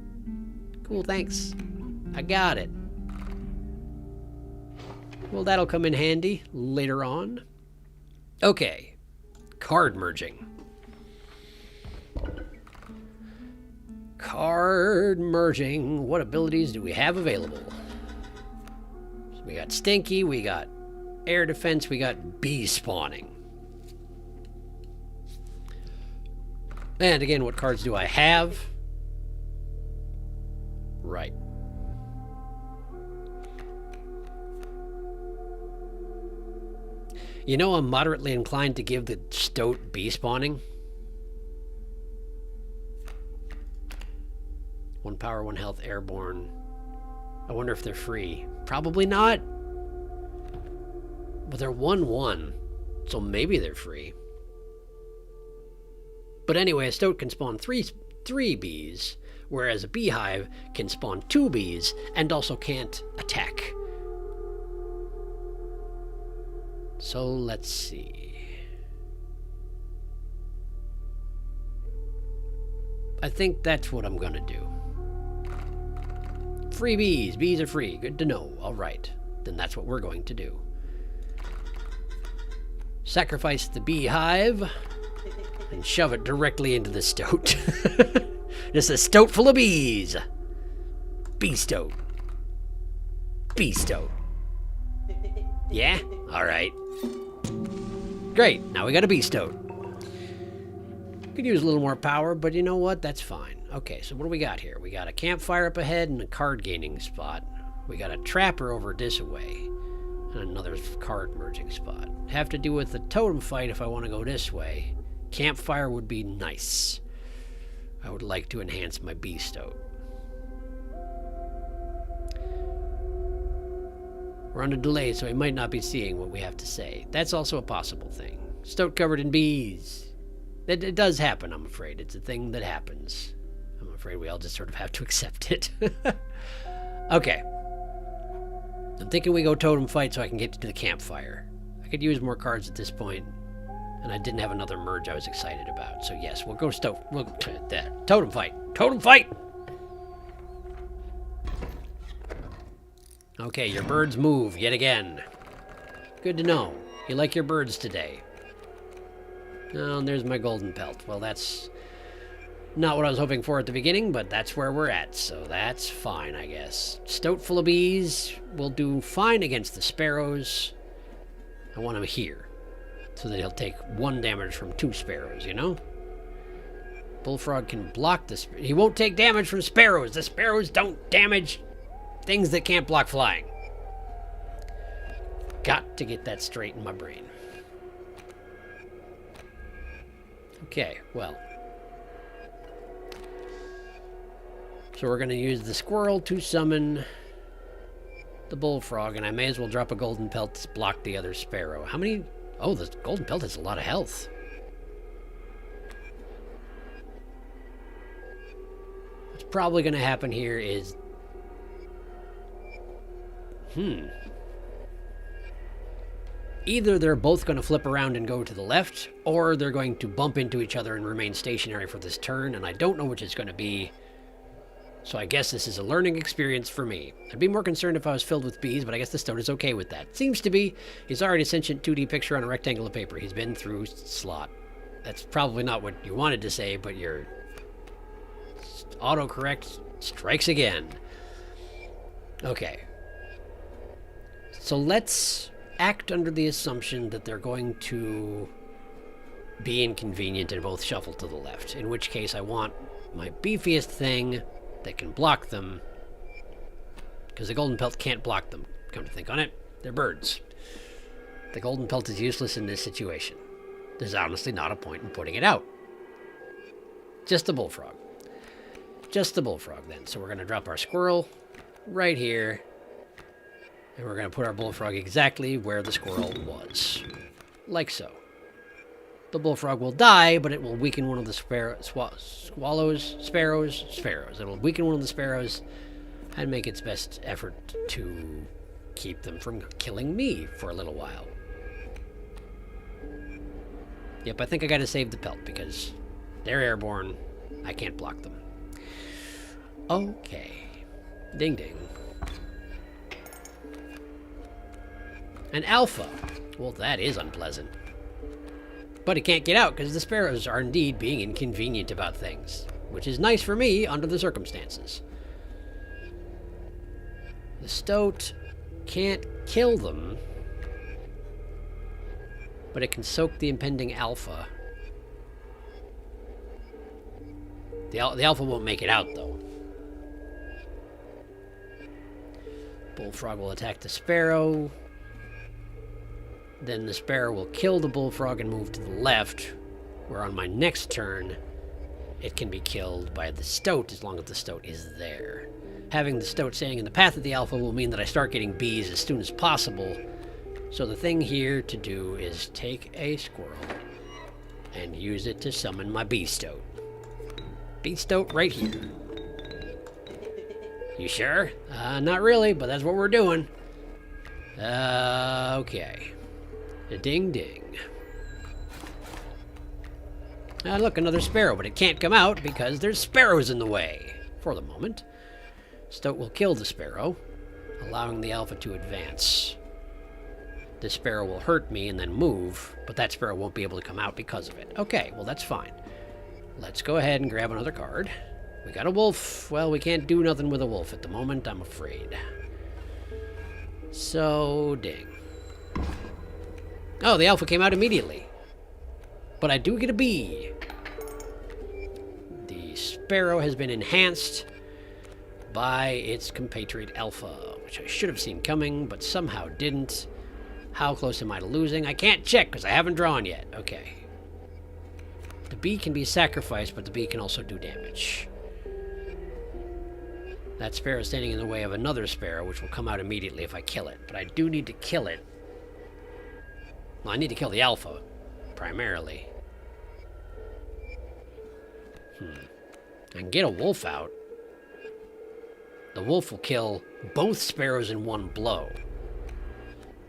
Speaker 1: Cool, thanks. I got it. Well, that'll come in handy later on. Okay. Card merging. Card merging. What abilities do we have available? So we got Stinky, we got Air Defense, we got Bee Spawning. And again, what cards do I have? Right. You know, I'm moderately inclined to give the Stoat Bee Spawning. 1 power, 1 health, airborne. I wonder if they're free. Probably not. But they're 1/1, so maybe they're free. But anyway, a Stoat can spawn three bees, whereas a beehive can spawn 2 bees and also can't attack. So let's see. I think that's what I'm gonna do. Free bees. Bees are free. Good to know. All right. Then that's what we're going to do. Sacrifice the beehive and shove it directly into the Stoat. Just a Stoat full of bees. Bee Stoat. Bee Stoat. Yeah? All right. Great. Now we got a Bee Stoat. Could use a little more power, but you know what? That's fine. Okay, so what do we got here? We got a campfire up ahead and a card gaining spot. We got a trapper over this way and another card merging spot. Have to do with the totem fight if I want to go this way. Campfire would be nice. I would like to enhance my Bee Stoat. We're on a delay, so we might not be seeing what we have to say. That's also a possible thing. Stoat covered in bees. It does happen, I'm afraid. It's a thing that happens. I'm afraid we all just sort of have to accept it. Okay. I'm thinking we go totem fight so I can get to the campfire. I could use more cards at this point, and I didn't have another merge I was excited about. So yes, we'll go totem fight. Totem fight! Okay, your birds move yet again. Good to know. You like your birds today. Oh, and there's my golden pelt. Well, that's not what I was hoping for at the beginning, but that's where we're at, so that's fine, I guess. Stoat full of bees will do fine against the sparrows. I want him here, so that he'll take 1 damage from 2 sparrows, you know? Bullfrog can block the... He won't take damage from sparrows. The sparrows don't damage things that can't block flying. Got to get that straight in my brain. Okay, well. So we're going to use the squirrel to summon the bullfrog, and I may as well drop a golden pelt to block the other sparrow. How many... Oh, the golden pelt has a lot of health. What's probably going to happen here is... Either they're both going to flip around and go to the left, or they're going to bump into each other and remain stationary for this turn, and I don't know which it's going to be. So I guess this is a learning experience for me. I'd be more concerned if I was filled with bees, but I guess the Stoat is okay with that. Seems to be. He's already a sentient 2D picture on a rectangle of paper. He's been through slot. That's probably not what you wanted to say, but your autocorrect strikes again. Okay. So let's act under the assumption that they're going to be inconvenient and both shuffle to the left, in which case I want my beefiest thing that can block them, because the golden pelt can't block them. come to think on it. They're birds. The golden pelt is useless in this situation. There's honestly not a point in putting it out. Just the bullfrog. Just the bullfrog, then. So we're going to drop our squirrel right here. And we're going to put our bullfrog exactly where the squirrel was. Like so. The bullfrog will die, but it will weaken one of the sparrows. It will weaken one of the sparrows and make its best effort to keep them from killing me for a little while. Yep, I think I gotta save the pelt because they're airborne. I can't block them. Okay. Ding ding. An alpha. Well, that is unpleasant. But it can't get out because the sparrows are indeed being inconvenient about things, which is nice for me under the circumstances. The stoat can't kill them, but it can soak the impending alpha. The alpha won't make it out, though. Bullfrog will attack the sparrow. Then the sparrow will kill the bullfrog and move to the left, where on my next turn, it can be killed by the stoat as long as the stoat is there. Having the stoat standing in the path of the alpha will mean that I start getting bees as soon as possible. So the thing here to do is take a squirrel and use it to summon my bee stoat. Bee stoat right here. You sure? Not really, but that's what we're doing. Okay. Ding ding. Look, another sparrow, but it can't come out because there's sparrows in the way. For the moment. Stoat will kill the sparrow, allowing the alpha to advance. The sparrow will hurt me and then move, but that sparrow won't be able to come out because of it. Okay, well that's fine. Let's go ahead and grab another card. We got a wolf. Well, we can't do nothing with a wolf at the moment, I'm afraid. So, ding. Oh, the alpha came out immediately. But I do get a bee. The sparrow has been enhanced by its compatriot alpha, which I should have seen coming, but somehow didn't. How close am I to losing? I can't check because I haven't drawn yet. Okay. The bee can be sacrificed, but the bee can also do damage. That sparrow is standing in the way of another sparrow, which will come out immediately if I kill it. But I do need to kill it. Well, I need to kill the alpha, primarily. I can get a wolf out. The wolf will kill both sparrows in one blow.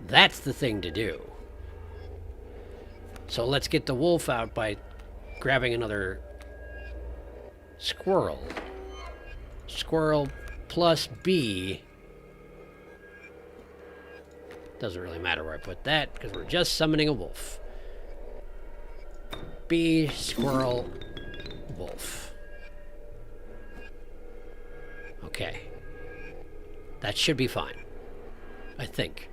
Speaker 1: That's the thing to do. So let's get the wolf out by grabbing another squirrel. Squirrel plus bee. Doesn't really matter where I put that because we're just summoning a wolf. Bee, squirrel, wolf. Okay. That should be fine. I think.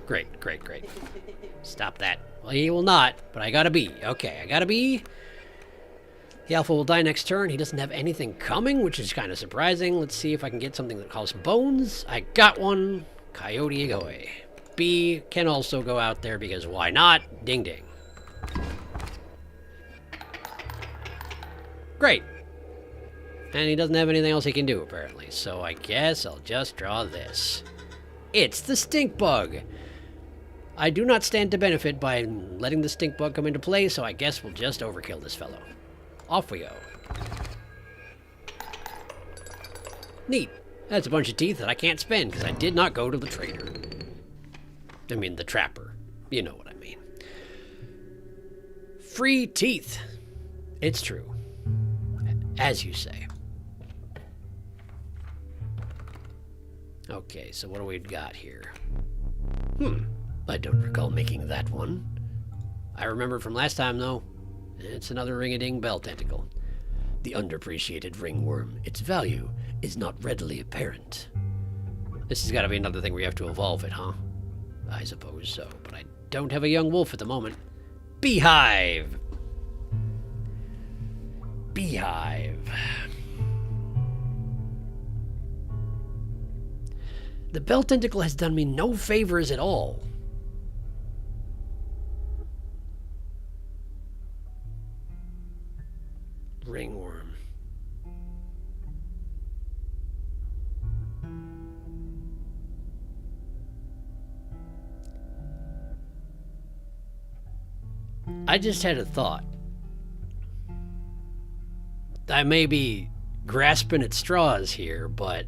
Speaker 1: Great, great, great. Stop that. Well, he will not, but I got a bee. Okay, I got a bee. The alpha will die next turn. He doesn't have anything coming, which is kind of surprising. Let's see if I can get something that costs bones. I got one. Coyote Agoy. Bee can also go out there because why not? Ding ding. Great. And he doesn't have anything else he can do, apparently. So I guess I'll just draw this. It's the stink bug. I do not stand to benefit by letting the stink bug come into play, so I guess we'll just overkill this fellow. Off we go. Neat. That's a bunch of teeth that I can't spend because I did not go to the trader. I mean, the trapper. You know what I mean. Free teeth. It's true. As you say. Okay, so what do we got here? I don't recall making that one. I remember from last time, though. It's another ring-a-ding bell tentacle. The underappreciated ringworm. Its value is not readily apparent. This has got to be another thing where you have to evolve it, huh? I suppose so, but I don't have a young wolf at the moment. Beehive! Beehive. The bell tentacle has done me no favors at all. Ringworm. I just had a thought. I may be grasping at straws here, but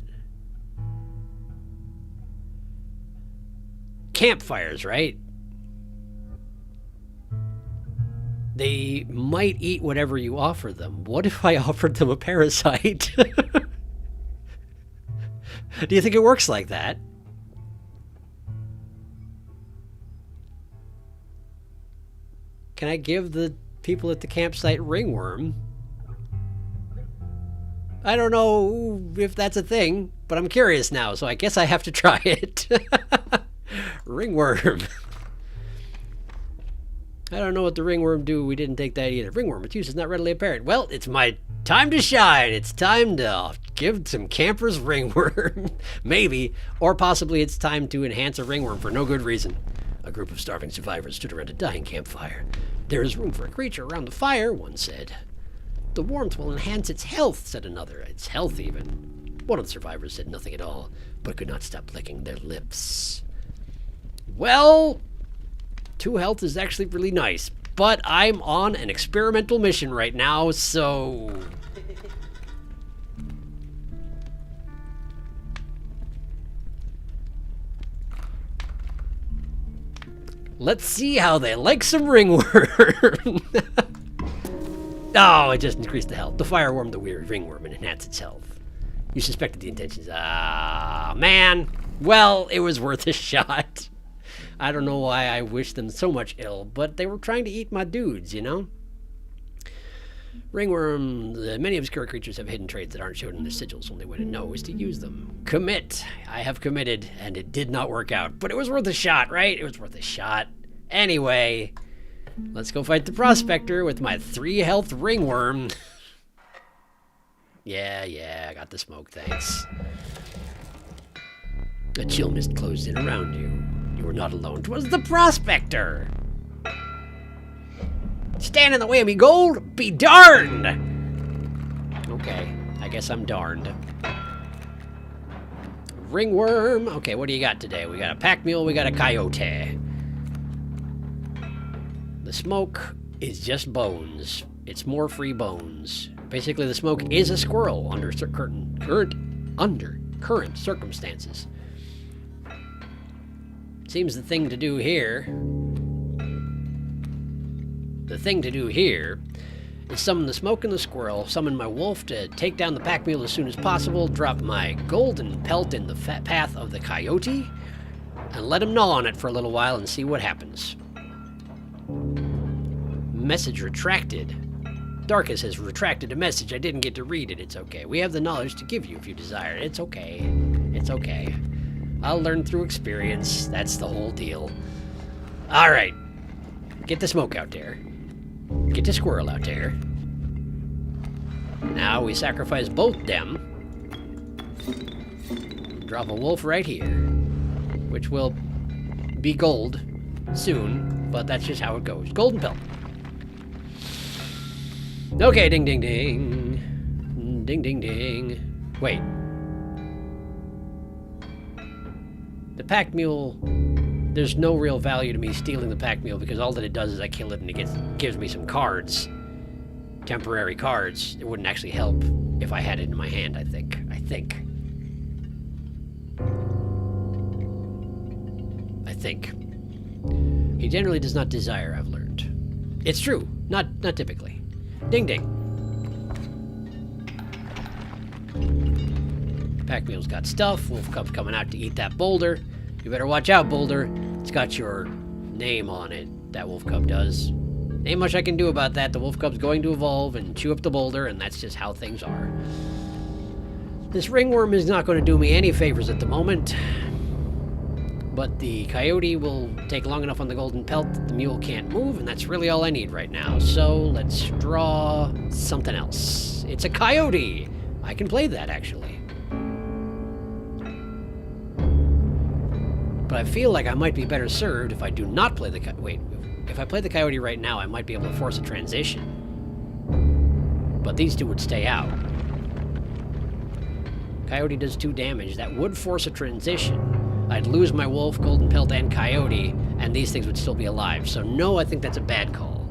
Speaker 1: campfires, right? They might eat whatever you offer them. What if I offered them a parasite? Do you think it works like that? Can I give the people at the campsite ringworm? I don't know if that's a thing, but I'm curious now, so I guess I have to try it. Ringworm. I don't know what the ringworm do. We didn't take that either. Ringworm, its use is not readily apparent. Well, it's my time to shine. It's time to give some campers ringworm. Maybe. Or possibly it's time to enhance a ringworm for no good reason. A group of starving survivors stood around a dying campfire. There is room for a creature around the fire, one said. The warmth will enhance its health, said another. Its health, even. One of the survivors said nothing at all, but could not stop licking their lips. Well, 2 health is actually really nice, but I'm on an experimental mission right now, so... Let's see how they like some ringworm. Oh, it just increased the health. The fireworm, the weird ringworm, and enhanced its health. You suspected the intentions. Ah, man. Well, it was worth a shot. I don't know why I wish them so much ill, but they were trying to eat my dudes, you know? Ringworm, many obscure creatures have hidden traits that aren't shown in their sigils. Only way to know is to use them. Commit. I have committed, and it did not work out. But it was worth a shot, right? It was worth a shot. Anyway, let's go fight the prospector with my 3 health ringworm. Yeah, I got the smoke, thanks. A chill mist closed in around you. You were not alone. 'Twas the prospector. Stand in the way of me, gold? Be darned! Okay, I guess I'm darned. Ringworm. Okay, what do you got today? We got a pack mule, we got a coyote. The smoke is just bones. It's more free bones. Basically, the smoke is a squirrel under current circumstances. Seems the thing to do here... The thing to do here is summon the smoke and the squirrel, summon my wolf to take down the pack mule as soon as possible, drop my golden pelt in the path of the coyote, and let him gnaw on it for a little while and see what happens. Message retracted. Darkus has retracted a message. I didn't get to read it. It's okay. We have the knowledge to give you if you desire. It's okay. It's okay. I'll learn through experience. That's the whole deal. All right. Get the smoke out there. Get the squirrel out there. Now we sacrifice both them. Drop a wolf right here, which will be gold soon, but that's just how it goes. Golden pelt. Okay, ding, ding, ding. Ding, ding, ding. Wait. The pack mule... There's no real value to me stealing the pack mule because all that it does is I kill it and it gives me some cards. Temporary cards. It wouldn't actually help if I had it in my hand, I think. He generally does not desire, I've learned. It's true. Not typically. Ding ding. Pack mule's got stuff. Wolf cub's coming out to eat that boulder. You better watch out, boulder. It's got your name on it, that wolf cub does. Ain't much I can do about that. The wolf cub's going to evolve and chew up the boulder, and that's just how things are. This ringworm is not going to do me any favors at the moment. But the coyote will take long enough on the golden pelt that the mule can't move, and that's really all I need right now. So let's draw something else. It's a coyote. I can play that, actually. But I feel like I might be better served if I do not play the wait. If I play the coyote right now, I might be able to force a transition. But these two would stay out. Coyote does 2 damage. That would force a transition. I'd lose my wolf, golden pelt, and coyote, and these things would still be alive. So no, I think that's a bad call.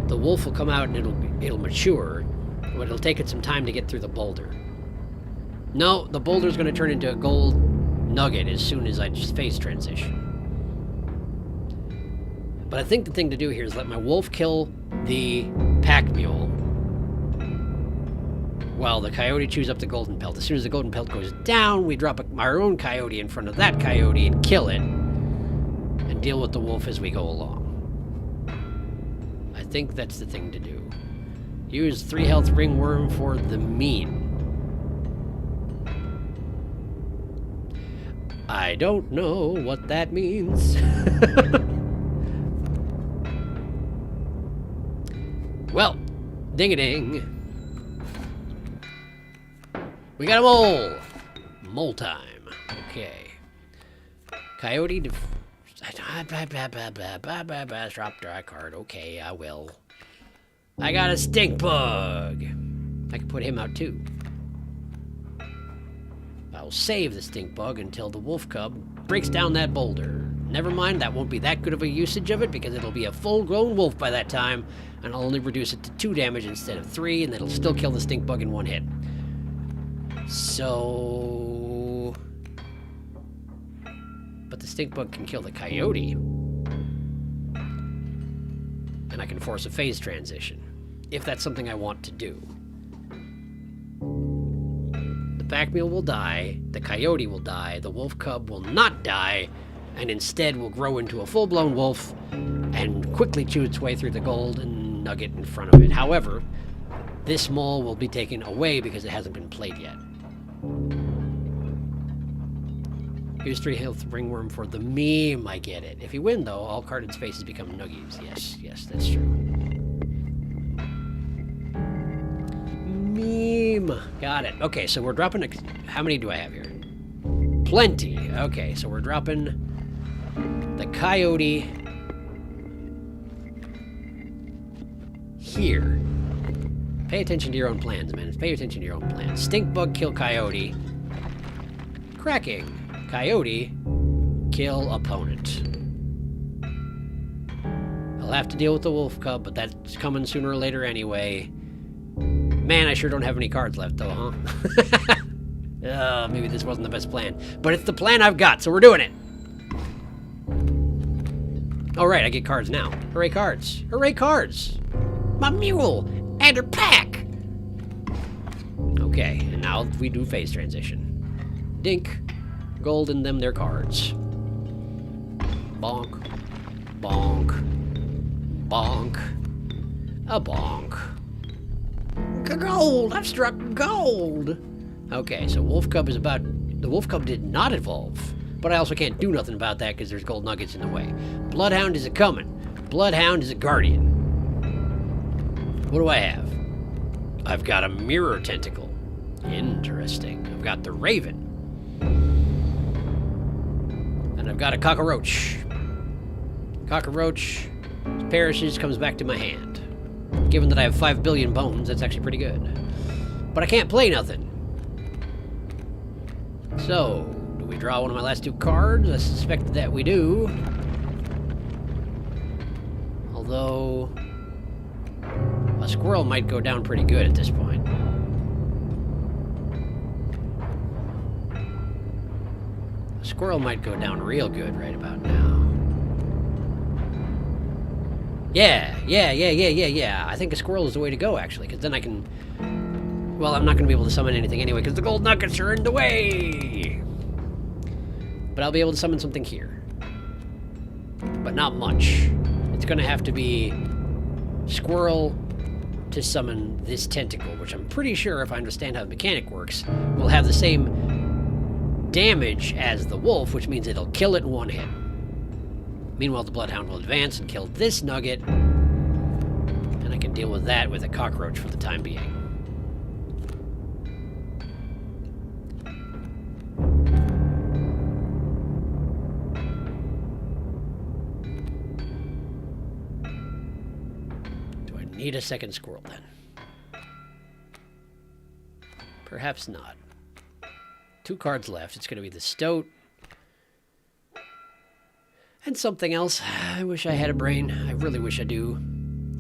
Speaker 1: The wolf will come out and it'll mature, but it'll take it some time to get through the boulder. No, the boulder's going to turn into a gold nugget as soon as I just phase transition. But I think the thing to do here is let my wolf kill the pack mule while the coyote chews up the golden pelt. As soon as the golden pelt goes down, we drop our own coyote in front of that coyote and kill it and deal with the wolf as we go along. I think that's the thing to do. Use 3 health ringworm for the meme. I don't know what that means. Well, ding-a-ding. We got a mole. Mole time. Okay. Coyote. Drop dry card. Okay, I will. I got a stink bug. I can put him out too. I'll save the stink bug until the wolf cub breaks down that boulder. Never mind, that won't be that good of a usage of it because it'll be a full-grown wolf by that time, and I'll only reduce it to 2 damage instead of 3, and that'll still kill the stink bug in 1 hit. So... But the stink bug can kill the coyote. And I can force a phase transition, if that's something I want to do. The pack mule will die, the coyote will die, the wolf cub will not die, and instead will grow into a full-blown wolf and quickly chew its way through the golden nugget in front of it. However, this mole will be taken away because it hasn't been played yet. Here's 3 health ringworm for the meme, I get it. If you win, though, all carded spaces become nuggies. Yes, that's true. Meme. Got it. Okay, so we're dropping how many do I have here? Plenty. Okay, so we're dropping the coyote here. Pay attention to your own plans, man. Pay attention to your own plans. Stink bug, kill coyote. Cracking. Coyote, kill opponent. I'll have to deal with the wolf cub, but that's coming sooner or later anyway. Man, I sure don't have any cards left, though, huh? Maybe this wasn't the best plan. But it's the plan I've got, so we're doing it. All right, I get cards now. Hooray cards. Hooray cards. My mule and her pack. Okay, and now we do phase transition. Dink. Gold in them, their cards. Bonk. Bonk. Bonk. A bonk. Gold! I've struck gold! Okay, so Wolf Cub is about... The Wolf Cub did not evolve, but I also can't do nothing about that because there's gold nuggets in the way. Bloodhound is a-coming. Bloodhound is a guardian. What do I have? I've got a mirror tentacle. Interesting. I've got the raven. And I've got a cockroach. Cockroach perishes, comes back to my hand. Given that I have 5 billion bones, that's actually pretty good. But I can't play nothing. So, do we draw one of my last 2 cards? I suspect that we do. Although, a squirrel might go down pretty good at this point. A squirrel might go down real good right about now. Yeah. I think a squirrel is the way to go, actually, because then I can... Well, I'm not going to be able to summon anything anyway, because the gold nuggets are in the way! But I'll be able to summon something here. But not much. It's going to have to be squirrel to summon this tentacle, which I'm pretty sure, if I understand how the mechanic works, will have the same damage as the wolf, which means it'll kill it in 1 hit. Meanwhile, the bloodhound will advance and kill this nugget, and I can deal with that with a cockroach for the time being. need a second squirrel then. Perhaps not. 2 cards left. It's going to be the stoat. And something else. I wish I had a brain. I really wish I do.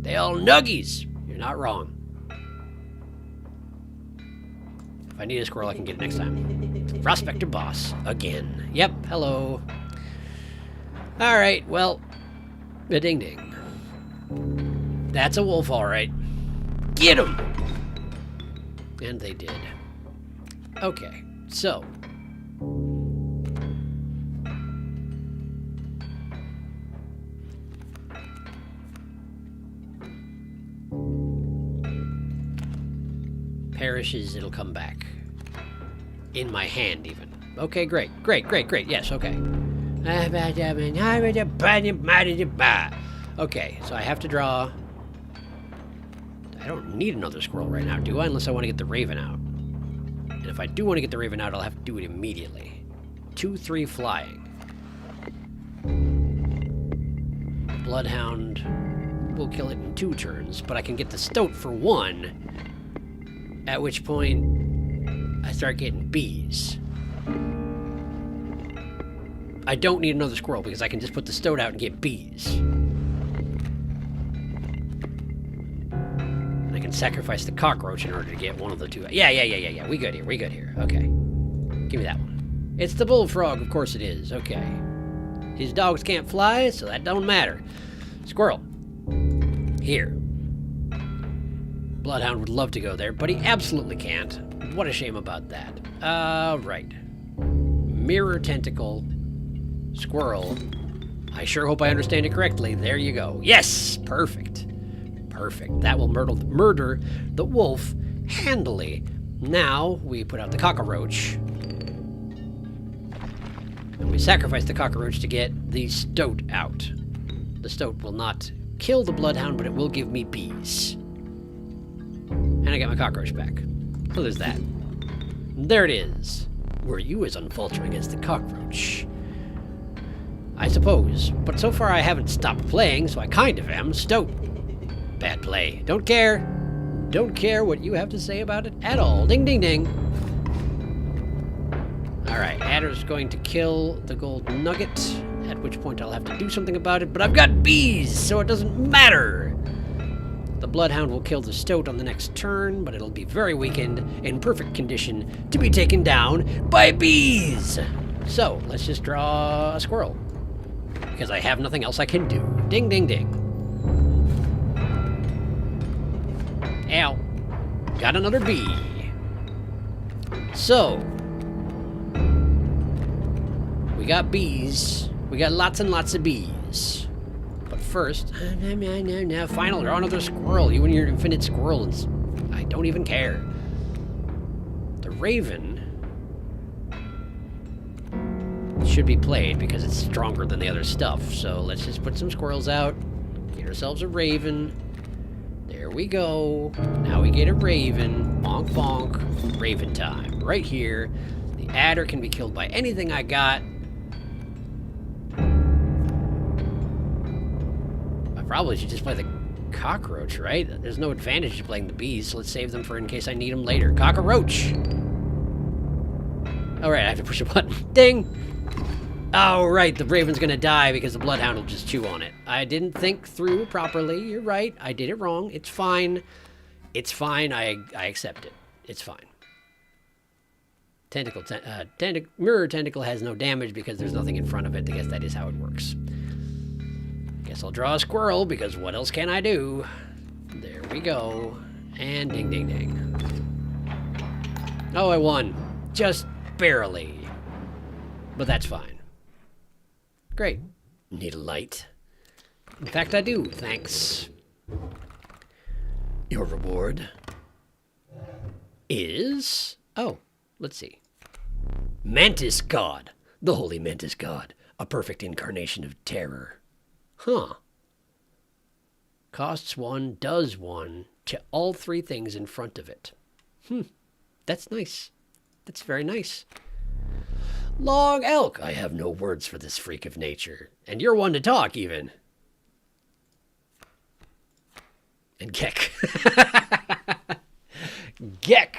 Speaker 1: They all nuggies. You're not wrong. If I need a squirrel, I can get it next time. Prospector boss. Again. Yep. Hello. All right. Well. A ding ding. That's a wolf, all right. Get him! And they did. Okay. So. Perishes, it'll come back. In my hand, even. Okay, great. Yes, okay. Okay, so I have to draw... I don't need another squirrel right now, do I? Unless I want to get the raven out. And if I do want to get the raven out, I'll have to do it immediately. 2-3 flying. Bloodhound will kill it in 2 turns, but I can get the stoat for 1, at which point I start getting bees. I don't need another squirrel because I can just put the stoat out and get bees. And I can sacrifice the cockroach in order to get one of the 2. Yeah. We good here. Okay. Give me that one. It's the bullfrog. Of course it is. Okay. His dogs can't fly, so that don't matter. Squirrel. Here. Bloodhound would love to go there, but he absolutely can't. What a shame about that. Right. Mirror tentacle. Squirrel. I sure hope I understand it correctly. There you go. Yes! Perfect. That will murder the wolf handily. Now, we put out the cockroach. And we sacrifice the cockroach to get the stoat out. The stoat will not kill the bloodhound, but it will give me bees. And I get my cockroach back. So there's that. There it is. Were you as unfaltering as the cockroach? I suppose. But so far I haven't stopped playing, so I kind of am. Stoat. Bad play. Don't care. Don't care what you have to say about it at all. Ding, ding, ding. Alright, Adder's going to kill the gold nugget, at which point I'll have to do something about it, but I've got bees, so it doesn't matter. The bloodhound will kill the stoat on the next turn, but it'll be very weakened, in perfect condition, to be taken down by bees. So, let's just draw a squirrel, because I have nothing else I can do. Ding, ding, ding. Ow. Got another bee. So, we got bees. We got lots and lots of bees. But first, no, final, draw another squirrel. You and your infinite squirrels. I don't even care. The raven should be played because it's stronger than the other stuff. So let's just put some squirrels out. Get ourselves a raven. There we go. Now we get a raven. Bonk, bonk. Raven time. Right here. The adder can be killed by anything I got. I probably should just play the cockroach, right? There's no advantage to playing the bees, so let's save them for in case I need them later. Cockroach! Alright, I have to push a button. Ding! Oh, right, the raven's gonna die because the bloodhound will just chew on it. I didn't think through properly. You're right. I did it wrong. It's fine. It's fine. I accept it. It's fine. Mirror tentacle has no damage because there's nothing in front of it. I guess that is how it works. Guess I'll draw a squirrel because what else can I do? There we go. And ding, ding, ding. Oh, I won. Just barely. But that's fine. Great. Need a light? In fact, I do. Thanks. Your reward is... Oh, let's see. Mantis God. The Holy Mantis God. A perfect incarnation of terror. Huh. Costs 1, does 1 to all 3 things in front of it. That's nice. That's very nice. Long elk. I have no words for this freak of nature. And you're one to talk, even. And Gek. Gek.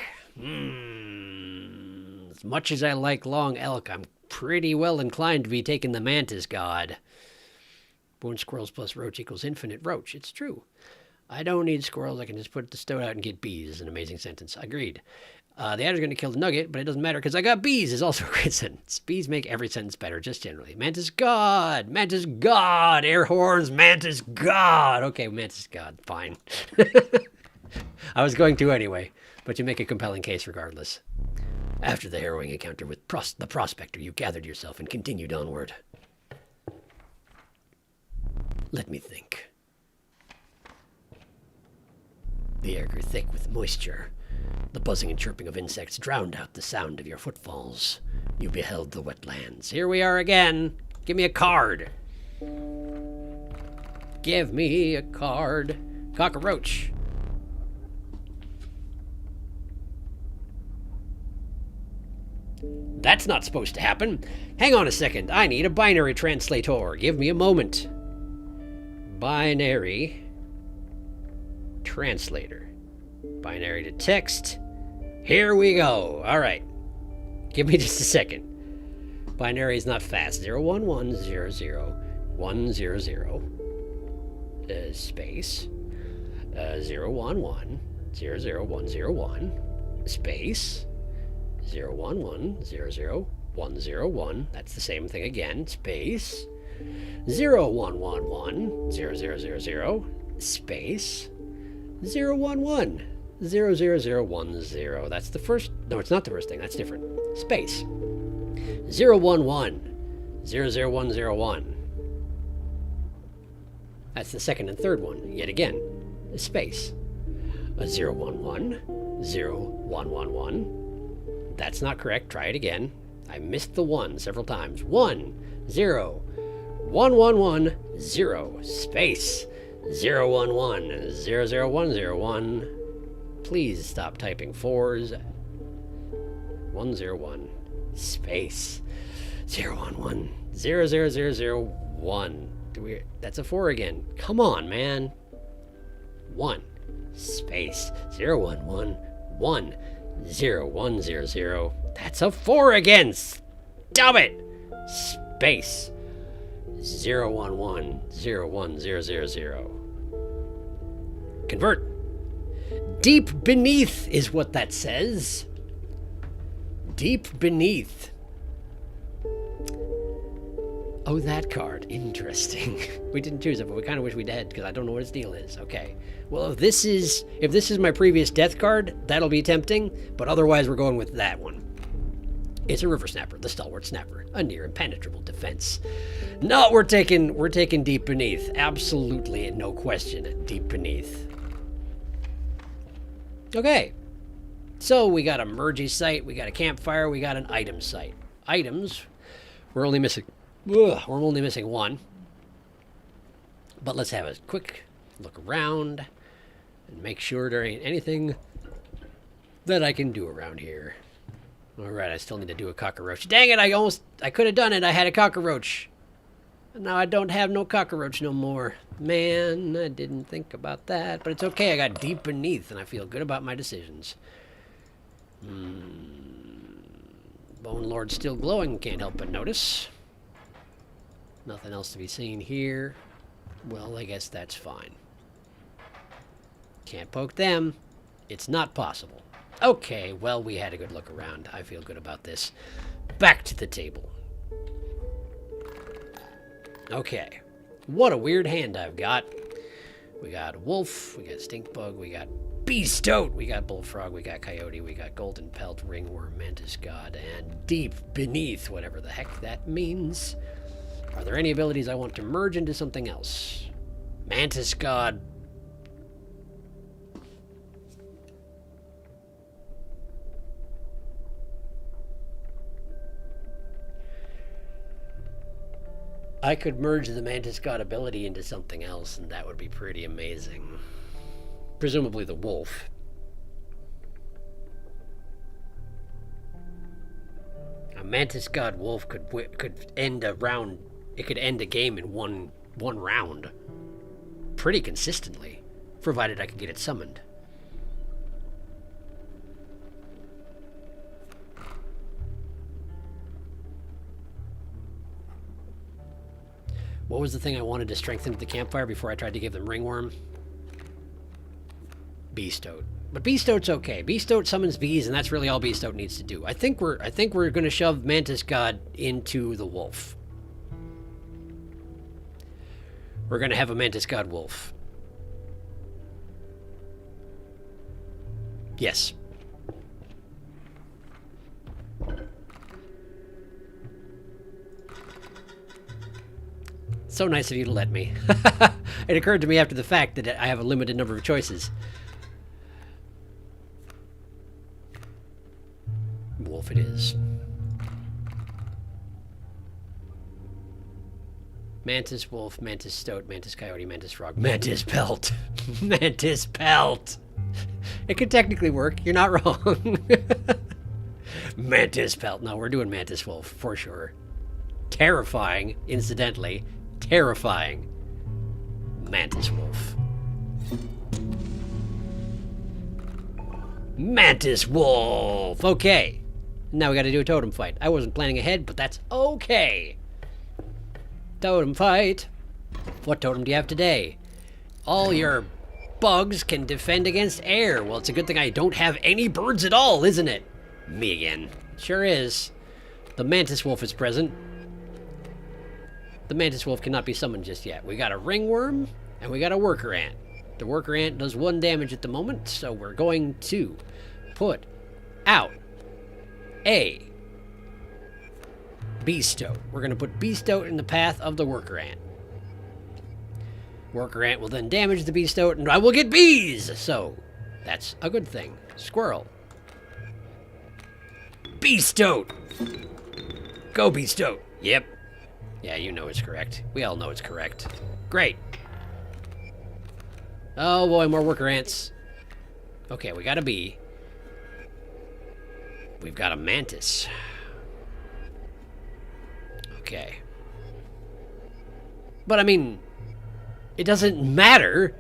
Speaker 1: As much as I like long elk, I'm pretty well inclined to be taking the mantis god. Born squirrels plus roach equals infinite roach. It's true. I don't need squirrels. I can just put the stone out and get bees. Is an amazing sentence. Agreed. The adder's going to kill the nugget, but it doesn't matter because I got bees is also a great sentence. Bees make every sentence better, just generally. Mantis god! Mantis god! Air horns! Mantis god! Okay, mantis god. Fine. I was going to anyway, but you make a compelling case regardless. After the harrowing encounter with the prospector, you gathered yourself and continued onward. Let me think. The air grew thick with moisture. The buzzing and chirping of insects drowned out the sound of your footfalls. You beheld the wetlands. Here we are again. Give me a card. Give me a card. Cockroach. That's not supposed to happen. Hang on a second. I need a binary translator. Give me a moment. Binary translator. Binary to text. Here we go. All right. Give me just a second. Binary is not fast. 01100 space 011000101 space 011000101. That's the same thing again. Space 01110000 space 0110010. That's the first. No, it's not the first thing. That's different. Space 011000101. That's the second and third one. Yet again, space 0110111. That's not correct. Try it again. I missed the 1 several times. 1011110 space 011000101. Please stop typing 4s. 101 space 0110001. That's a 4 again. Come on, man. 1 space 011100100. That's a 4 again. Stop it. Space 0110100. Convert. Deep beneath is what that says. Deep beneath. Oh, that card. Interesting. We didn't choose it, but we kind of wish we did because I don't know what its deal is. Okay. Well, if this is my previous death card, that'll be tempting, but otherwise we're going with that one. It's a river snapper, the stalwart snapper, a near impenetrable defense. No, we're taking deep beneath. Absolutely, no question, deep beneath. Okay. So we got a mergy site, we got a campfire, we got an item site. Items, we're only missing one. But let's have a quick look around and make sure there ain't anything that I can do around here. All right, I still need to do a cockroach. Dang it, I could have done it. I had a cockroach. And now I don't have no cockroach no more. Man, I didn't think about that. But it's okay, I got deep beneath and I feel good about my decisions. Bone Lord still glowing, can't help but notice. Nothing else to be seen here. Well, I guess that's fine. Can't poke them. It's not possible. Okay, well, we had a good look around. I feel good about this. Back to the table. Okay. What a weird hand I've got. We got wolf, we got stink bug, we got beast toad, we got bullfrog, we got coyote, we got golden pelt, ringworm, mantis god, and deep beneath, whatever the heck that means. Are there any abilities I want to merge into something else? Mantis god. I could merge the Mantis God ability into something else, and that would be pretty amazing. Presumably the wolf. A Mantis God wolf could end a round. It could end a game in one round, pretty consistently. provided I could get it summoned. What was the thing I wanted to strengthen at the campfire before I tried to give them ringworm? Beastote. But Beastote's okay. Beastote summons bees, and that's really all Beastote needs to do. I think we're going to shove Mantis God into the wolf. We're going to have a Mantis God wolf. Yes. So nice of you to let me. It occurred to me after the fact that I have a limited number of choices. Wolf it is. Mantis wolf, mantis stoat, mantis coyote, mantis frog, mantis pelt. Mantis pelt. It could technically work. You're not wrong. Mantis pelt. No, we're doing mantis wolf for sure. Terrifying, incidentally. Terrifying. Mantis wolf. Mantis wolf. Okay. Now we got to do a totem fight. I wasn't planning ahead, but that's okay. Totem fight. What totem do you have today? All your bugs can defend against air. Well, it's a good thing I don't have any birds at all, isn't it? Me again. Sure is. The mantis wolf is present. The mantis wolf cannot be summoned just yet. We got a ringworm, and we got a worker ant. The worker ant does 1 damage at the moment, so we're going to put out a Beastote. We're going to put Beastote in the path of the worker ant. Worker ant will then damage the Beastote, and I will get bees! So, that's a good thing. Squirrel. Beastote! Go, Beastote! Yep. Yeah, you know it's correct. We all know it's correct. Great. Oh boy, more worker ants. Okay, we got a bee. We've got a mantis. Okay. But I mean, it doesn't matter.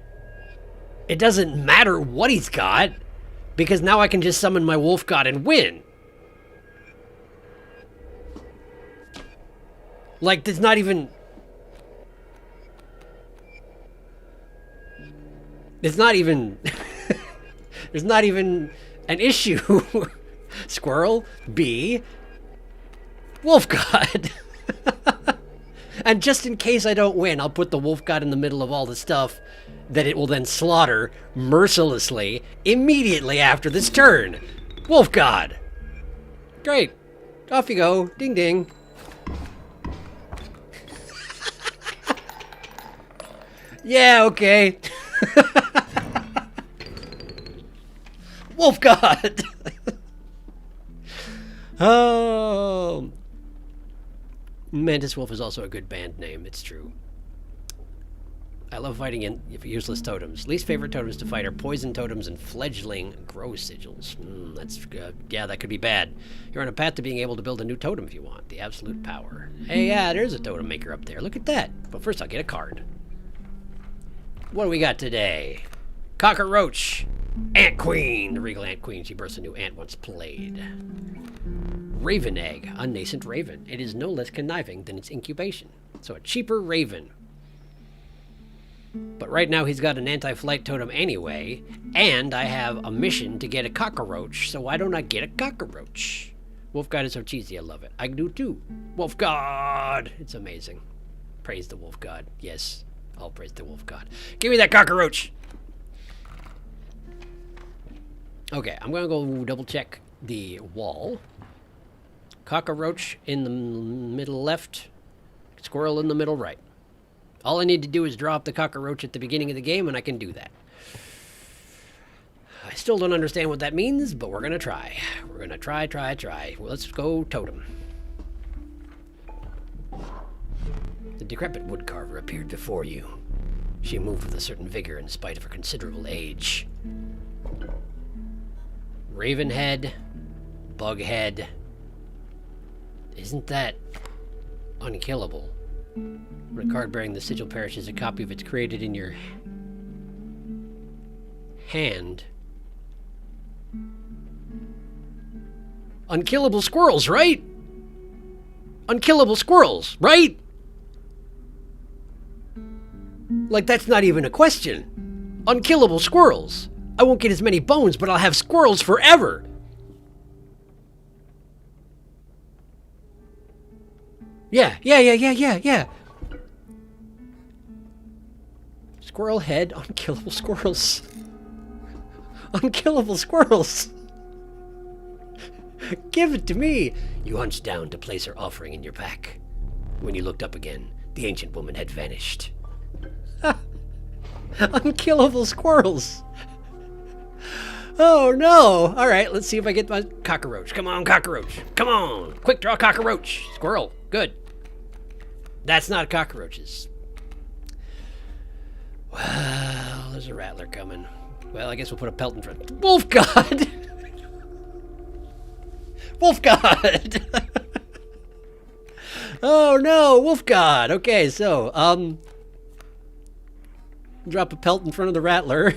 Speaker 1: It doesn't matter what he's got, because now I can just summon my wolf god and win. Like, there's not even... There's not even... There's not even an issue. Squirrel, bee, wolf god. And just in case I don't win, I'll put the wolf god in the middle of all the stuff that it will then slaughter mercilessly immediately after this turn. Wolf god. Great. Off you go. Ding ding. Yeah, okay. Wolf god. Oh. Mantis Wolf is also a good band name, it's true. I love fighting in useless totems. Least favorite totems to fight are poison totems and fledgling grow sigils. That's good. Yeah, that could be bad. You're on a path to being able to build a new totem if you want. The absolute power. Hey, yeah, there's a totem maker up there. Look at that. But first I'll get a card. What do we got today? Cockroach. Ant Queen. The regal Ant Queen. She births a new ant once played. Raven egg. A nascent raven. It is no less conniving than its incubation. So a cheaper raven. But right now he's got an anti-flight totem anyway, and I have a mission to get a cockroach, so why don't I get a cockroach? Wolf God is so cheesy, I love it. I do too. Wolf God! It's amazing. Praise the Wolf God. Yes, I'll praise the Wolf God. Give me that cockroach! Okay, I'm gonna go double check the wall. Cockroach in the middle left, squirrel in the middle right. All I need to do is drop the cockroach at the beginning of the game, and I can do that. I still don't understand what that means, but we're going to try. We're going to try. Well, let's go totem. The decrepit woodcarver appeared before you. She moved with a certain vigor in spite of her considerable age. Raven head, bug head. Isn't that unkillable? When a card bearing the sigil perishes, a copy of it's created in your hand. Unkillable squirrels, right? Unkillable squirrels, right? Like, that's not even a question. Unkillable squirrels. I won't get as many bones, but I'll have squirrels forever. Yeah. Squirrel head, unkillable squirrels. Unkillable squirrels. Give it to me. You hunched down to place her offering in your pack. When you looked up again, the ancient woman had vanished. Unkillable squirrels. Oh no. All right, let's see if I get my cockroach. Come on, cockroach. Come on. Quick draw cockroach. Squirrel. Good. That's not cockroaches. Well, there's a rattler coming. Well, I guess we'll put a pelt in front. Wolf God! Wolf God! Oh no, Wolf God! Okay, so, drop a pelt in front of the rattler.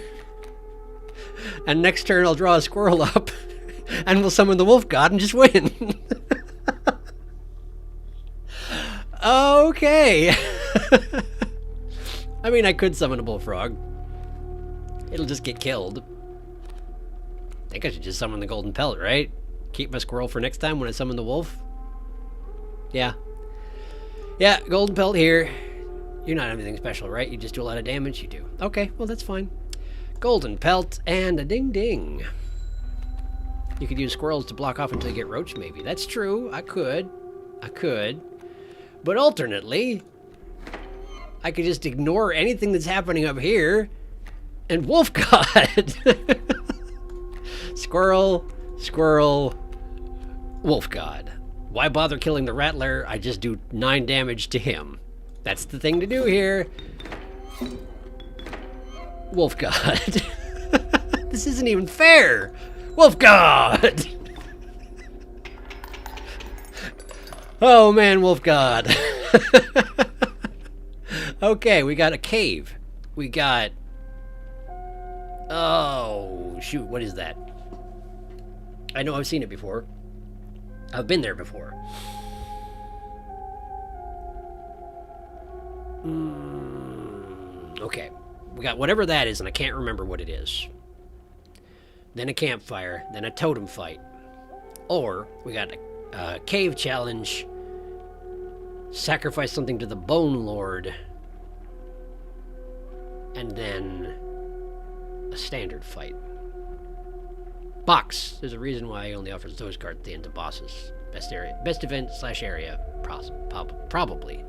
Speaker 1: And next turn I'll draw a squirrel up. And we'll summon the Wolf God and just win. Okay. I mean, I could summon a bullfrog. It'll just get killed. I think I should just summon the golden pelt, right? Keep my squirrel for next time when I summon the wolf. Yeah. Yeah, golden pelt here. You're not anything special, right? You just do a lot of damage? You do. Okay, well, that's fine. Golden pelt and a ding ding. You could use squirrels to block off until you get roach, maybe. That's true. I could. But alternately, I could just ignore anything that's happening up here and Wolf God. Squirrel, Wolf God. Why bother killing the rattler? I just do 9 damage to him. That's the thing to do here. Wolf God. This isn't even fair. Wolf God. Oh man, Wolf God. Okay, we got a cave. We got... Oh, shoot, what is that? I know I've seen it before. I've been there before. Okay, we got whatever that is, and I can't remember what it is. Then a campfire, then a totem fight. Or, we got a cave challenge, sacrifice something to the Bone Lord, and then a standard fight. Box. There's a reason why he only offers those cards at the end of bosses. Best event / area, probably.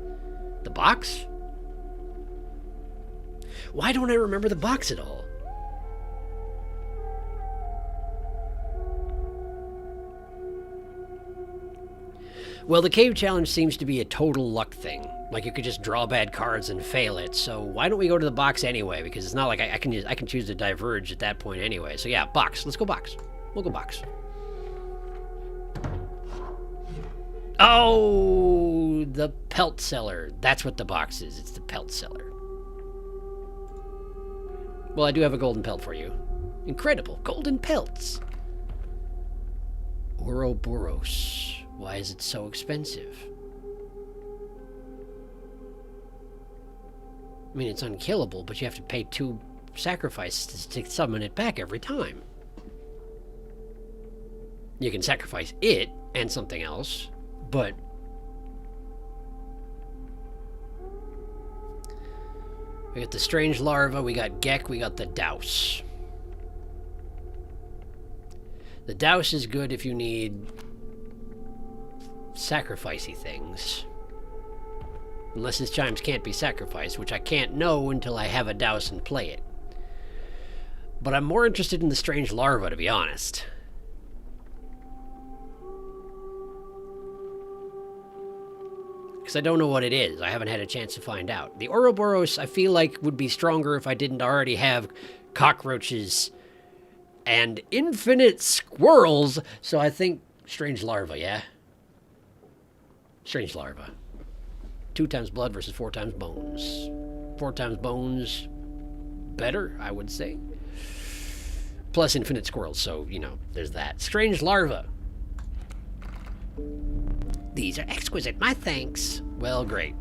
Speaker 1: The box? Why don't I remember the box at all? Well, the cave challenge seems to be a total luck thing. Like, you could just draw bad cards and fail it. So why don't we go to the box anyway? Because it's not like I can choose to diverge at that point anyway. So yeah, box. Let's go box. We'll go box. Oh, the pelt seller. That's what the box is. It's the pelt seller. Well, I do have a golden pelt for you. Incredible. Golden pelts. Ouroboros. Why is it so expensive? I mean, it's unkillable, but you have to pay 2 sacrifices to summon it back every time. You can sacrifice it and something else, but... We got the strange larva, we got Gek, we got the Douse. The Douse is good if you need sacrificey things. Unless his chimes can't be sacrificed, which I can't know until I have a Douse and play it. But I'm more interested in the strange larva, to be honest. Because I don't know what it is. I haven't had a chance to find out. The Ouroboros, I feel like, would be stronger if I didn't already have cockroaches and infinite squirrels. So I think strange larva, yeah? Strange larva. 2 times blood versus 4 times bones. 4 times bones, better, I would say. Plus infinite squirrels, so, you know, there's that. Strange larva. These are exquisite, my thanks. Well, great.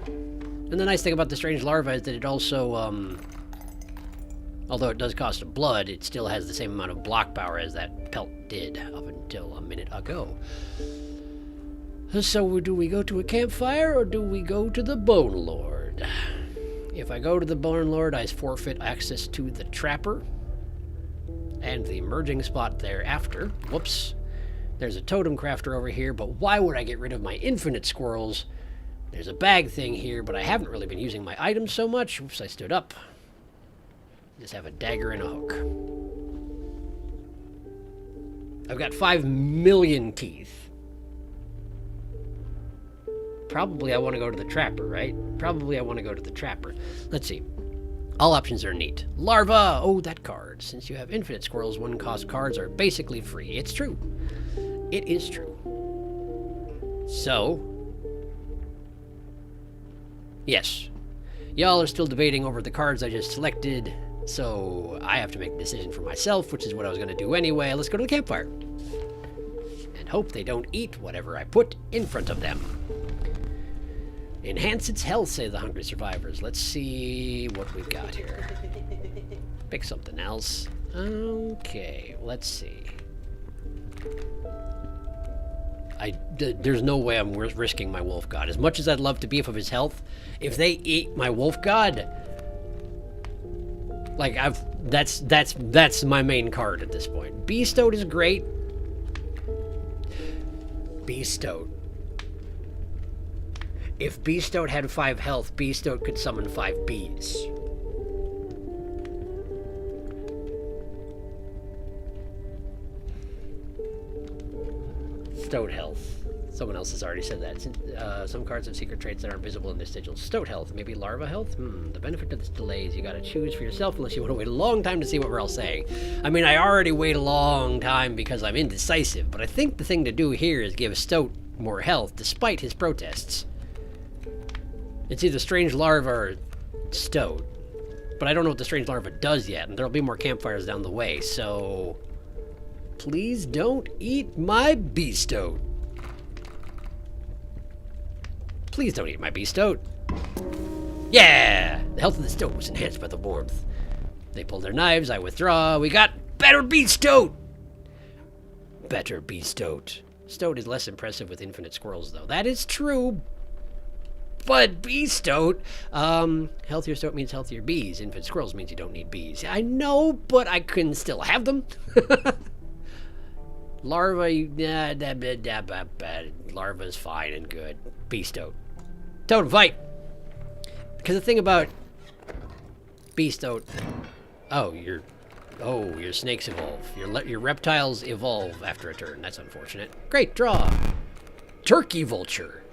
Speaker 1: And the nice thing about the strange larva is that it also, although it does cost blood, it still has the same amount of block power as that pelt did up until a minute ago. So do we go to a campfire or do we go to the Bone Lord? If I go to the Bone Lord, I forfeit access to the Trapper and the emerging spot thereafter. Whoops. There's a totem crafter over here, but why would I get rid of my infinite squirrels? There's a bag thing here, but I haven't really been using my items so much. Oops, I stood up. Just have a dagger and a hook. I've got 5 million teeth. Probably I want to go to the Trapper, right? Probably I want to go to the Trapper. Let's see. All options are neat. Larva! Oh, that card. Since you have infinite squirrels, one-cost cards are basically free. It's true. It is true. So, yes. Y'all are still debating over the cards I just selected, so I have to make a decision for myself, which is what I was going to do anyway. Let's go to the campfire. And hope they don't eat whatever I put in front of them. Enhance its health, say the hungry survivors. Let's see what we've got here. Pick something else. Okay, let's see. There's no way I'm risking my wolf god. As much as I'd love to beef up his health, if they eat my wolf god, like that's my main card at this point. Beastote is great. Beastote. If Beastote had 5 health, Beastote could summon 5 bees. Stoat health. Someone else has already said that. Some cards have secret traits that aren't visible in this sigil. Stoat health, maybe larva health? The benefit of this delay is you gotta choose for yourself unless you want to wait a long time to see what we're all saying. I mean, I already wait a long time because I'm indecisive, but I think the thing to do here is give Stoat more health despite his protests. It's either strange larva or Stoat, but I don't know what the strange larva does yet, and there'll be more campfires down the way, so please don't eat my Beastote. Please don't eat my Beastote. Yeah! The health of the Stoat was enhanced by the warmth. They pull their knives, I withdraw. We got better Beastote! Better Beastote. Stoat is less impressive with infinite squirrels, though. That is true. But Beastote, healthier Stoat means healthier bees. Infinite squirrels means you don't need bees. I know, but I can still have them. Larva, larva's fine and good. Beastote. Totem fight! Because the thing about Beastote, your snakes evolve. Your reptiles evolve after a turn. That's unfortunate. Great draw. Turkey vulture.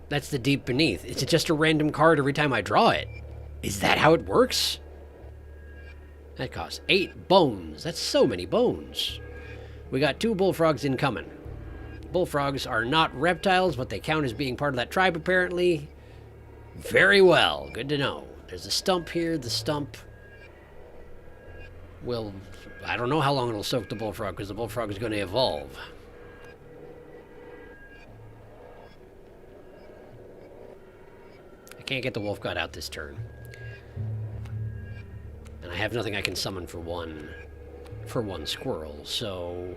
Speaker 1: That's the deep beneath. Is it just a random card every time I draw it? Is that how it works? That costs 8 bones. That's so many bones. We got 2 bullfrogs incoming. Bullfrogs are not reptiles, but they count as being part of that tribe, apparently. Very well. Good to know. There's a stump here. The stump will... I don't know how long it'll soak the bullfrog, because the bullfrog is going to evolve. I can't get the wolf god out this turn. And I have nothing I can summon for one squirrel, so...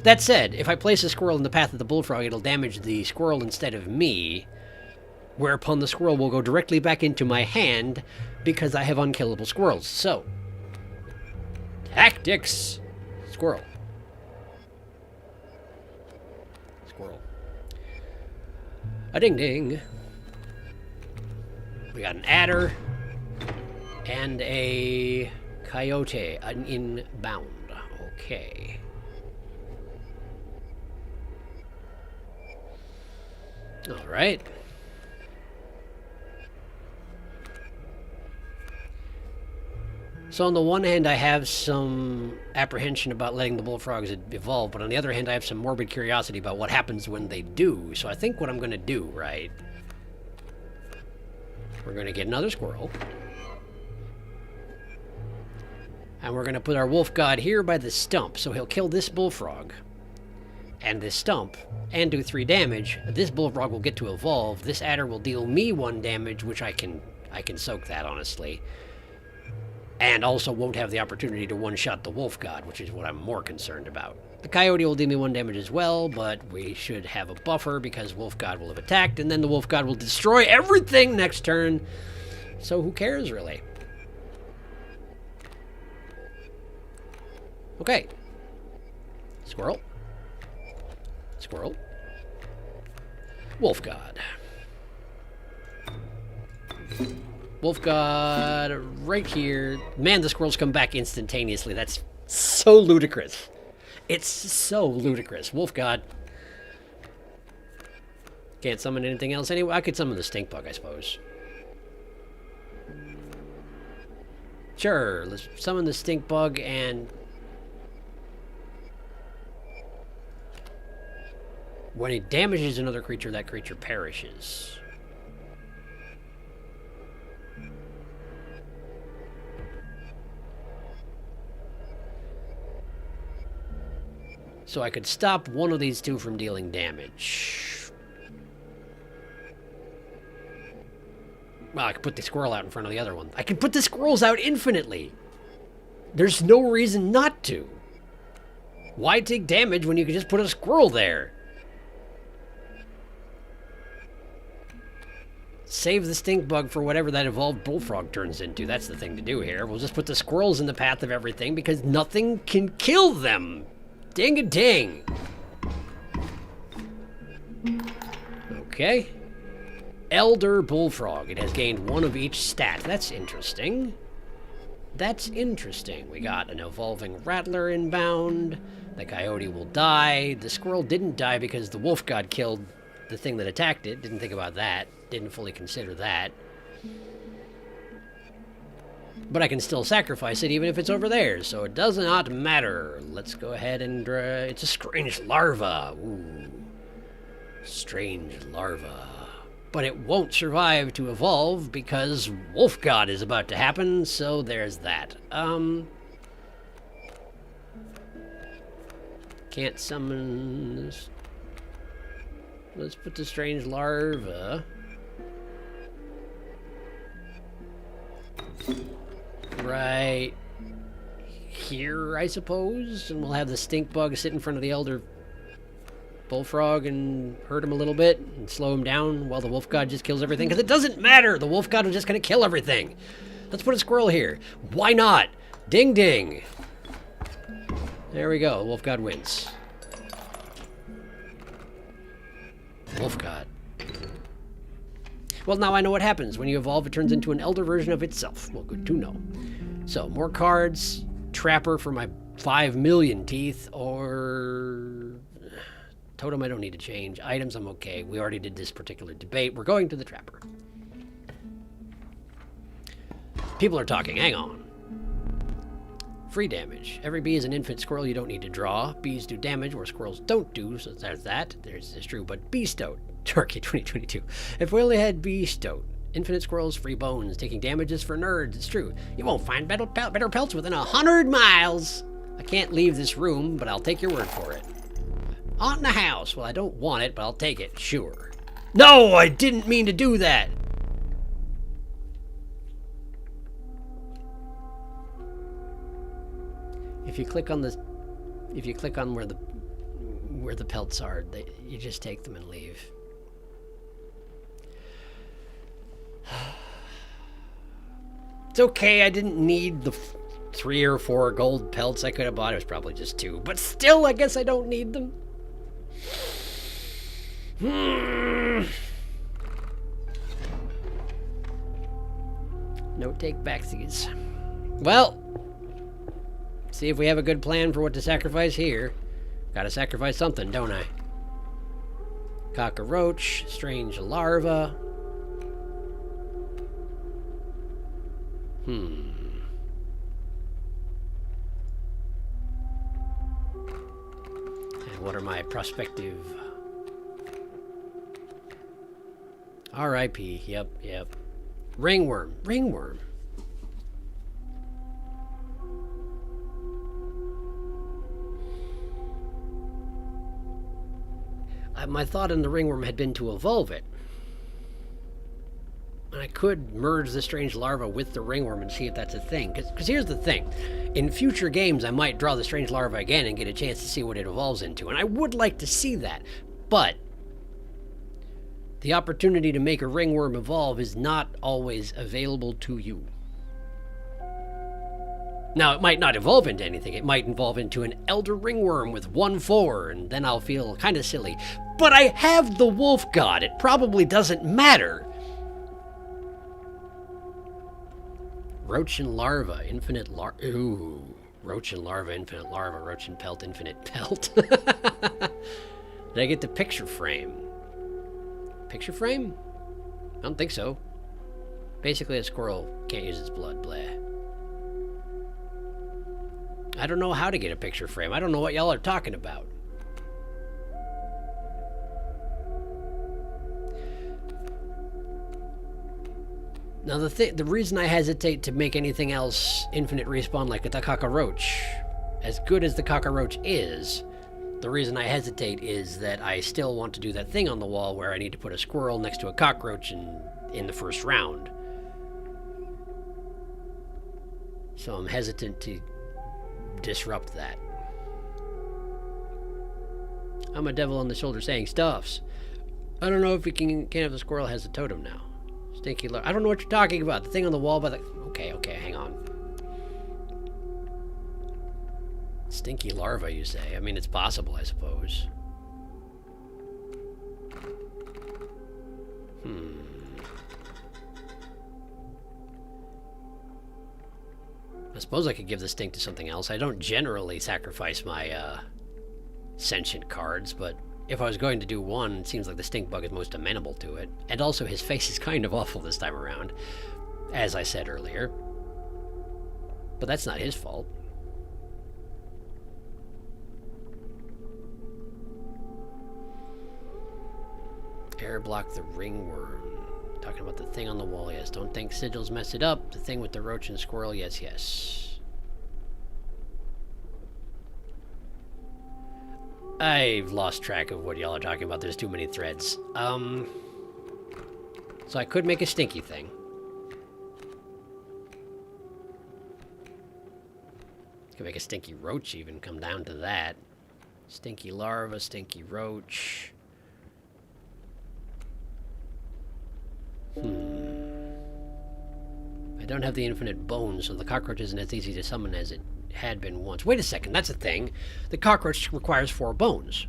Speaker 1: That said, if I place a squirrel in the path of the bullfrog, it'll damage the squirrel instead of me, whereupon the squirrel will go directly back into my hand because I have unkillable squirrels. So, tactics! Squirrel. Squirrel. A ding-ding. We got an adder and a coyote, an inbound. Okay. All right. So on the one hand, I have some apprehension about letting the bullfrogs evolve, but on the other hand, I have some morbid curiosity about what happens when they do. So I think what I'm going to do, right, We're going to get another squirrel. And we're going to put our wolf god here by the stump, so he'll kill this bullfrog and this stump and do 3 damage. This bullfrog will get to evolve. This adder will deal me 1 damage, which I can soak that, honestly. And also won't have the opportunity to one-shot the wolf god, which is what I'm more concerned about. The coyote will deal me 1 damage as well, but we should have a buffer because wolf god will have attacked, and then the wolf god will destroy everything next turn. So who cares, really? Okay. Squirrel. Squirrel. Wolf god. Wolf god right here. Man, the squirrels come back instantaneously. That's so ludicrous. It's so ludicrous. Wolf god. Can't summon anything else anyway. I could summon the stink bug, I suppose. Sure, let's summon the stink bug and... when it damages another creature, that creature perishes. So I could stop one of these two from dealing damage. Well, I could put the squirrel out in front of the other one. I can put the squirrels out infinitely. There's no reason not to. Why take damage when you can just put a squirrel there? Save the stink bug for whatever that evolved bullfrog turns into. That's the thing to do here. We'll just put the squirrels in the path of everything because nothing can kill them. Ding-a-ding. Okay. Elder Bullfrog. It has gained 1 of each stat. That's interesting. That's interesting. We got an evolving rattler inbound. The coyote will die. The squirrel didn't die because the wolf god killed the thing that attacked it. Didn't think about that. Didn't fully consider that. But I can still sacrifice it even if it's over there, so it does not matter. Let's go ahead and... it's a strange larva. Ooh. Strange larva. But it won't survive to evolve because Wolf God is about to happen, so there's that. Can't summon this. Let's put the strange larva right here, I suppose, and we'll have the stink bug sit in front of the elder bullfrog and hurt him a little bit and slow him down while the wolf god just kills everything, because it doesn't matter. The wolf god is just going to kill everything. Let's put a squirrel here. Why not? Ding ding. There we go. Wolf god wins. Wolf god. Well, now I know what happens. When you evolve, it turns into an elder version of itself. Well, good to know. So, more cards. Trapper for my 5 million teeth. Or... totem I don't need to change. Items I'm okay. We already did this particular debate. We're going to the Trapper. People are talking. Hang on. Free damage. Every bee is an infant squirrel you don't need to draw. Bees do damage where squirrels don't do, so there's that. There's true, but bee stoat. Sharky 2022. If we only had bee stoat. Infinite squirrels, free bones. Taking damages for nerds. It's true. You won't find better pelts within 100 miles. I can't leave this room, but I'll take your word for it. On the house. Well, I don't want it, but I'll take it. Sure. No, I didn't mean to do that. If you click on the, where the pelts are, you just take them and leave. It's okay. I didn't need the 3 or 4 gold pelts I could have bought. It was probably just 2, but still, I guess I don't need them. No take backsies. Well, see if we have a good plan for what to sacrifice here. Gotta sacrifice something, don't I? Cockroach, strange larva. And what are my prospective... R.I.P. Yep. Ringworm. Ringworm. My thought in the ringworm had been to evolve it. And I could merge the strange larva with the ringworm and see if that's a thing. Because here's the thing. In future games, I might draw the strange larva again and get a chance to see what it evolves into. And I would like to see that. But the opportunity to make a ringworm evolve is not always available to you. Now, it might not evolve into anything. It might evolve into an elder ringworm with 1/4, and then I'll feel kind of silly. But I have the wolf god. It probably doesn't matter. Roach and larva, infinite larva. Ooh. Roach and larva, infinite larva. Roach and pelt, infinite pelt. Did I get the picture frame? Picture frame? I don't think so. Basically, a squirrel can't use its blood. Blah. I don't know how to get a picture frame. I don't know what y'all are talking about. Now the reason I hesitate to make anything else infinite respawn like the cockroach, as good as the cockroach is, the reason I hesitate is that I still want to do that thing on the wall where I need to put a squirrel next to a cockroach in the first round. So I'm hesitant to disrupt that. I'm a devil on the shoulder saying stuffs. I don't know if we can have the squirrel has a totem now. Stinky larva. I don't know what you're talking about. The thing on the wall by the... Okay, hang on. Stinky larva, you say? I mean, it's possible, I suppose. I suppose I could give the stink to something else. I don't generally sacrifice my sentient cards, but if I was going to do one, it seems like the stink bug is most amenable to it. And also his face is kind of awful this time around, as I said earlier. But that's not his fault. Air block the ringworm. Talking about the thing on the wall, yes. Don't think sigils mess it up. The thing with the roach and squirrel, yes, yes. I've lost track of what y'all are talking about. There's too many threads. So I could make a stinky thing. Could make a stinky roach even, come down to that. Stinky larva, stinky roach. I don't have the infinite bones, so the cockroach isn't as easy to summon as it had been once. Wait a second, that's a thing. The cockroach requires 4 bones.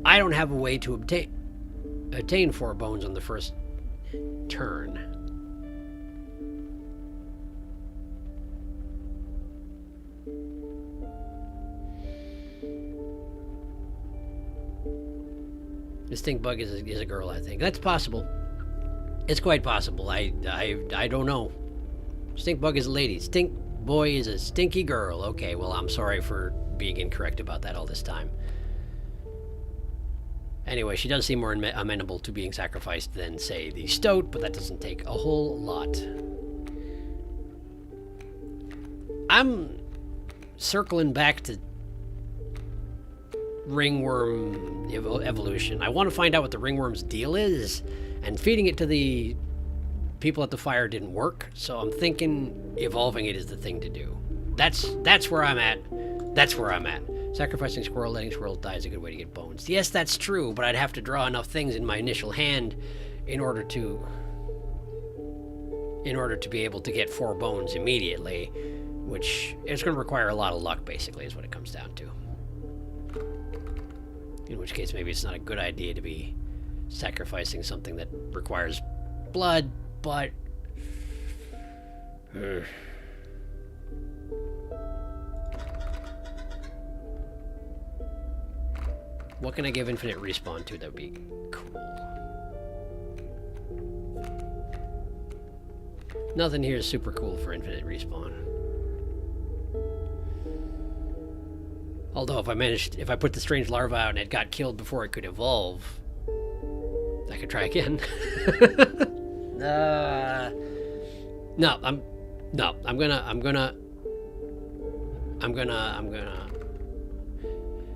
Speaker 1: I don't have a way to attain 4 bones on the first turn. The stink bug is a girl, I think. That's possible. It's quite possible. I don't know. Stink bug is a lady. Stink boy is a stinky girl. Okay, well, I'm sorry for being incorrect about that all this time. Anyway, she does seem more amenable to being sacrificed than, say, the stoat, but that doesn't take a whole lot. I'm circling back to ringworm evolution. I want to find out what the ringworm's deal is, and feeding it to the people at the fire didn't work, so I'm thinking evolving it is the thing to do. That's where I'm at. That's where I'm at. Sacrificing squirrel, letting squirrels die is a good way to get bones. Yes, that's true, but I'd have to draw enough things in my initial hand in order to be able to get 4 bones immediately, which is going to require a lot of luck, basically, is what it comes down to. In which case, maybe it's not a good idea to be sacrificing something that requires blood, but... What can I give infinite respawn to that would be cool? Nothing here is super cool for infinite respawn. Although if I put the strange larva out and it got killed before it could evolve, I could try again. No, I'm gonna.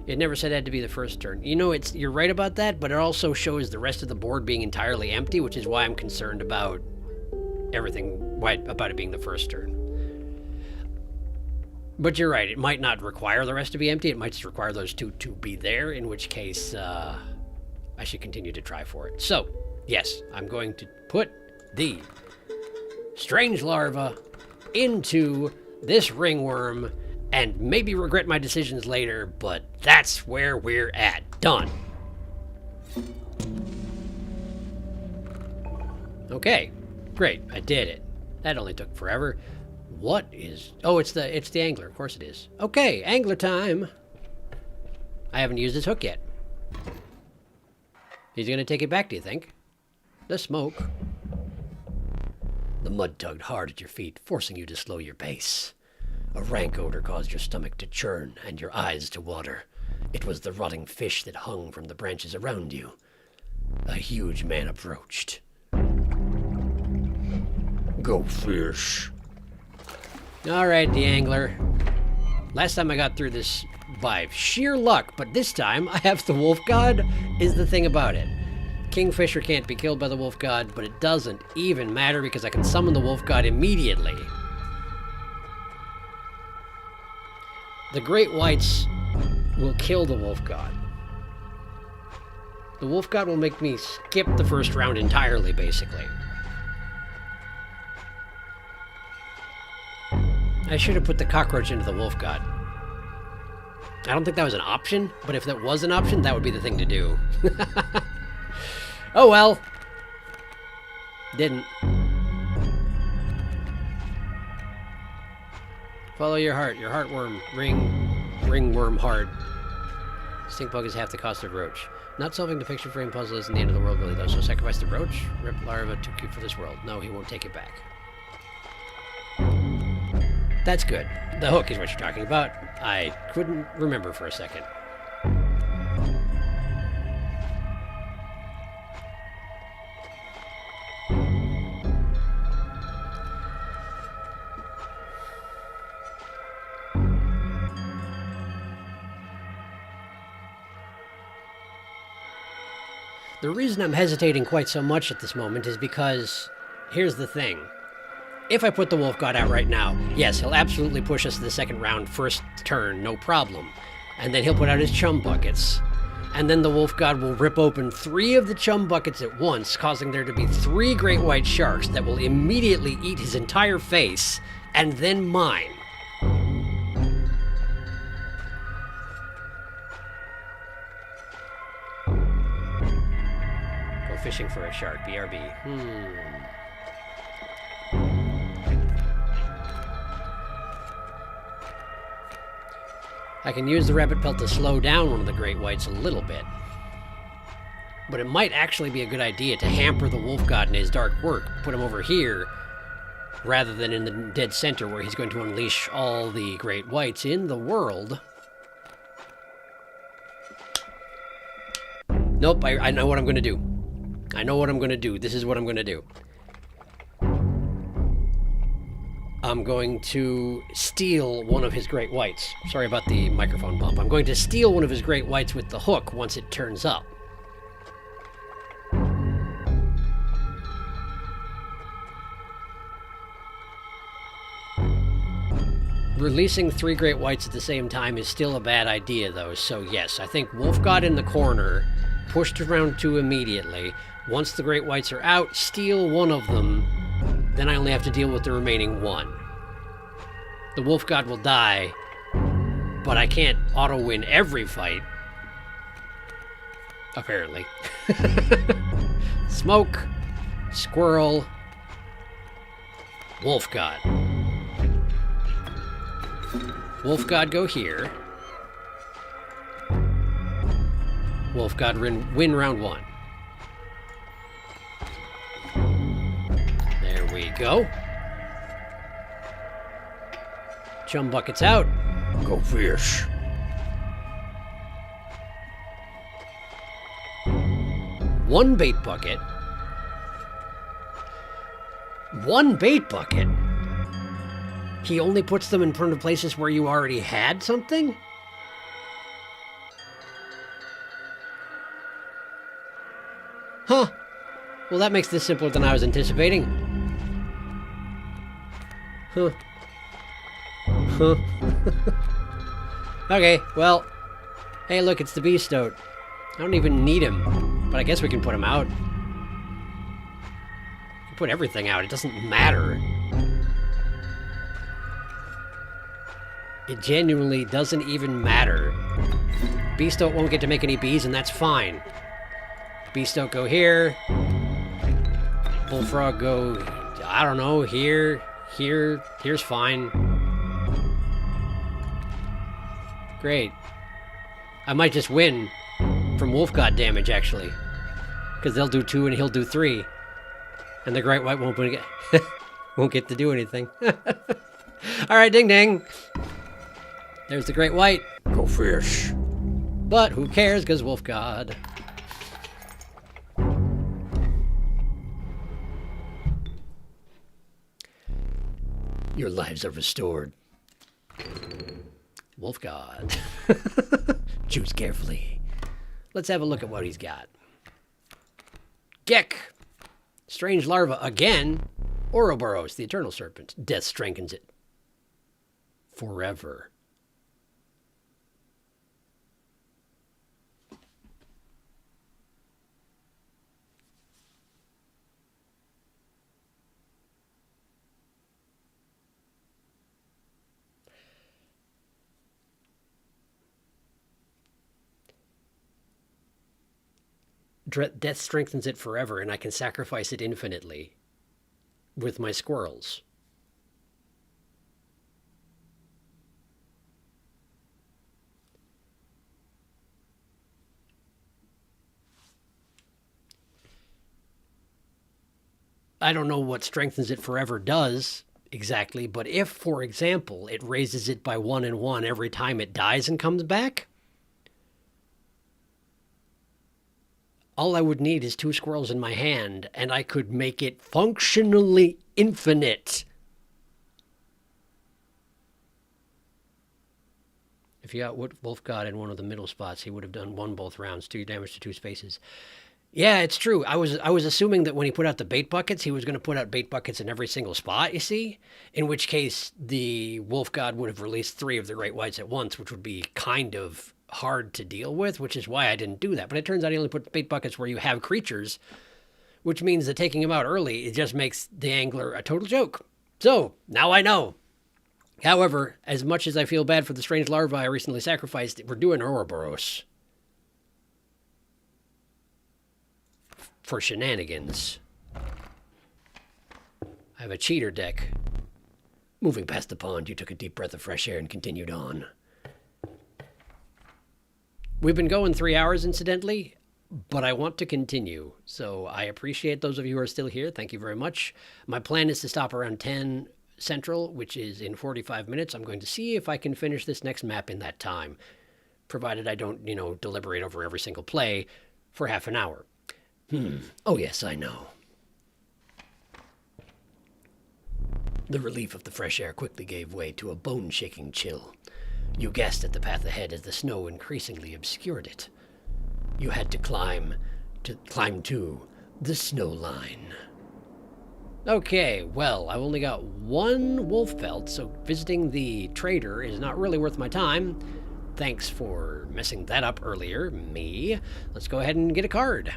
Speaker 1: It never said it had to be the first turn. You know, you're right about that, but it also shows the rest of the board being entirely empty, which is why I'm concerned about about it being the first turn. But you're right, it might not require the rest to be empty, it might just require those two to be there, in which case I should continue to try for it. So, yes, I'm going to put the strange larva into this ringworm and maybe regret my decisions later, but that's where we're at. Done. Okay, great, I did it. That only took forever. What is... Oh, it's the angler. Of course it is. Okay, angler time. I haven't used his hook yet. He's going to take it back, do you think? The smoke. The mud tugged hard at your feet, forcing you to slow your pace. A rank odor caused your stomach to churn and your eyes to water. It was the rotting fish that hung from the branches around you. A huge man approached. Go fish. All right, the angler. Last time I got through this by sheer luck, but this time I have the wolf god, is the thing about it. Kingfisher can't be killed by the wolf god, but it doesn't even matter because I can summon the wolf god immediately. The great whites will kill the wolf god. The wolf god will make me skip the first round entirely, basically. I should have put the cockroach into the wolf god. I don't think that was an option, but if that was an option, that would be the thing to do. Oh well. Didn't. Follow your heart. Your heartworm. Ringworm heart. Stink bug is half the cost of roach. Not solving the picture frame puzzle isn't the end of the world, really, though. So sacrifice the roach? Rip larva, too cute for this world. No, he won't take it back. That's good. The hook is what you're talking about. I couldn't remember for a second. The reason I'm hesitating quite so much at this moment is because, here's the thing. If I put the wolf god out right now, yes, he'll absolutely push us to the second round, first turn, no problem. And then he'll put out his chum buckets. And then the wolf god will rip open 3 of the chum buckets at once, causing there to be 3 great white sharks that will immediately eat his entire face, and then mine. Go fishing for a shark, BRB. I can use the rabbit pelt to slow down one of the great whites a little bit. But it might actually be a good idea to hamper the wolf god in his dark work, put him over here, rather than in the dead center where he's going to unleash all the great whites in the world. Nope, I know what I'm going to do. I know what I'm going to do. This is what I'm going to do. I'm going to steal one of his great whites. Sorry about the microphone bump. I'm going to steal one of his great whites with the hook once it turns up. Releasing 3 great whites at the same time is still a bad idea, though, so yes, I think wolf god in the corner, pushed around 2 immediately. Once the great whites are out, steal one of them. Then I only have to deal with the remaining 1. The wolf god will die, but I can't auto-win every fight. Apparently. Smoke, squirrel, wolf god. Wolf god go here. Wolf god win round 1. There we go. Chum buckets out. Go fish. One bait bucket. 1 bait bucket? He only puts them in front of places where you already had something? Huh. Well, that makes this simpler than I was anticipating. Huh. Huh. Okay, well. Hey, look, it's the beast oat. I don't even need him. But I guess we can put him out. We can put everything out. It doesn't matter. It genuinely doesn't even matter. Beast oat won't get to make any bees, and that's fine. Beast oat go here. Bullfrog go, I don't know, here, here's fine. Great. I might just win from wolf god damage, actually. Because they'll do 2 and he'll do 3. And the great white won't get to do anything. Alright, ding ding. There's the great white. Go fish. But who cares, because wolf god. Your lives are restored. Wolf god. Choose carefully. Let's have a look at what he's got. Gek. Strange larva again. Ouroboros, the eternal serpent. Death strengthens it. Forever. Death strengthens it forever, and I can sacrifice it infinitely with my squirrels. I don't know what strengthens it forever does exactly, but if, for example, it raises it by 1 and 1 every time it dies and comes back, all I would need is 2 squirrels in my hand, and I could make it functionally infinite. If you got Wolf God in one of the middle spots, he would have done 1 both rounds, 2 damage to 2 spaces. Yeah, it's true. I was assuming that when he put out the bait buckets, he was going to put out bait buckets in every single spot, you see? In which case, the Wolf God would have released 3 of the Great Whites at once, which would be kind of hard to deal with, which is why I didn't do that. But it turns out he only put bait buckets where you have creatures, which means that taking him out early, it just makes the angler a total joke. So, now I know. However, as much as I feel bad for the strange larva I recently sacrificed, we're doing Ouroboros for shenanigans. I have a cheater deck. Moving past the pond, you took a deep breath of fresh air and continued on. We've been going 3 hours, incidentally, but I want to continue. So I appreciate those of you who are still here. Thank you very much. My plan is to stop around 10 Central, which is in 45 minutes. I'm going to see if I can finish this next map in that time, provided I don't, deliberate over every single play for half an hour. Oh, yes, I know. The relief of the fresh air quickly gave way to a bone-shaking chill. You guessed at the path ahead as the snow increasingly obscured it. You had to climb to the snow line. Okay, well, I've only got 1 wolf pelt, so visiting the trader is not really worth my time. Thanks for messing that up earlier, me. Let's go ahead and get a card.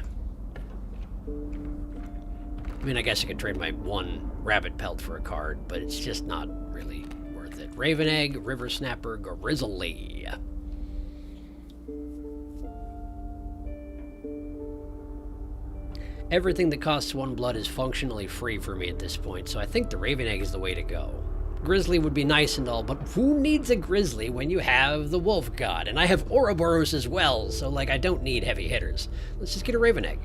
Speaker 1: I mean, I guess I could trade my 1 rabbit pelt for a card, but it's just not really worth it. Raven Egg, River Snapper, Grizzly. Everything that costs 1 blood is functionally free for me at this point, so I think the Raven Egg is the way to go. Grizzly would be nice and all, but who needs a Grizzly when you have the Wolf God? And I have Ouroboros as well, so, I don't need heavy hitters. Let's just get a Raven Egg.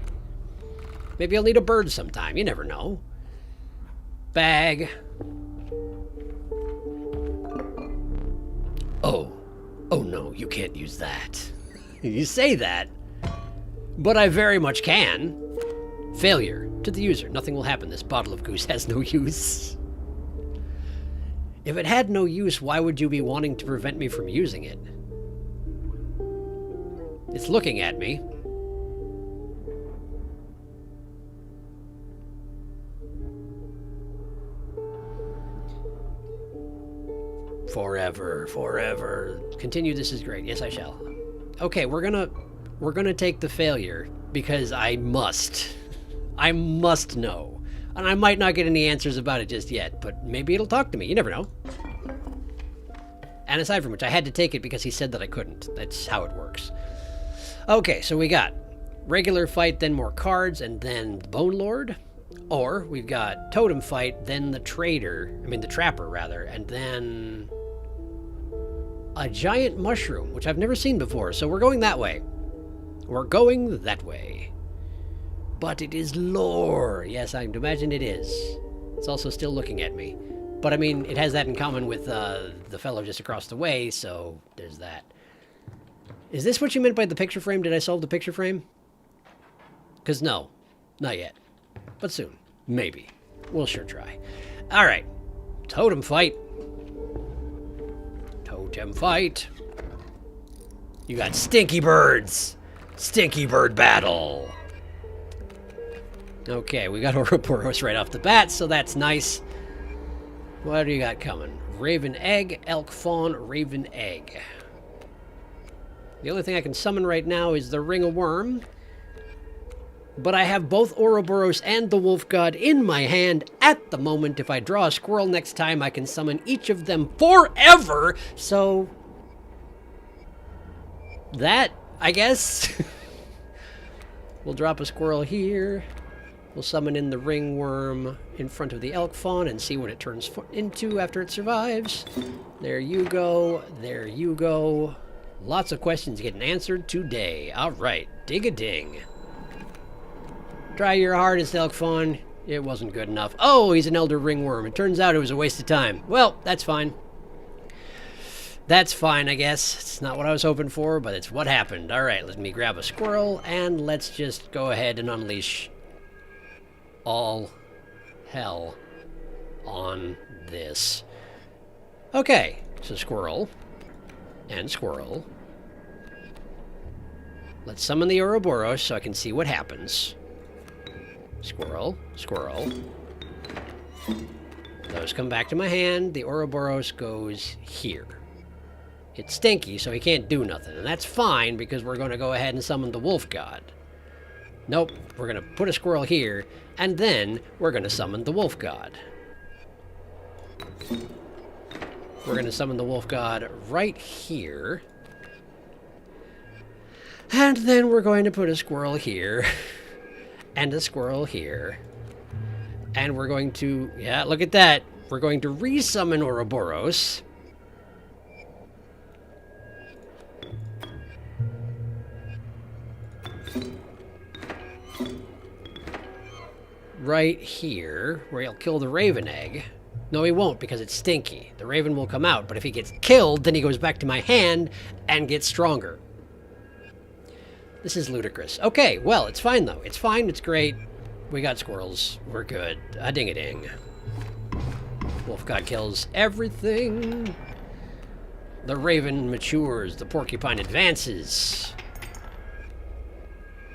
Speaker 1: Maybe I'll need a bird sometime, you never know. Bag. Oh no, you can't use that. You say that, but I very much can. Failure. To the user, nothing will happen. This bottle of goose has no use. If it had no use, why would you be wanting to prevent me from using it? It's looking at me. Forever, forever. Continue, this is great. Yes, I shall. Okay, we're gonna take the failure because I must. I must know. And I might not get any answers about it just yet, but maybe it'll talk to me. You never know. And aside from which, I had to take it because he said that I couldn't. That's how it works. Okay, so we got regular fight, then more cards, and then Bone Lord. Or we've got totem fight, then the trapper rather, and then a giant mushroom, which I've never seen before. So we're going that way. We're going that way. But it is lore. Yes, I imagine it is. It's also still looking at me. But I mean, it has that in common with the fellow just across the way, so there's that. Is this what you meant by the picture frame? Did I solve the picture frame? Because no, not yet. But soon. Maybe. We'll sure try. Alright. Totem fight. Totem fight. You got stinky birds. Stinky bird battle. Okay, we got Ouroboros right off the bat, so that's nice. What do you got coming? Raven egg, elk fawn, raven egg. The only thing I can summon right now is the ring of worm. But I have both Ouroboros and the wolf god in my hand at the moment. If I draw a squirrel next time, I can summon each of them forever. So that, I guess. We'll drop a squirrel here. We'll summon in the ringworm in front of the elk fawn and see what it turns into after it survives. There you go. There you go. Lots of questions getting answered today. All right. Dig-a-ding. Try your hardest, elk fawn. It wasn't good enough. Oh, he's an elder ringworm. It turns out it was a waste of time. Well, that's fine. That's fine, I guess. It's not what I was hoping for, but it's what happened. All right, let me grab a squirrel, and let's just go ahead and unleash all hell on this. Okay, so squirrel and squirrel. Let's summon the Ouroboros so I can see what happens. Squirrel, squirrel. Those come back to my hand. The Ouroboros goes here. It's stinky, so he can't do nothing. And that's fine, because we're going to go ahead and summon the wolf god. Nope, we're going to put a squirrel here, and then we're going to summon the wolf god. We're going to summon the wolf god right here. And then we're going to put a squirrel here. And a squirrel here. And we're going to... yeah, look at that. We're going to resummon Ouroboros. Right here, where he'll kill the raven egg. No, he won't, because it's stinky. The raven will come out, but if he gets killed, then he goes back to my hand and gets stronger. This is ludicrous. Okay, well, it's fine, though. It's fine, it's great. We got squirrels. We're good. A ding-a-ding. Wolf god kills everything. The raven matures. The porcupine advances.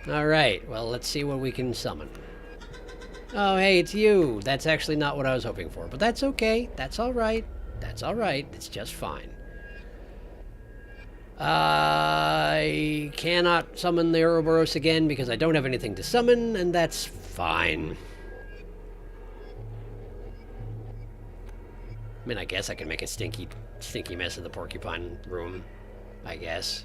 Speaker 1: Alright, well, let's see what we can summon. Oh, hey, it's you. That's actually not what I was hoping for, but that's okay. That's alright. That's alright. It's just fine. I cannot summon the Ouroboros again because I don't have anything to summon, and that's fine. I mean, I guess I can make a stinky mess in the porcupine room, I guess.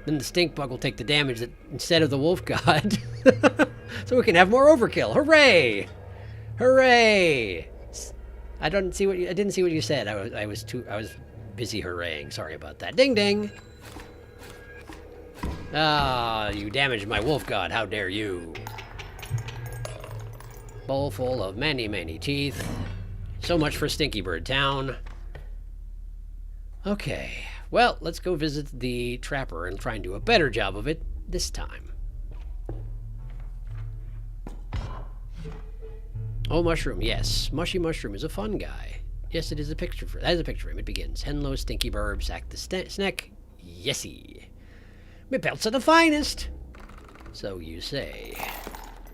Speaker 1: Then the stink bug will take the damage instead of the wolf god. So we can have more overkill. Hooray! Hooray! I didn't see what you said. I was busy hooraying. Sorry about that. Ding ding. Ah, you damaged my wolf god. How dare you? Bowl full of many, many teeth. So much for Stinky Bird Town. Okay. Well, let's go visit the trapper and try and do a better job of it this time. Oh, mushroom, yes. Mushy mushroom is a fun guy. Yes, it is a picture for that is a picture of him. It begins. Henlo, stinky burb, sack the snack. Yesy. Me pelts are the finest. So you say.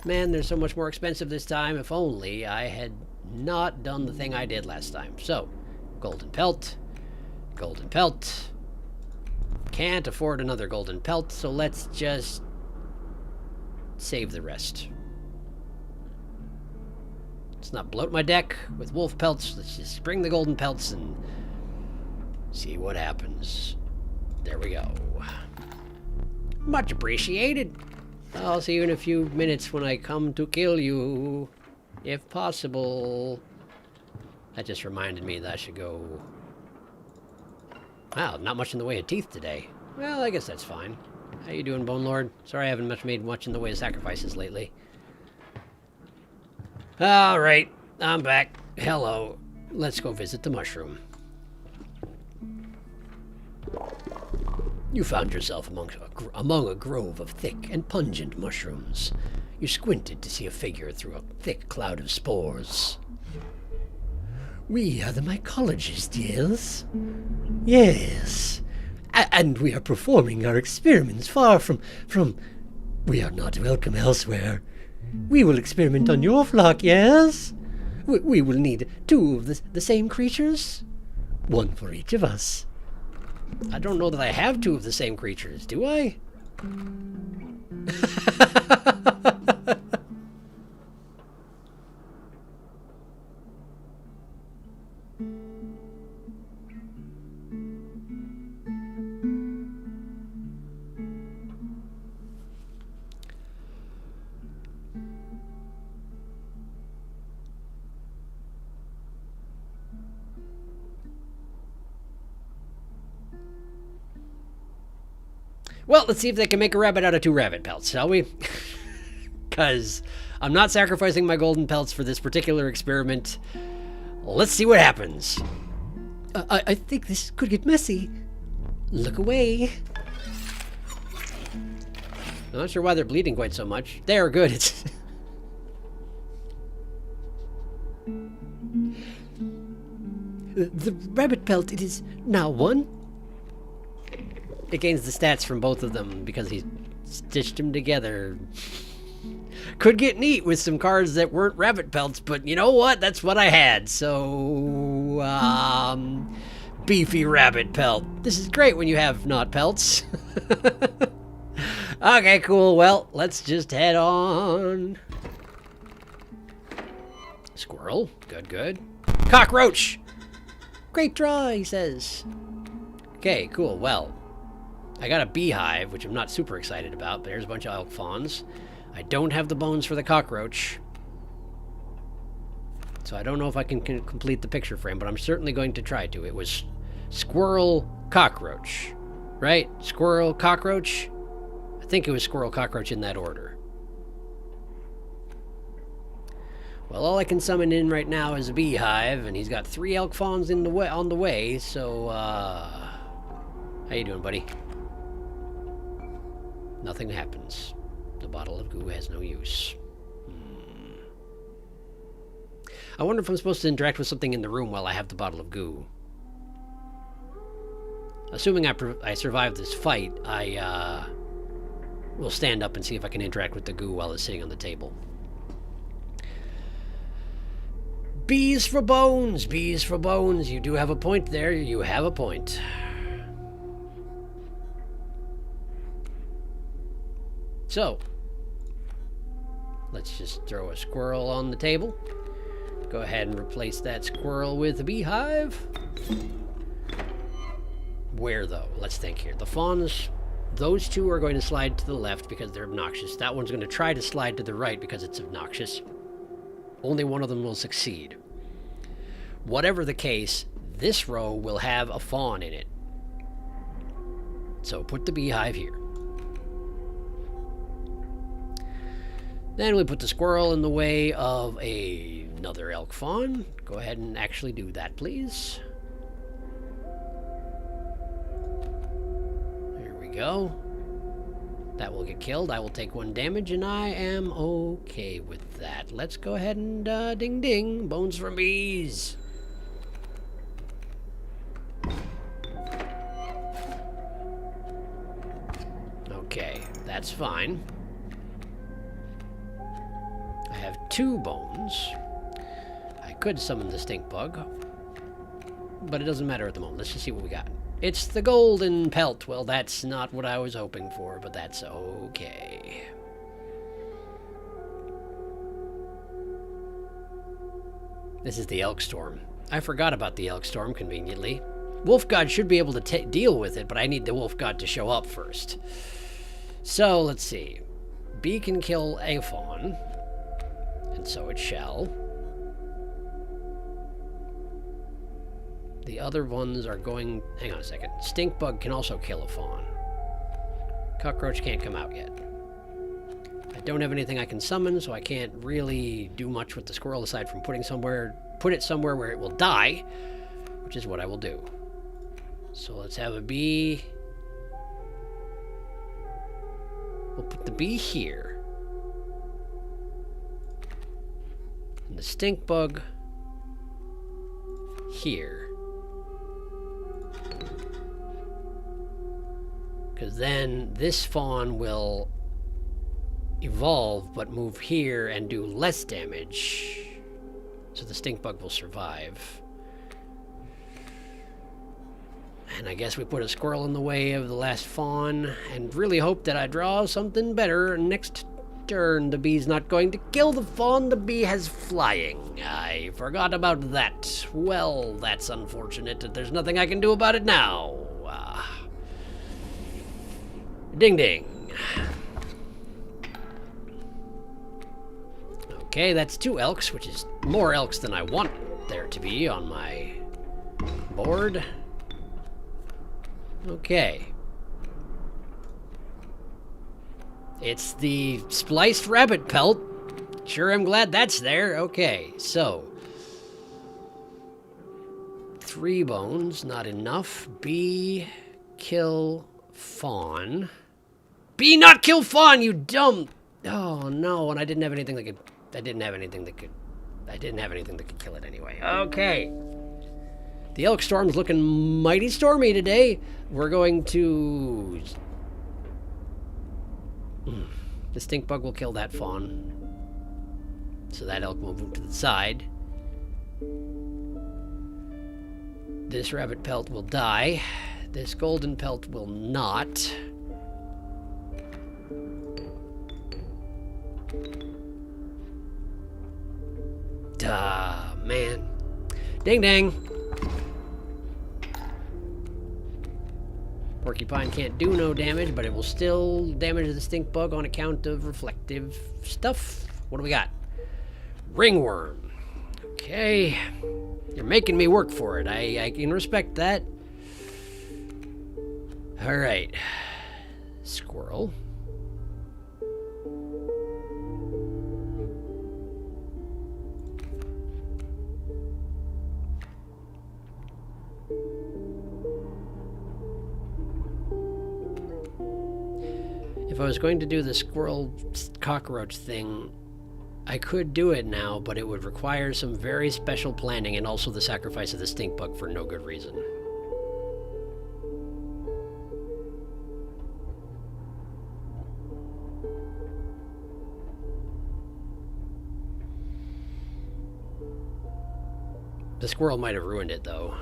Speaker 1: Man, they're so much more expensive this time. If only I had not done the thing I did last time. So, golden pelt. Golden pelt. Can't afford another golden pelt, so let's just save the rest. Let's not bloat my deck with wolf pelts. Let's just bring the golden pelts and see what happens. There we go. Much appreciated. I'll see you in a few minutes when I come to kill you, if possible. That just reminded me that I should go... Wow, not much in the way of teeth today. Well, I guess that's fine. How you doing, Bone Lord? Sorry I haven't made much in the way of sacrifices lately. Alright, I'm back. Hello. Let's go visit the mushroom. You found yourself among a grove of thick and pungent mushrooms. You squinted to see a figure through a thick cloud of spores. We are the mycologists, yes? Yes. And we are performing our experiments far from... We are not welcome elsewhere. We will experiment on your flock, yes? We will need 2 of the same creatures. 1 for each of us. I don't know that I have 2 of the same creatures, do I? Well, let's see if they can make a rabbit out of 2 rabbit pelts, shall we? Because I'm not sacrificing my golden pelts for this particular experiment. Let's see what happens. I think this could get messy. Look away. I'm not sure why they're bleeding quite so much. They're good. It's... The rabbit pelt, it is now 1. It gains the stats from both of them because he stitched them together. Could get neat with some cards that weren't rabbit pelts, but you know what? That's what I had. So, beefy rabbit pelt. This is great when you have not pelts. Okay, cool. Well, let's just head on. Squirrel. Good, good. Cockroach! Great draw, he says. Okay, cool. Well, I got a beehive, which I'm not super excited about, but there's a bunch of elk fawns. I don't have the bones for the cockroach. So I don't know if I can complete the picture frame, but I'm certainly going to try to. It was squirrel, cockroach, right? Squirrel, cockroach? I think it was squirrel, cockroach in that order. Well, all I can summon in right now is a beehive, and he's got 3 elk fawns on the way, so, how you doing, buddy? Nothing happens. The bottle of goo has no use. I wonder if I'm supposed to interact with something in the room while I have the bottle of goo. Assuming I survive this fight, I will stand up and see if I can interact with the goo while it's sitting on the table. Bees for bones! Bees for bones! You do have a point there. You have a point. So, let's just throw a squirrel on the table. Go ahead and replace that squirrel with a beehive. Where, though? Let's think here. The fawns, those 2 are going to slide to the left because they're obnoxious. That one's going to try to slide to the right because it's obnoxious. Only one of them will succeed. Whatever the case, this row will have a fawn in it. So put the beehive here. Then we put the squirrel in the way of another elk fawn. Go ahead and actually do that, please. There we go. That will get killed. I will take 1 damage, and I am okay with that. Let's go ahead and ding ding. Bones from bees. Okay, that's fine. I have 2 bones. I could summon the stink bug, but it doesn't matter at the moment. Let's just see what we got. It's the golden pelt. Well, that's not what I was hoping for, but that's okay. This is the elk storm. I forgot about the elk storm, conveniently. Wolf God should be able to deal with it, but I need the Wolf God to show up first. So, let's see. Bee can kill a fawn, and so it shall. The other ones are going... Hang on a second. Stink bug can also kill a fawn. Cockroach can't come out yet. I don't have anything I can summon, so I can't really do much with the squirrel aside from put it somewhere where it will die, which is what I will do. So let's have a bee. We'll put the bee here. And the stink bug here. Because then this fawn will evolve, but move here and do less damage. So the stink bug will survive. And I guess we put a squirrel in the way of the last fawn, and really hope that I draw something better next turn. The bee's not going to kill the fawn. The bee has flying. I forgot about that. Well, that's unfortunate. There's nothing I can do about it now. Ding ding. Okay, that's 2 elks, which is more elks than I want there to be on my board. Okay. It's the spliced rabbit pelt. Sure, I'm glad that's there. Okay, so 3 bones, not enough. Bee, kill, fawn. Bee, not kill fawn, you dumb... Oh, no, and I didn't have anything that could... I didn't have anything that could kill it anyway. Okay. The elk storm's looking mighty stormy today. We're going to... The stink bug will kill that fawn. So that elk will move to the side. This rabbit pelt will die. This golden pelt will not. Duh, man. Ding dang. Porcupine can't do no damage, but it will still damage the stink bug on account of reflective stuff. What do we got? Ringworm. Okay. You're making me work for it. I can respect that. Alright. Squirrel. If I was going to do the squirrel cockroach thing, I could do it now, but it would require some very special planning and also the sacrifice of the stink bug for no good reason. The squirrel might have ruined it, though.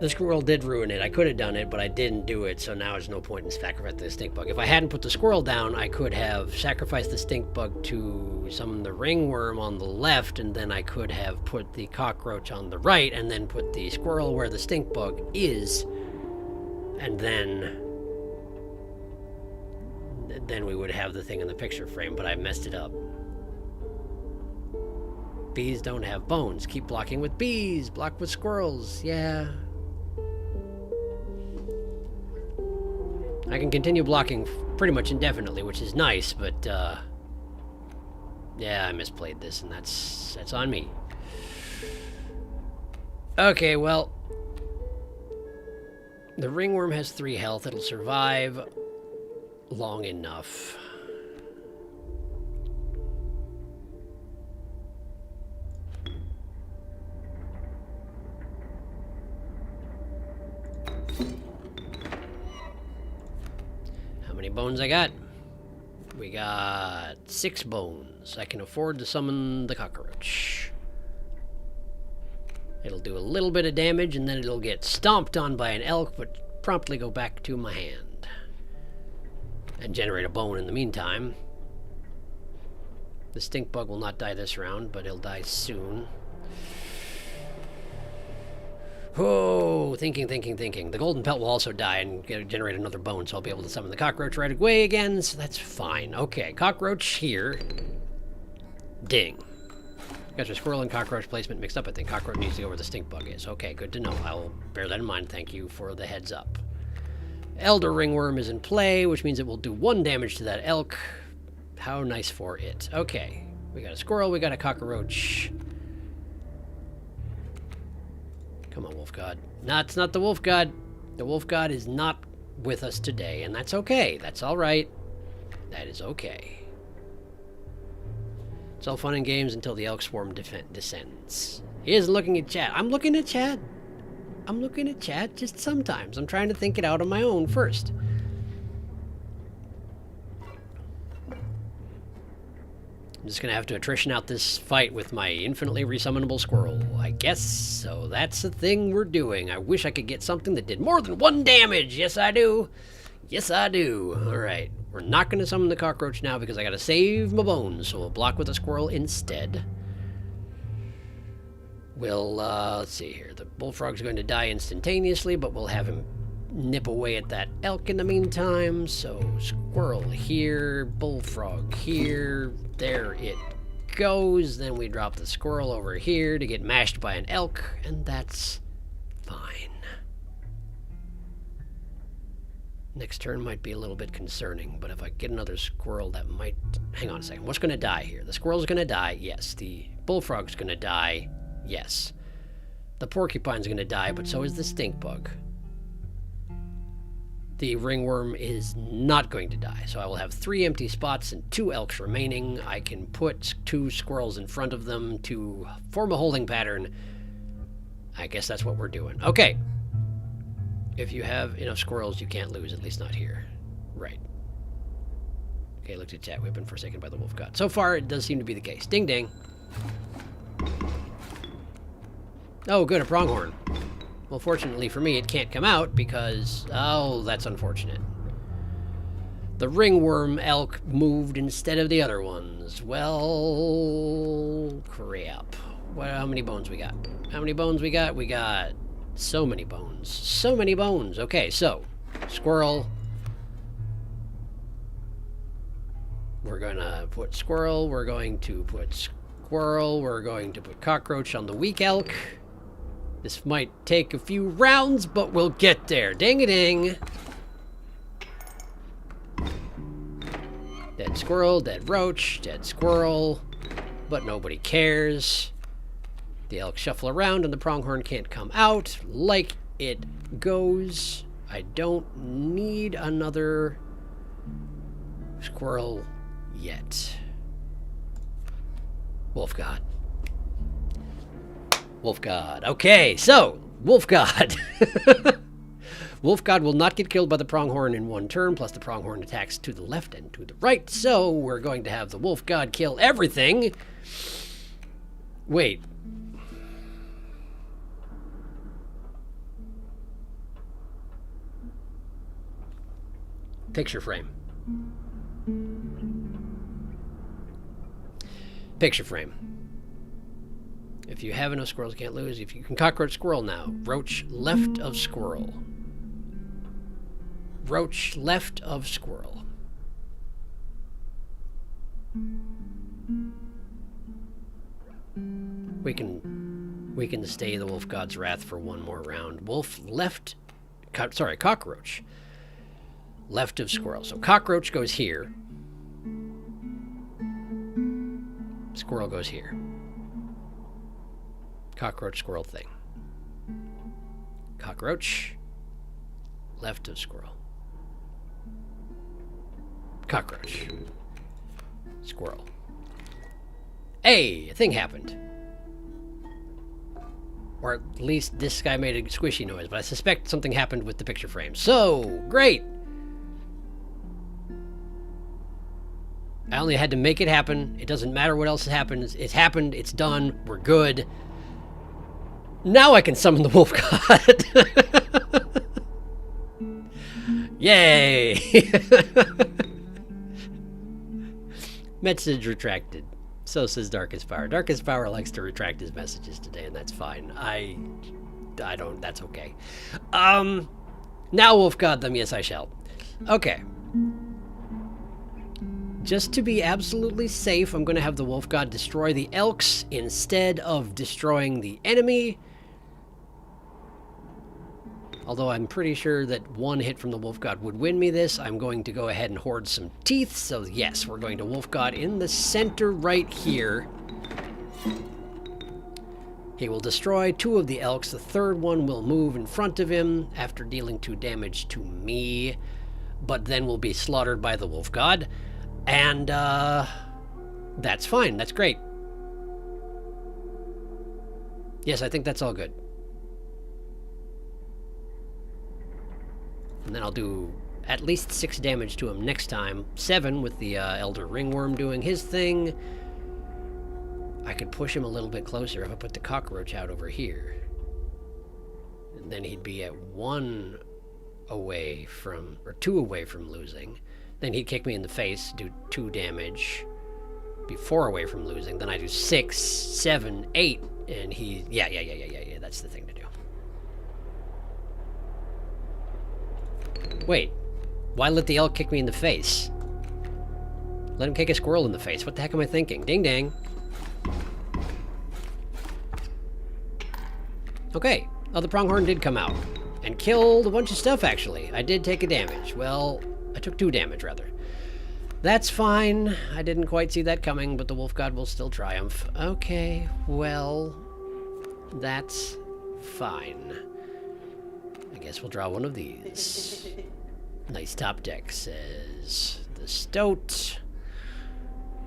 Speaker 1: The squirrel did ruin it. I could have done it, but I didn't do it, so now there's no point in sacrificing the stink bug. If I hadn't put the squirrel down, I could have sacrificed the stink bug to summon the ringworm on the left, and then I could have put the cockroach on the right, and then put the squirrel where the stink bug is, and then we would have the thing in the picture frame, but I messed it up. Bees don't have bones. Keep blocking with bees. Block with squirrels. Yeah. I can continue blocking pretty much indefinitely, which is nice, but Yeah, I misplayed this, and that's on me. Okay, well, the ringworm has 3 health. It'll survive long enough. How many bones I got? We got 6 bones. I can afford to summon the cockroach. It'll do a little bit of damage, and then it'll get stomped on by an elk, but promptly go back to my hand. And generate a bone in the meantime. The stink bug will not die this round, but he'll die soon. Oh, thinking. The golden pelt will also die and generate another bone, so I'll be able to summon the cockroach right away again, so that's fine. Okay, cockroach here. Ding. Got your squirrel and cockroach placement mixed up, I think. Cockroach needs to go where the stink bug is. Okay, good to know. I'll bear that in mind. Thank you for the heads up. Elder ringworm is in play, which means it will do 1 damage to that elk. How nice for it. Okay, we got a squirrel, we got a cockroach. Come on, wolf god. No, it's not the wolf god. The wolf god is not with us today, and that's okay. That's all right. That is okay. It's all fun and games until the elk swarm descends. He is looking at chat. I'm looking at chat. I'm looking at chat just sometimes. I'm trying to think it out on my own first. I'm just going to have to attrition out this fight with my infinitely resummonable squirrel, I guess. So that's the thing we're doing. I wish I could get something that did more than 1 damage. Yes, I do. Yes, I do. All right. We're not going to summon the cockroach now because I got to save my bones. So we'll block with a squirrel instead. We'll, let's see here. The bullfrog's going to die instantaneously, but we'll have him nip away at that elk in the meantime. So squirrel here, bullfrog here. There it goes. Then we drop the squirrel over here to get mashed by an elk, and that's fine. Next turn might be a little bit concerning, but if I get another squirrel, that might... Hang on a second. What's going to die here? The squirrel's going to die. Yes. The bullfrog's going to die. Yes. The porcupine's going to die, but so is the stink bug. The ringworm is not going to die, so I will have 3 empty spots and 2 elks remaining. I can put 2 squirrels in front of them to form a holding pattern. I guess that's what we're doing. Okay. If you have enough squirrels, you can't lose, at least not here. Right. Okay, looked at chat. We've been forsaken by the wolf god. So far, it does seem to be the case. Ding, ding. Oh, good, a pronghorn. Well, fortunately for me, it can't come out because... Oh, that's unfortunate. The ringworm elk moved instead of the other ones. Well... crap. Well, how many bones we got? How many bones we got? We got so many bones. So many bones. Okay, so... squirrel. We're gonna put squirrel. We're going to put squirrel. We're going to put cockroach on the weak elk. This might take a few rounds, but we'll get there. Ding-a-ding. Dead squirrel, dead roach, dead squirrel. But nobody cares. The elk shuffle around and the pronghorn can't come out. Like it goes. I don't need another squirrel yet. Wolf god. Wolf god. Okay, so, wolf god. Wolf god will not get killed by the pronghorn in 1 turn, plus the pronghorn attacks to the left and to the right, so we're going to have the wolf god kill everything. Wait. Picture frame. Picture frame. If you have enough squirrels, you can't lose. If you can cockroach squirrel now. Roach left of squirrel. Roach left of squirrel. We can stay the wolf god's wrath for 1 more round. Wolf left... cockroach. Left of squirrel. So cockroach goes here. Squirrel goes here. Cockroach, squirrel thing. Cockroach. Left of squirrel. Cockroach. Squirrel. Hey, a thing happened. Or at least this guy made a squishy noise, but I suspect something happened with the picture frame. So, great! I only had to make it happen. It doesn't matter what else happens. It's happened. It's done. We're good. Now I can summon the wolf god. Yay! Message retracted. So says Darkest Power. Darkest Power likes to retract his messages today, and that's fine. I don't, that's okay. Now wolf god them, yes I shall. Okay. Just to be absolutely safe, I'm going to have the wolf god destroy the elks instead of destroying the enemy. Although I'm pretty sure that one hit from the wolf god would win me this, I'm going to go ahead and hoard some teeth. So yes, we're going to wolf god in the center right here. He will destroy 2 of the elks. The third one will move in front of him after dealing 2 damage to me, but then will be slaughtered by the wolf god. And that's fine. That's great. Yes, I think that's all good. And then I'll do at least 6 damage to him next time. 7 with the Elder Ringworm doing his thing. I could push him a little bit closer if I put the cockroach out over here. And then he'd be at 1 away from, or 2 away from losing. Then he'd kick me in the face, do 2 damage. Be 4 away from losing. Then I do 6, 7, 8. And he, yeah, that's the thing to do. Wait, why let the elk kick me in the face? Let him kick a squirrel in the face. What the heck am I thinking? Ding dang. Okay, oh, the pronghorn did come out and killed a bunch of stuff, actually. I did take a damage. Well, I took 2 damage, rather. That's fine. I didn't quite see that coming, but the wolf god will still triumph. Okay, well, that's fine. I guess we'll draw one of these. Nice top deck, says the stoat.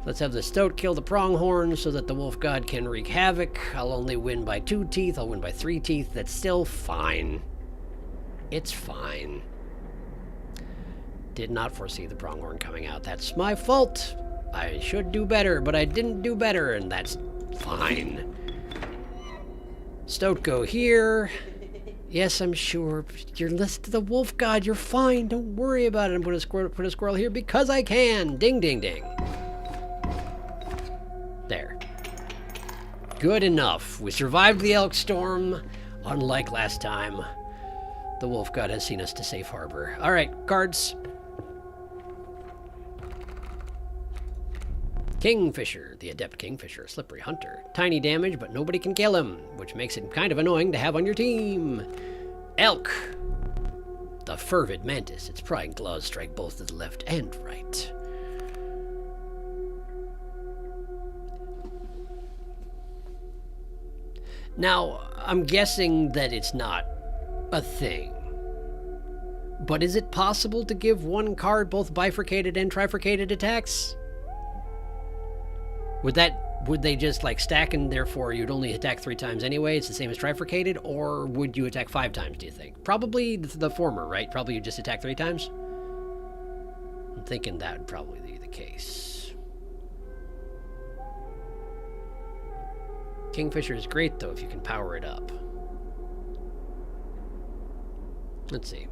Speaker 1: Let's have the stoat kill the pronghorn so that the wolf god can wreak havoc. I'll only win by 2 teeth. I'll win by 3 teeth. That's still fine. It's fine. Did not foresee the pronghorn coming out. That's my fault. I should do better, but I didn't do better, and that's fine. Stoat go here. Yes, I'm sure. You're listening to the wolf god. You're fine. Don't worry about it. I'm going to put a squirrel here because I can. Ding, ding, ding. There. Good enough. We survived the elk storm. Unlike last time, the wolf god has seen us to safe harbor. All right, cards. Kingfisher, the adept kingfisher, slippery hunter. Tiny damage, but nobody can kill him, which makes it kind of annoying to have on your team. Elk, the fervid mantis. Its prying claws strike both to the left and right. Now, I'm guessing that it's not a thing. But is it possible to give one card both bifurcated and trifurcated attacks? Would they just like stack and therefore you'd only attack 3 times anyway? It's the same as trifurcated, or would you attack 5 times, do you think? Probably the former, right? Probably you just attack 3 times? I'm thinking that would probably be the case. Kingfisher is great though if you can power it up. Let's see.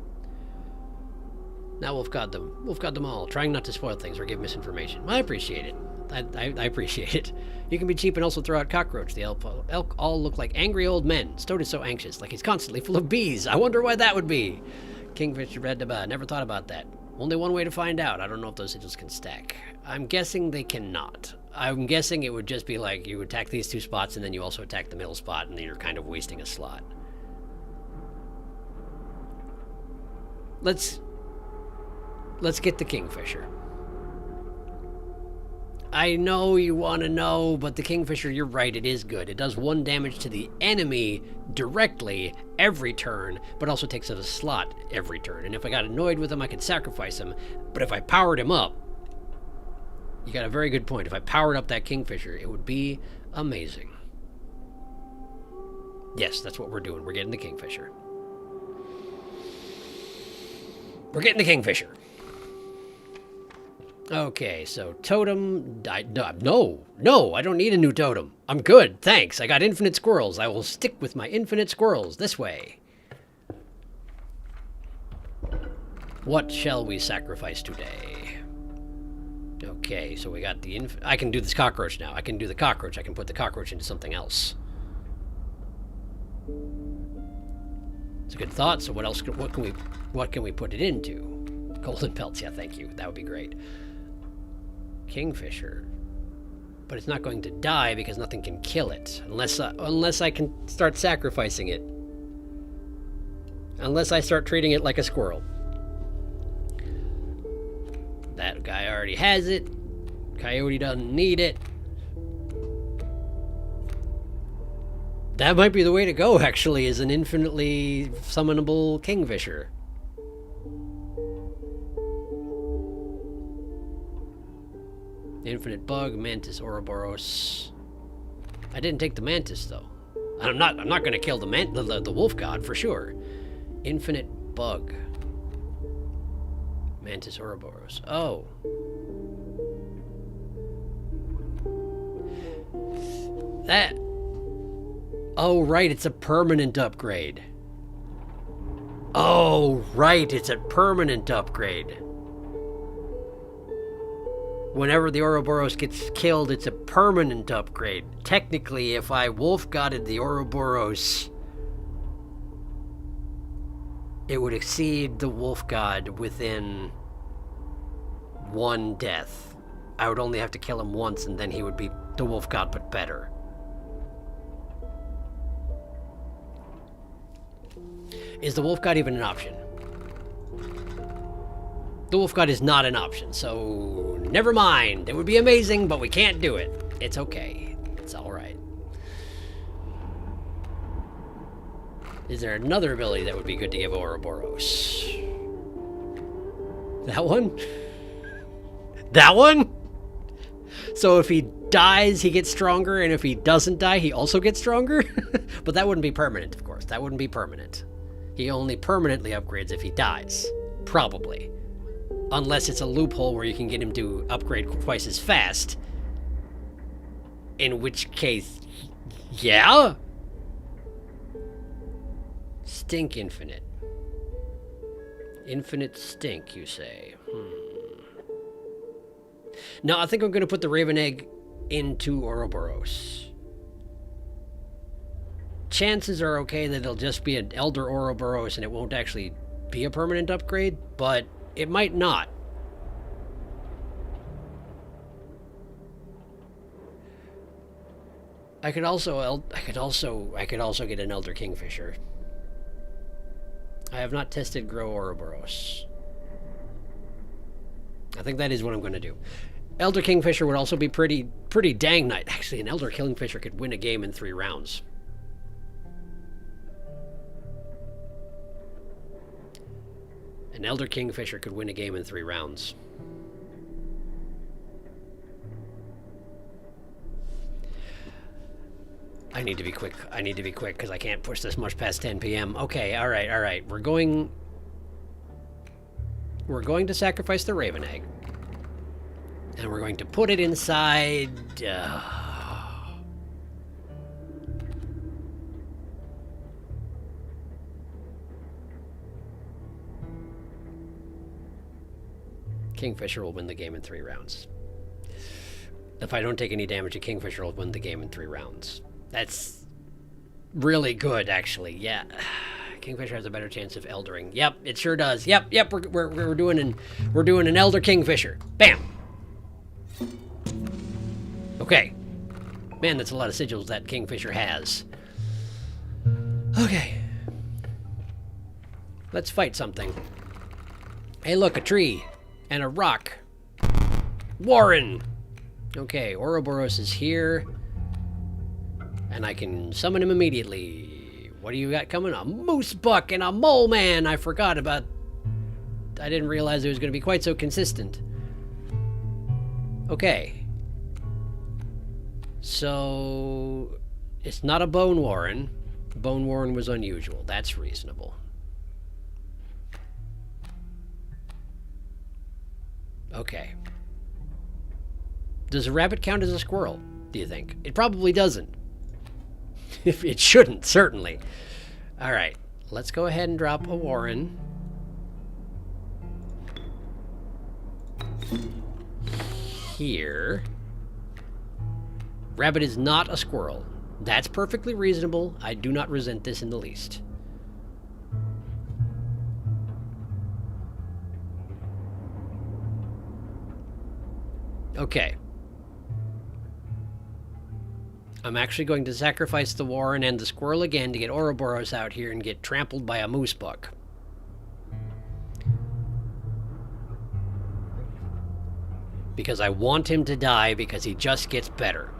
Speaker 1: Now wolf god them all, trying not to spoil things or give misinformation. I appreciate it. I appreciate it. You can be cheap and also throw out cockroach. The elk all look like angry old men. Stoat is so anxious, like he's constantly full of bees. I wonder why that would be. Kingfisher never thought about that. Only one way to find out. I don't know if those sigils can stack. I'm guessing they cannot. I'm guessing it would just be like you attack these 2 spots and then you also attack the middle spot and then you're kind of wasting a slot. Let's get the Kingfisher. I know you want to know, but the Kingfisher, you're right, it is good. It does 1 damage to the enemy directly every turn, but also takes up a slot every turn. And if I got annoyed with him, I could sacrifice him. But if I powered him up, you got a very good point. If I powered up that Kingfisher, it would be amazing. Yes, that's what we're doing. We're getting the Kingfisher. We're getting the Kingfisher. Okay, so totem... No, I don't need a new totem. I'm good, thanks. I got infinite squirrels. I will stick with my infinite squirrels this way. What shall we sacrifice today? Okay, so we got the... I can do this cockroach now. I can do the cockroach. I can put the cockroach into something else. It's a good thought. So what else? What can we put it into? Golden pelts. Yeah, thank you. That would be great. Kingfisher, but it's not going to die because nothing can kill it unless I can start sacrificing it. Unless I start treating it like a squirrel. That guy already has it. Coyote doesn't need it. That might be the way to go, actually, is an infinitely summonable Kingfisher. Infinite bug, mantis, Ouroboros. I didn't take the mantis though. I'm not going to kill the wolf god for sure. Infinite bug, mantis, Ouroboros. Oh, that. Oh right, it's a permanent upgrade. Oh right, it's a permanent upgrade. Whenever the Ouroboros gets killed, it's a permanent upgrade. Technically, if I wolf-godded the Ouroboros, it would exceed the wolf god within 1 death. I would only have to kill him once, and then he would be the wolf god, but better. Is the wolf god even an option? The wolf god is not an option, so never mind. It would be amazing, but we can't do it. It's okay. It's alright. Is there another ability that would be good to give Ouroboros? That one? That one? So if he dies, he gets stronger, and if he doesn't die, he also gets stronger? But that wouldn't be permanent, of course. That wouldn't be permanent. He only permanently upgrades if he dies. Probably. Unless it's a loophole where you can get him to upgrade twice as fast. In which case, yeah? Stink infinite. Infinite stink, you say? No, I think I'm going to put the Raven Egg into Ouroboros. Chances are okay that it'll just be an Elder Ouroboros and it won't actually be a permanent upgrade, but it might not. I could also get an Elder Kingfisher. I have not tested Grow Ouroboros. I think that is what I'm going to do. Elder Kingfisher would also be pretty dang nice. Actually, an Elder Kingfisher could win a game in 3 rounds. An Elder Kingfisher could win a game in 3 rounds. I need to be quick. I need to be quick because I can't push this much past 10 p.m. Okay, all right. We're going to sacrifice the Raven Egg. And we're going to put it inside... Kingfisher will win the game in 3 rounds. If I don't take any damage, a Kingfisher will win the game in 3 rounds. That's really good, actually. Yeah, Kingfisher has a better chance of eldering. Yep, it sure does. Yep. We're doing an Elder Kingfisher. Bam. Okay. Man, that's a lot of sigils that Kingfisher has. Okay. Let's fight something. Hey, look, a tree and a rock. Warren. Okay, Ouroboros is here. And I can summon him immediately. What do you got coming? A moose buck and a mole man. I forgot about... I didn't realize it was going to be quite so consistent. Okay. So... It's not a bone warren. Bone warren was unusual. That's reasonable. Okay. Does a rabbit count as a squirrel, do you think? It probably doesn't. It shouldn't, certainly. Alright, let's go ahead and drop a warren. Here. Rabbit is not a squirrel. That's perfectly reasonable. I do not resent this in the least. Okay. I'm actually going to sacrifice the warren and the squirrel again to get Ouroboros out here and get trampled by a moose buck. Because I want him to die because he just gets better.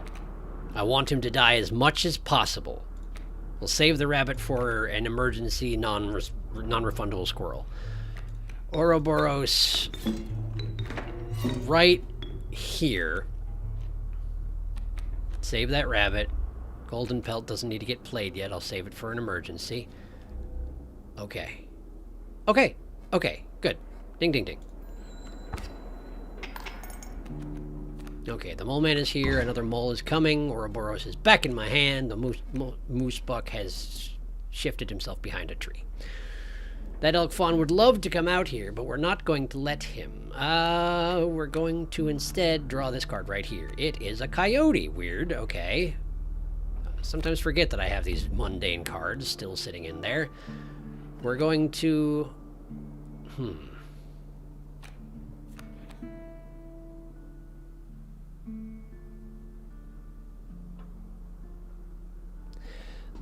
Speaker 1: I want him to die as much as possible. We'll save the rabbit for an emergency non-refundable squirrel. Ouroboros right here. Save that rabbit. Golden pelt doesn't need to get played yet. I'll save it for an emergency. Okay. Okay. Okay. Good. Ding, ding, ding. Okay, the mole man is here. Another mole is coming. Ouroboros is back in my hand. The moose buck has shifted himself behind a tree. That elk fawn would love to come out here, but we're not going to let him. We're going to instead draw this card right here. It is a coyote. Weird. Okay. Sometimes forget that I have these mundane cards still sitting in there. We're going to...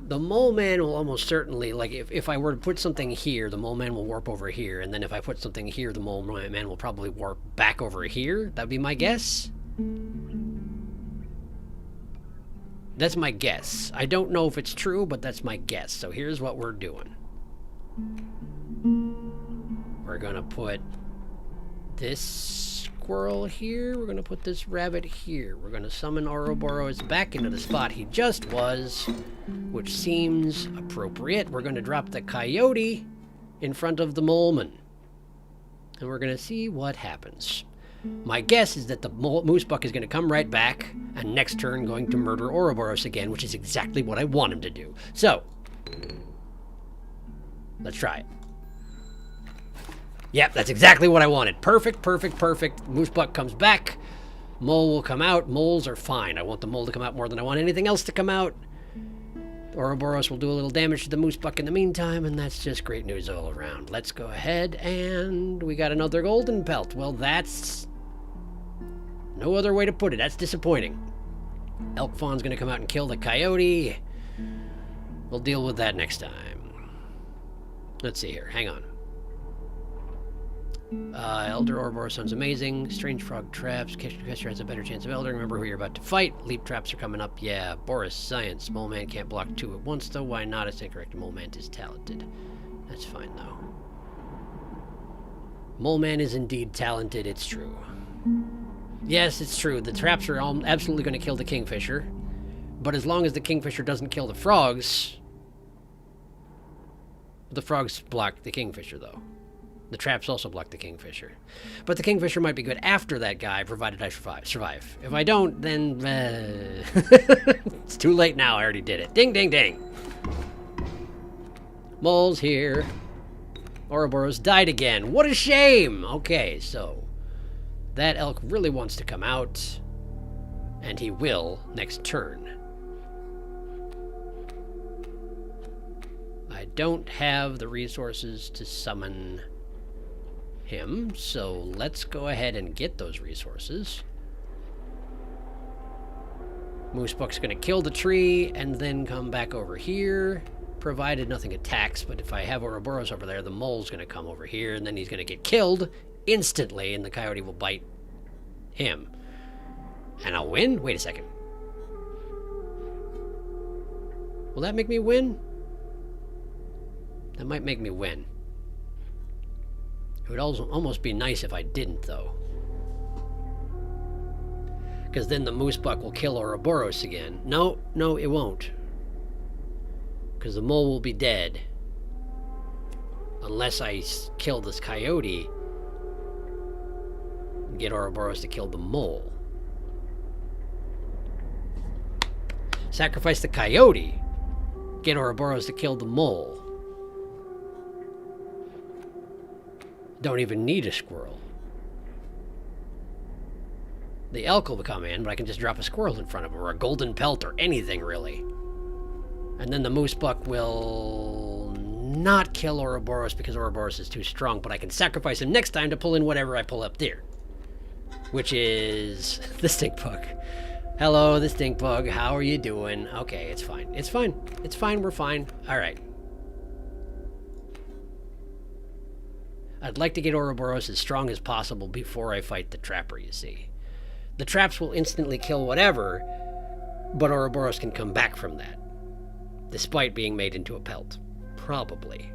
Speaker 1: The mole man will almost certainly, like, if I were to put something here, the mole man will warp over here, and then if I put something here, the mole man will probably warp back over here. That'd be my guess. That's my guess. I don't know if it's true, but that's my guess. So here's what we're doing. We're gonna put this squirrel here. We're gonna put this rabbit here. We're gonna summon Ouroboros back into the spot he just was, which seems appropriate. We're gonna drop the coyote in front of the moleman, and we're gonna see what happens. My guess is that the moose buck is gonna come right back, and next turn going to murder Ouroboros again, which is exactly what I want him to do. So, let's try it. Yep, that's exactly what I wanted. Perfect, perfect, perfect. Moose buck comes back. Mole will come out. Moles are fine. I want the mole to come out more than I want anything else to come out. Ouroboros will do a little damage to the moose buck in the meantime, and that's just great news all around. Let's go ahead, and we got another golden pelt. Well, that's... no other way to put it. That's disappointing. Elk fawn's gonna come out and kill the coyote. We'll deal with that next time. Let's see here. Hang on. Elder Ouroboros sounds amazing. Strange frog traps. Catcher has a better chance of Elder. Remember who you're about to fight. Leap traps are coming up. Yeah, Boris, science. Mole man can't block two at once, though. Why not? It's incorrect. Mole man is talented. That's fine, though. Mole man is indeed talented. It's true. Yes, it's true. The traps are absolutely going to kill the kingfisher. But as long as the kingfisher doesn't kill the frogs block the kingfisher, though. The traps also block the kingfisher. But the kingfisher might be good after that guy, provided I survive. If I don't, then... it's too late now. I already did it. Ding, ding, ding. Mole's here. Ouroboros died again. What a shame! Okay, so... that elk really wants to come out. And he will next turn. I don't have the resources to summon... him, so let's go ahead and get those resources. Moose buck's gonna kill the tree and then come back over here, provided nothing attacks. But if I have Ouroboros over there, the mole's gonna come over here, and then he's gonna get killed instantly, and the coyote will bite him. And I'll win? Wait a second. Will that make me win? That might make me win. It would also almost be nice if I didn't, though. Because then the moose buck will kill Ouroboros again. No, no, it won't. Because the mole will be dead. Unless I kill this coyote and get Ouroboros to kill the mole. Sacrifice the coyote. Get Ouroboros to kill the mole. Don't even need a squirrel. The elk will come in, but I can just drop a squirrel in front of him, or a golden pelt, or anything, really. And then the moose buck will not kill Ouroboros because Ouroboros is too strong, but I can sacrifice him next time to pull in whatever I pull up there. Which is the stink bug. Hello, the stink bug. How are you doing? Okay, it's fine. It's fine. It's fine. We're fine. All right. I'd like to get Ouroboros as strong as possible before I fight the trapper, you see. The traps will instantly kill whatever, but Ouroboros can come back from that, despite being made into a pelt. Probably.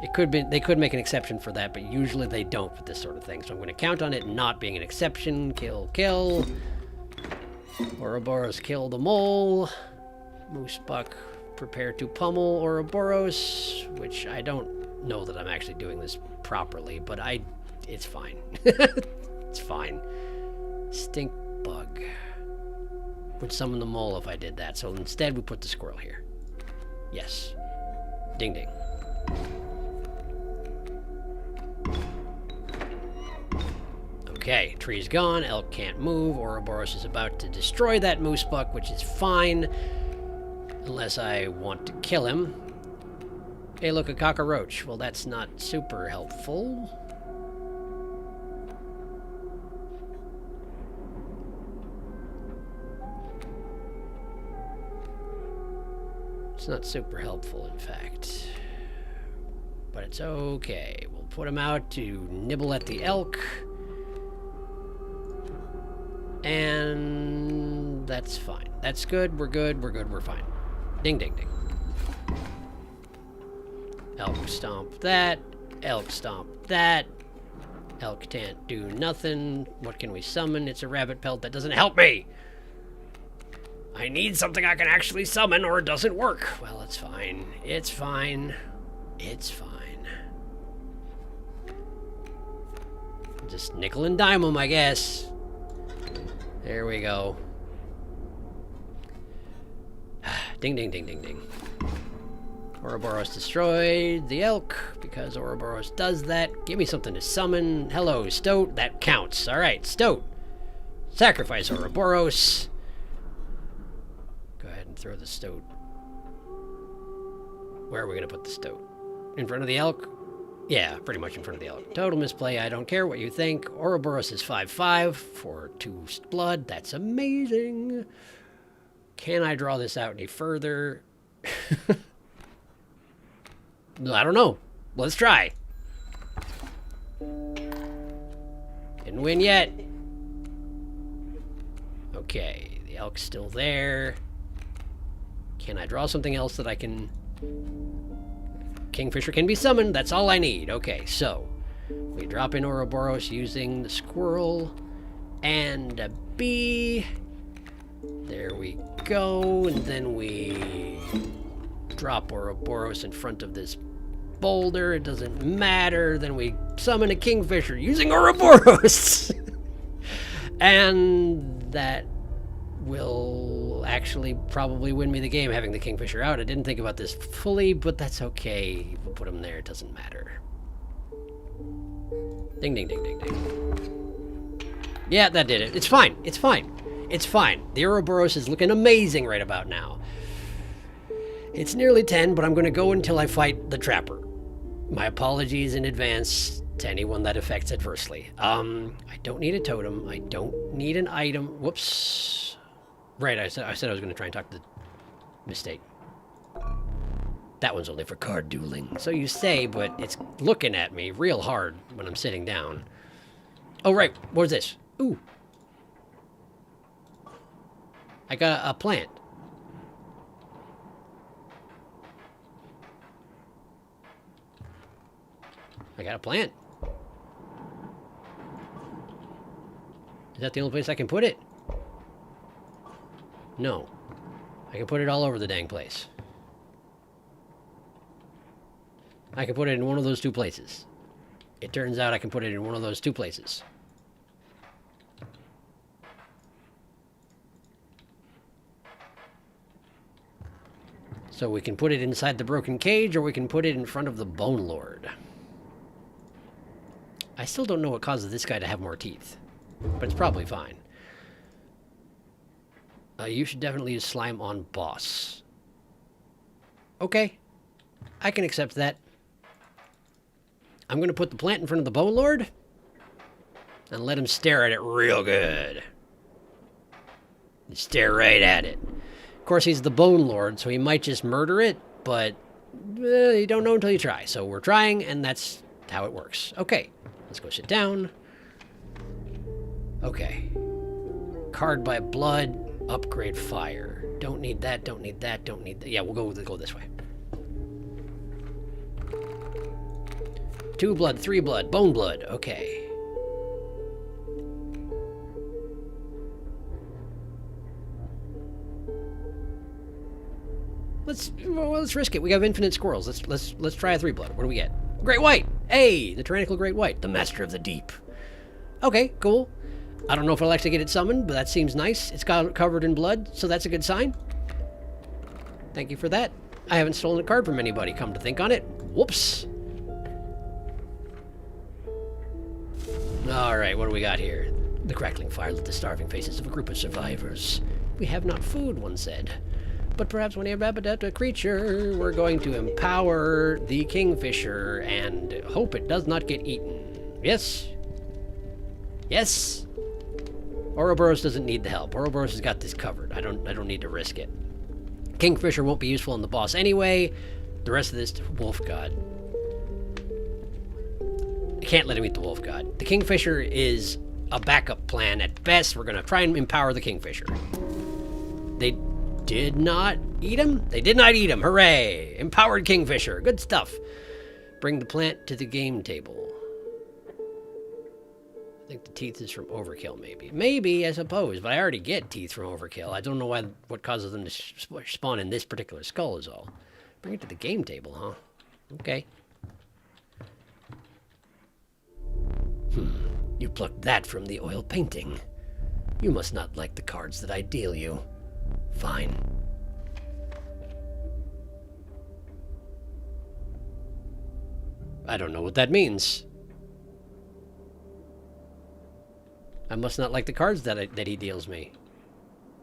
Speaker 1: It could be, they could make an exception for that, but usually they don't with this sort of thing. So I'm going to count on it not being an exception. Kill, kill. Ouroboros kill the mole. Moose buck prepare to pummel Ouroboros, which I don't know that I'm actually doing this properly, but it's fine. It's fine. Stink bug would summon the mole if I did that, so instead we put the squirrel here. Yes. Ding ding. Okay, tree's gone, elk can't move, Ouroboros is about to destroy that moose buck, which is fine, unless I want to kill him. Hey, look, a cockroach. Well, that's not super helpful. It's not super helpful, in fact. But it's okay. We'll put him out to nibble at the elk. And that's fine. That's good. We're good. We're good. We're fine. Ding, ding, ding. Elk stomp that. Elk stomp that. Elk can't do nothing. What can we summon? It's a rabbit pelt. That doesn't help me. I need something I can actually summon or it doesn't work. Well, it's fine. It's fine. It's fine. Just nickel and dime them, I guess. There we go. Ding, ding, ding, ding, ding. Ouroboros destroyed the elk because Ouroboros does that. Give me something to summon. Hello, Stoat. That counts. All right, Stoat. Sacrifice Ouroboros. Go ahead and throw the Stoat. Where are we going to put the Stoat? In front of the elk? Yeah, pretty much in front of the elk. Total misplay. I don't care what you think. Ouroboros is 5/5 for 2 blood. That's amazing. Can I draw this out any further? I don't know. Let's try. Didn't win yet. Okay, the elk's still there. Can I draw something else that I can... Kingfisher can be summoned. That's all I need. Okay, so we drop in Ouroboros using the squirrel and a bee. There we go. And then we drop Ouroboros in front of this boulder. It doesn't matter. Then we summon a kingfisher using Ouroboros. And that will actually probably win me the game, having the kingfisher out. I didn't think about this fully, but that's okay. We'll put him there. It doesn't matter. Ding, ding, ding, ding, ding. Yeah, that did it. It's fine. It's fine. It's fine. The Ouroboros is looking amazing right about now. It's nearly 10, but I'm going to go until I fight the trapper. My apologies in advance to anyone that affects adversely. I don't need a totem. I don't need an item. Whoops. Right, I said I was going to try and talk to... Mistake. That one's only for card dueling. So you say, but it's looking at me real hard when I'm sitting down. Oh, right. What was this? Ooh. I got a plant. I got a plant. Is that the only place I can put it? No. I can put it all over the dang place. I can put it in one of those two places. It turns out I can put it in one of those two places. So we can put it inside the broken cage, or we can put it in front of the Bone Lord. I still don't know what causes this guy to have more teeth, but it's probably fine. You should definitely use slime on boss. Okay, I can accept that. I'm going to put the plant in front of the Bone Lord and let him stare at it real good. Stare right at it. Of course, he's the Bone Lord, so he might just murder it, but you don't know until you try. So we're trying, and that's how it works. Okay, let's go sit down. Okay. Card by blood, upgrade fire. Don't need that, don't need that, don't need that. Yeah, we'll go this way. 2 blood, 3 blood, bone blood. Okay. Let's risk it. We have infinite squirrels. Let's try a 3 blood. What do we get? Great White. Hey, the tyrannical Great White, the master of the deep. Okay, cool. I don't know if I'll actually get it summoned, but that seems nice. It's got covered in blood, so that's a good sign. Thank you for that. I haven't stolen a card from anybody, come to think on it. Whoops. Alright, what do we got here? The crackling fire lit the starving faces of a group of survivors. We have not food, one said. But perhaps when you have a creature, we're going to empower the kingfisher and hope it does not get eaten. Yes? Yes? Ouroboros doesn't need the help. Ouroboros has got this covered. I don't need to risk it. Kingfisher won't be useful in the boss anyway. The rest of this, wolf god. I can't let him eat the wolf god. The kingfisher is a backup plan at best. We're gonna try and empower the kingfisher. They did not eat him? They did not eat him. Hooray! Empowered kingfisher. Good stuff. Bring the plant to the game table. I think the teeth is from overkill, maybe. Maybe, I suppose, but I already get teeth from overkill. I don't know what causes them to spawn in this particular skull is all. Bring it to the game table, huh? Okay. You plucked that from the oil painting. You must not like the cards that I deal you. Fine. I don't know what that means. I must not like the cards that he deals me.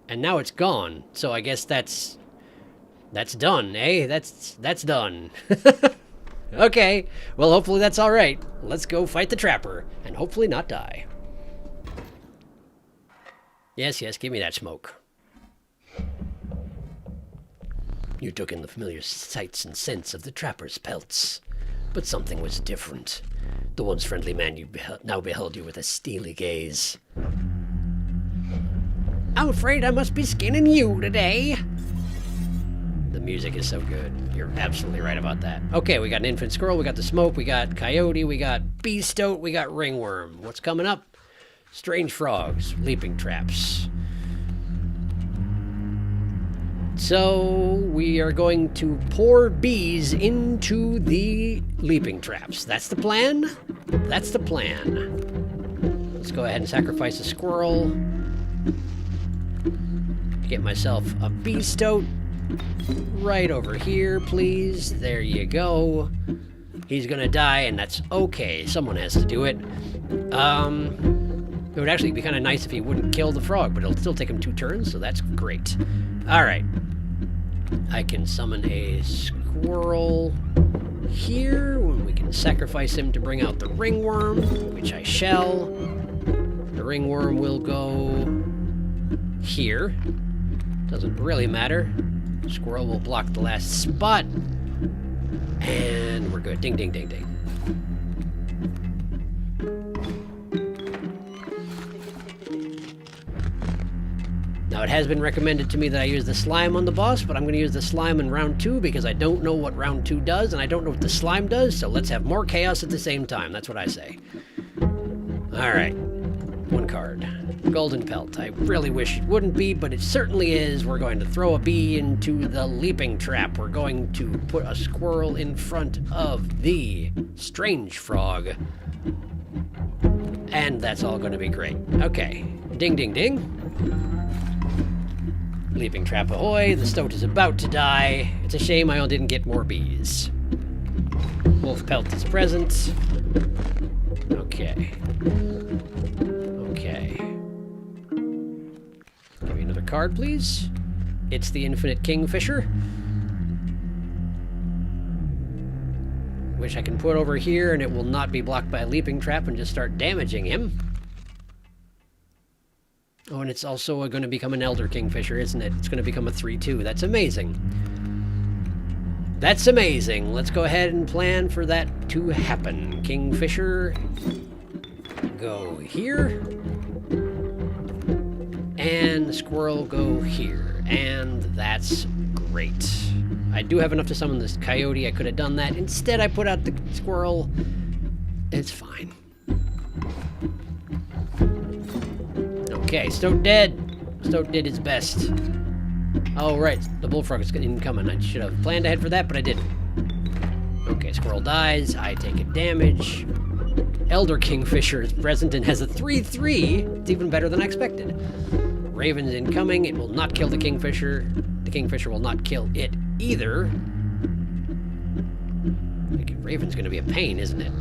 Speaker 1: And now it's gone, so I guess that's done, eh? That's done. Okay, well hopefully that's alright. Let's go fight the trapper, and hopefully not die. Yes, give me that smoke. You took in the familiar sights and scents of the trapper's pelts. But something was different. The once friendly man now beheld you with a steely gaze. I'm afraid I must be skinning you today. The music is so good. You're absolutely right about that. Okay, we got an infant squirrel, we got the smoke, we got coyote, we got bee stoat, we got ringworm. What's coming up? Strange frogs, leaping traps. So we are going to pour bees into the leaping traps. That's the plan? That's the plan. Let's go ahead and sacrifice a squirrel. Get myself a bee stoat. Right over here, please. There you go. He's gonna die, and that's okay. Someone has to do it. It would actually be kind of nice if he wouldn't kill the frog, but it'll still take him 2 turns, so that's great. Alright. I can summon a squirrel here. We can sacrifice him to bring out the ringworm, which I shall. The ringworm will go here. Doesn't really matter. Squirrel will block the last spot. And we're good. Ding, ding, ding, ding. Now it has been recommended to me that I use the slime on the boss, but I'm going to use the slime in round 2 because I don't know what round 2 does, and I don't know what the slime does, so let's have more chaos at the same time. That's what I say. Alright. 1 card. Golden Pelt. I really wish it wouldn't be, but it certainly is. We're going to throw a bee into the leaping trap. We're going to put a squirrel in front of the strange frog. And that's all going to be great. Okay. Ding, ding, ding. Leaping trap ahoy. The stoat is about to die. It's a shame I didn't get more bees. Wolf Pelt is present. Okay. Okay. Give me another card, please. It's the Infinite Kingfisher. Which I can put over here and it will not be blocked by a leaping trap and just start damaging him. Oh, and it's also going to become an Elder Kingfisher, isn't it? It's going to become a 3/2. That's amazing. That's amazing. Let's go ahead and plan for that to happen. Kingfisher, go here. And the squirrel, go here. And that's great. I do have enough to summon this coyote. I could have done that. Instead, I put out the squirrel. It's fine. Okay, Stoat dead. Stoat did his best. Oh, right. The bullfrog is incoming. I should have planned ahead for that, but I didn't. Okay, squirrel dies. I take a damage. Elder Kingfisher is present and has a 3/3. It's even better than I expected. Raven's incoming. It will not kill the Kingfisher. The Kingfisher will not kill it either. Raven's going to be a pain, isn't it?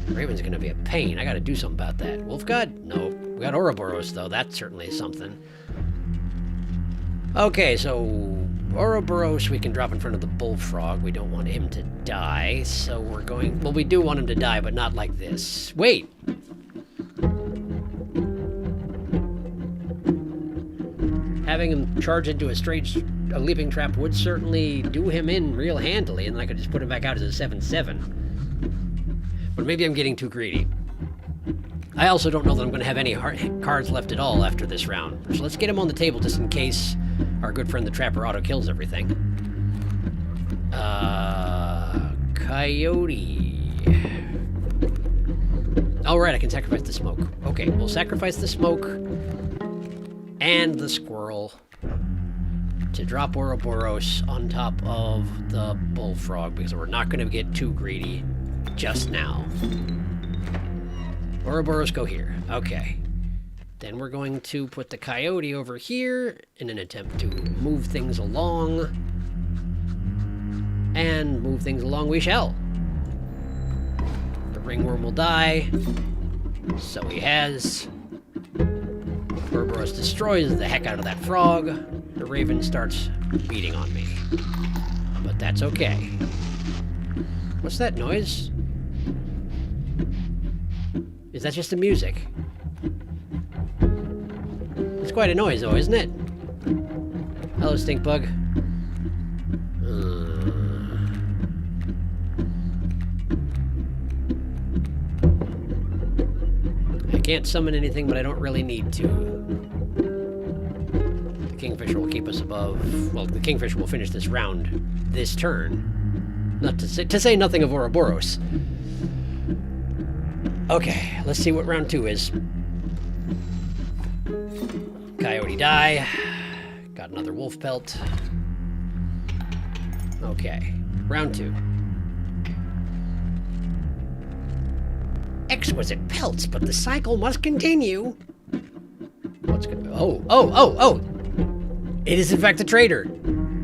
Speaker 1: Raven's going to be a pain. I got to do something about that. Wolf God? No. We got Ouroboros, though. That's certainly something. Okay, so Ouroboros we can drop in front of the bullfrog. We don't want him to die, so we're going... Well, we do want him to die, but not like this. Wait! Having him charge into a leaping trap would certainly do him in real handily, and then I could just put him back out as a 7/7. But maybe I'm getting too greedy. I also don't know that I'm going to have any cards left at all after this round. So let's get him on the table just in case our good friend the Trapper auto-kills everything. Coyote. Oh, right, I can sacrifice the smoke. Okay, we'll sacrifice the smoke and the squirrel to drop Ouroboros on top of the bullfrog because we're not going to get too greedy just now. Ouroboros, go here. Okay. Then we're going to put the coyote over here in an attempt to move things along. And move things along we shall. The ringworm will die. So he has. Ouroboros destroys the heck out of that frog. The raven starts beating on me. But that's okay. What's that noise? Is that just the music? It's quite a noise, though, isn't it? Hello, Stinkbug. I can't summon anything, but I don't really need to. The Kingfisher will keep us above... Well, the Kingfisher will finish this round this turn. Not to say nothing of Ouroboros. Okay, let's see what round 2 is. Coyote die. Got another wolf pelt. Okay, round 2. Exquisite pelts, but the cycle must continue. What's going to... Oh! It is in fact a trader.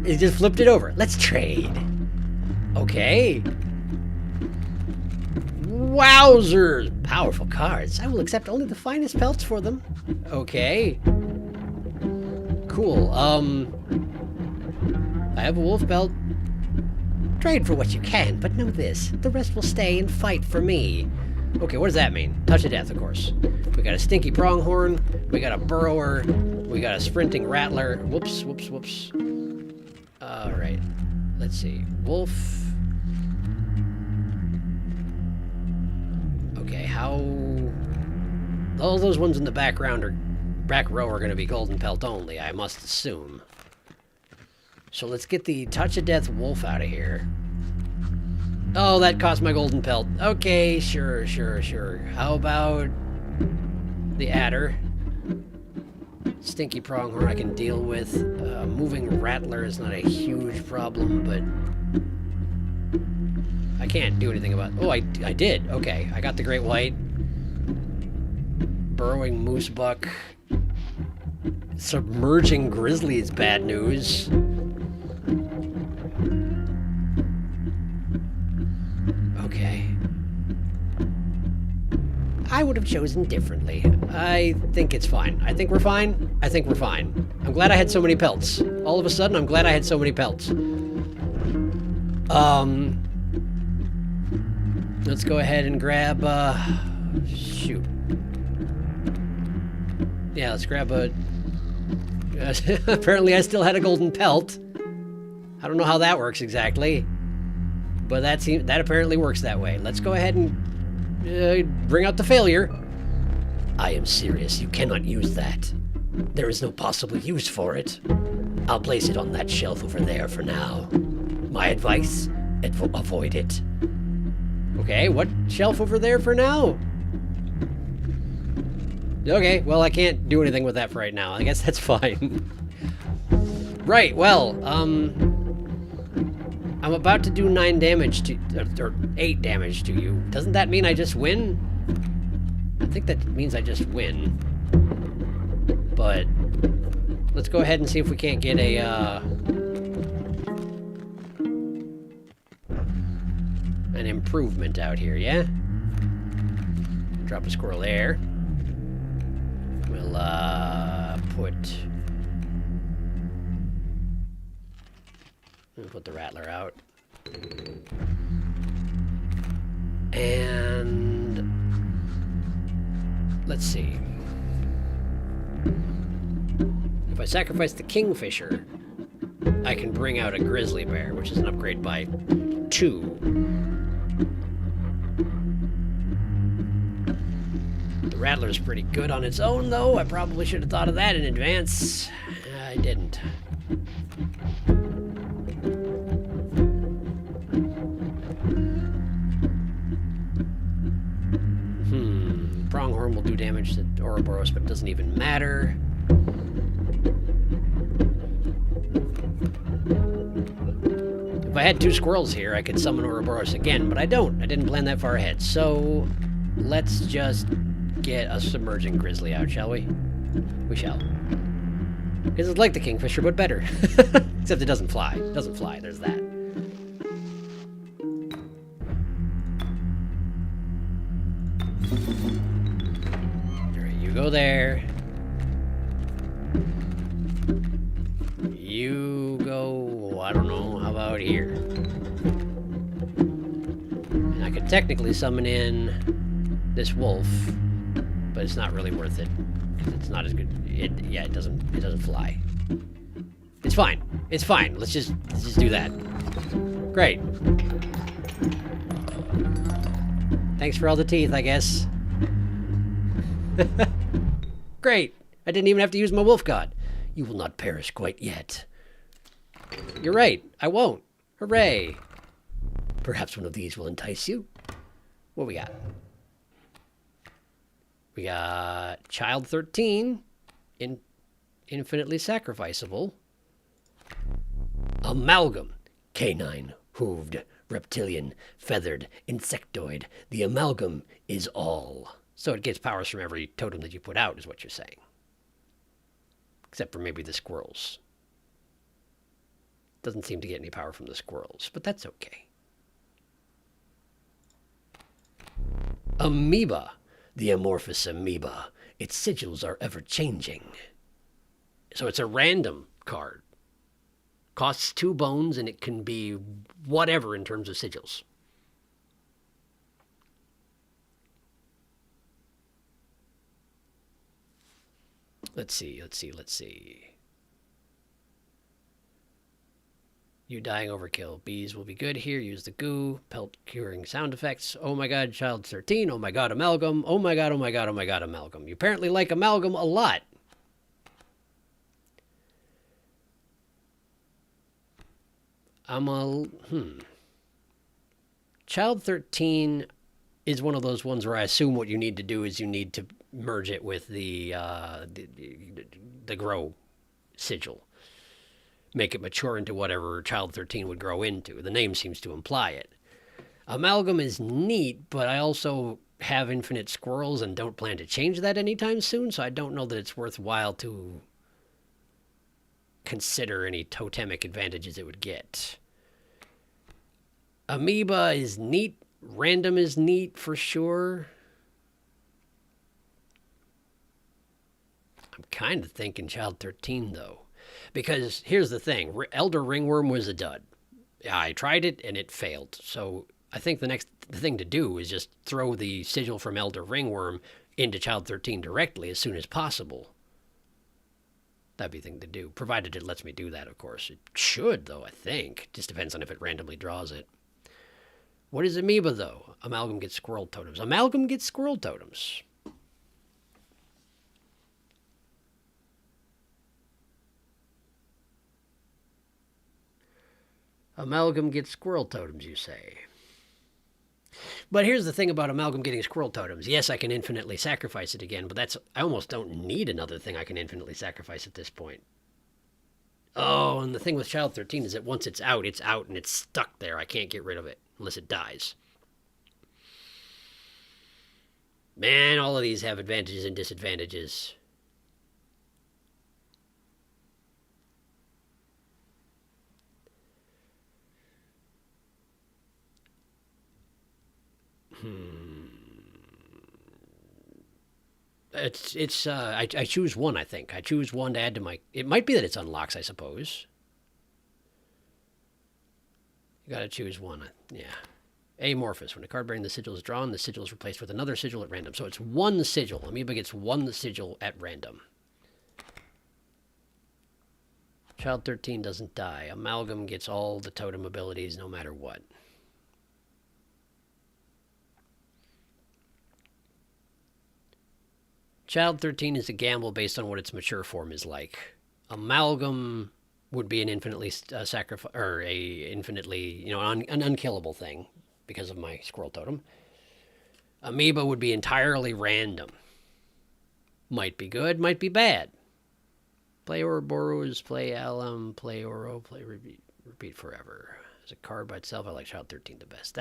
Speaker 1: He just flipped it over. Let's trade. Okay. Wowzers! Powerful cards. I will accept only the finest pelts for them. Okay. Cool. I have a wolf pelt. Trade for what you can, but know this. The rest will stay and fight for me. Okay, what does that mean? Touch of death, of course. We got a stinky pronghorn. We got a burrower. We got a sprinting rattler. Whoops. Alright. Let's see. Wolf... Okay, how... All those ones in the background are back row are going to be golden pelt only, I must assume. So let's get the Touch of Death wolf out of here. Oh, that cost my golden pelt. Okay, sure. How about the adder? Stinky pronghorn I can deal with. Moving rattler is not a huge problem, but I can't do anything about... Oh, I did. Okay, I got the great white. Burrowing moose buck. Submerging grizzly is bad news. Okay. I would have chosen differently. I think it's fine. I think we're fine. I think we're fine. I'm glad I had so many pelts. All of a sudden, I'm glad I had so many pelts. Let's go ahead and grab, shoot. Yeah, let's grab a... Apparently I still had a golden pelt. I don't know how that works exactly. But that apparently works that way. Let's go ahead and bring out the failure. I am serious. You cannot use that. There is no possible use for it. I'll place it on that shelf over there for now. My advice, avoid it. Okay, what shelf over there for now? Okay, well, I can't do anything with that for right now. I guess that's fine. Right, well, I'm about to do 9 damage to, or 8 damage to you. Doesn't that mean I just win? I think that means I just win. But let's go ahead and see if we can't get a, an improvement out here, yeah? Drop a squirrel there. We'll, put the rattler out. And let's see. If I sacrifice the kingfisher, I can bring out a grizzly bear, which is an upgrade by 2. The rattler's pretty good on its own, though. I probably should have thought of that in advance. I didn't. Pronghorn will do damage to Ouroboros, but it doesn't even matter. If I had 2 squirrels here, I could summon Ouroboros again, but I don't. I didn't plan that far ahead. So let's just get a submerging grizzly out, shall we? We shall. Because it's like the kingfisher, but better. Except it doesn't fly. It doesn't fly. There's that. Go there. You go, I don't know, how about here? And I could technically summon in this wolf, but it's not really worth it. It's not as good. Yeah, it doesn't fly. It's fine. It's fine. Let's just do that. Great. Thanks for all the teeth, I guess. Great. I didn't even have to use my wolf god. You will not perish quite yet. You're right. I won't. Hooray. Perhaps one of these will entice you. What we got? We got Child 13. Infinitely sacrificable. Amalgam. Canine, hooved, reptilian, feathered, insectoid. The amalgam is all. So it gets powers from every totem that you put out, is what you're saying. Except for maybe the squirrels. Doesn't seem to get any power from the squirrels, but that's okay. Amoeba. The amorphous amoeba. Its sigils are ever-changing. So it's a random card. Costs 2 bones, and it can be whatever in terms of sigils. Let's see. You dying overkill. Bees will be good here. Use the goo. Pelt curing sound effects. Oh my god, Child 13. Oh my god, amalgam. Oh my god, amalgam. You apparently like amalgam a lot. Child 13 is one of those ones where I assume what you need to do is you need to merge it with the grow sigil. Make it mature into whatever Child 13 would grow into. The name seems to imply it. Amalgam is neat, but I also have infinite squirrels and don't plan to change that anytime soon, so I don't know that it's worthwhile to consider any totemic advantages it would get. Amoeba is neat. Random is neat for sure. I'm kind of thinking Child 13, though. Because here's the thing. Elder Ringworm was a dud. I tried it, and it failed. So I think the thing to do is just throw the sigil from Elder Ringworm into Child 13 directly as soon as possible. That'd be the thing to do, provided it lets me do that, of course. It should, though, I think. Just depends on if it randomly draws it. What is Amoeba, though? Amalgam gets squirrel totems. Amalgam gets squirrel totems. Amalgam gets squirrel totems, you say. But here's the thing about Amalgam getting squirrel totems. Yes, I can infinitely sacrifice it again, but I almost don't need another thing I can infinitely sacrifice at this point. Oh, and the thing with Child 13 is that once it's out, and it's stuck there. I can't get rid of it unless it dies. Man, all of these have advantages and disadvantages. I choose one, I think. I choose one to add to my... It might be that it's unlocks, I suppose. You gotta choose one. Yeah. Amorphous. When a card bearing the sigil is drawn, the sigil is replaced with another sigil at random. So it's one sigil. Amoeba gets one sigil at random. Child 13 doesn't die. Amalgam gets all the totem abilities no matter what. Child 13 is a gamble based on what its mature form is like. Amalgam would be an infinitely an unkillable thing because of my squirrel totem. Amoeba would be entirely random. Might be good, might be bad. Play Ouroboros, play Alum, play Oro, play repeat forever. As a card by itself, I like Child 13 the best.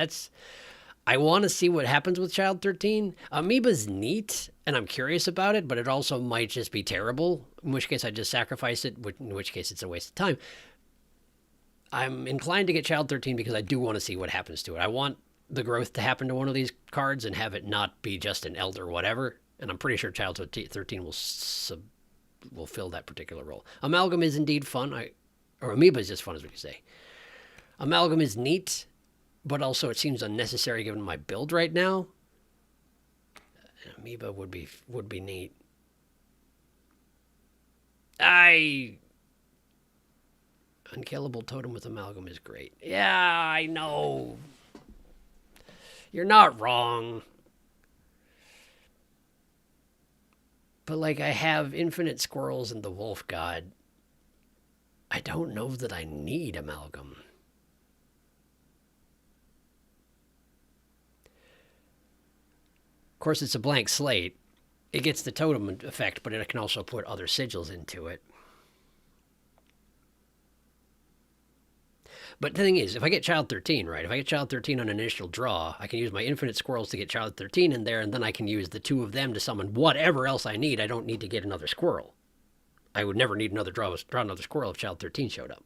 Speaker 1: I want to see what happens with Child 13. Amoeba's neat, and I'm curious about it, but it also might just be terrible, in which case I just sacrifice it, in which case it's a waste of time. I'm inclined to get Child 13 because I do want to see what happens to it. I want the growth to happen to one of these cards and have it not be just an Elder whatever, and I'm pretty sure Child 13 will fill that particular role. Amalgam is indeed fun. Or Amoeba is just fun, is what you say. Amalgam is neat, but also it seems unnecessary given my build right now. Amoeba would be neat. Unkillable totem with Amalgam is great. Yeah, I know. You're not wrong. But like I have infinite squirrels and the wolf god. I don't know that I need Amalgam. Of course, it's a blank slate. It gets the totem effect, but it can also put other sigils into it. But the thing is, if I get Child 13, right? If I get Child 13 on an initial draw, I can use my infinite squirrels to get Child 13 in there, and then I can use the two of them to summon whatever else I need. I don't need to get another squirrel. I would never need another draw another squirrel if Child 13 showed up.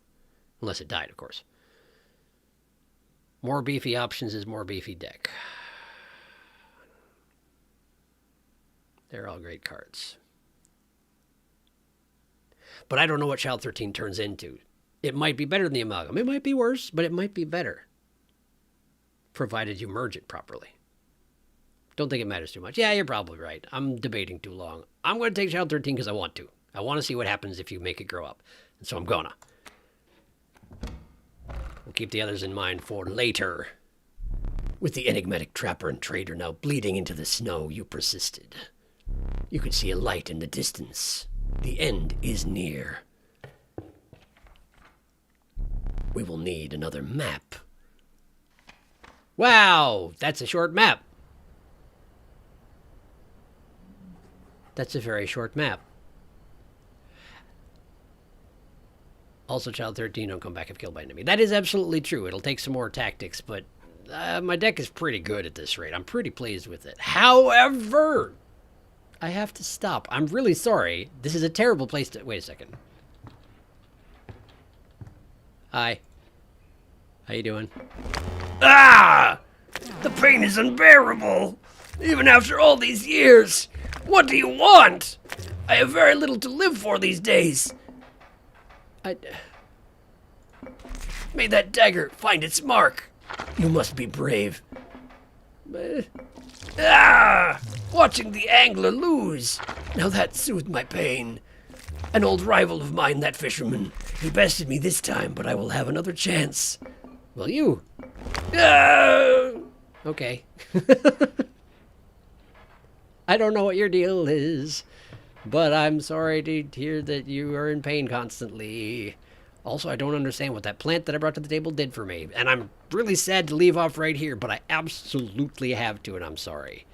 Speaker 1: Unless it died, of course. More beefy options is more beefy deck. They're all great cards. But I don't know what Child 13 turns into. It might be better than the Amalgam. It might be worse, but it might be better. Provided you merge it properly. Don't think it matters too much. Yeah, you're probably right. I'm debating too long. I'm going to take Child 13 because I want to. I want to see what happens if you make it grow up. And so I'm gonna. We'll keep the others in mind for later. With the enigmatic trapper and trader now bleeding into the snow, you persisted. You could see a light in the distance. The end is near. we will need another map. Wow, that's a short map. That's a very short map. Also, Child 13, don't come back if killed by enemy. That is absolutely true. It'll take some more tactics, but my deck is pretty good at this rate. I'm pretty pleased with it. However, I have to stop. I'm really sorry. This is a terrible place to... Wait a second. Hi. How you doing? Ah! The pain is unbearable. Even after all these years. What do you want? I have very little to live for these days. May that dagger find its mark. You must be brave. Watching the angler lose. Now that soothed my pain. An old rival of mine, that fisherman. He bested me this time, but I will have another chance. Will you? Okay. I don't know what your deal is, but I'm sorry to hear that you are in pain constantly. Also, I don't understand what that plant that I brought to the table did for me. And I'm really sad to leave off right here, but I absolutely have to, and I'm sorry.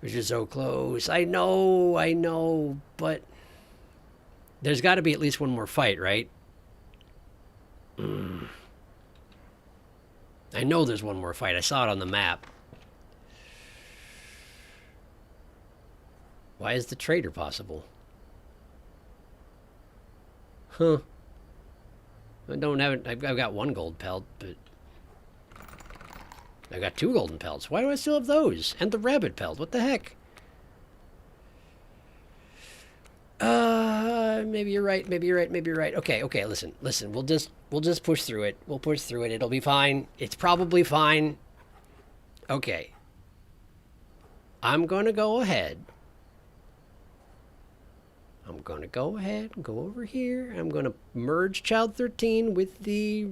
Speaker 1: We're just so close. I know, but there's got to be at least one more fight, right? I know there's one more fight. I saw it on the map. Why is the trader possible? Huh. I don't have it. I've got one gold pelt, but I got 2 golden pelts. Why do I still have those? And the rabbit pelt. What the heck? Maybe you're right. Maybe you're right. Okay. Listen. We'll just push through it. We'll push through it. It'll be fine. It's probably fine. Okay. I'm gonna go ahead. I'm gonna go ahead and go over here. I'm gonna merge Child 13 with the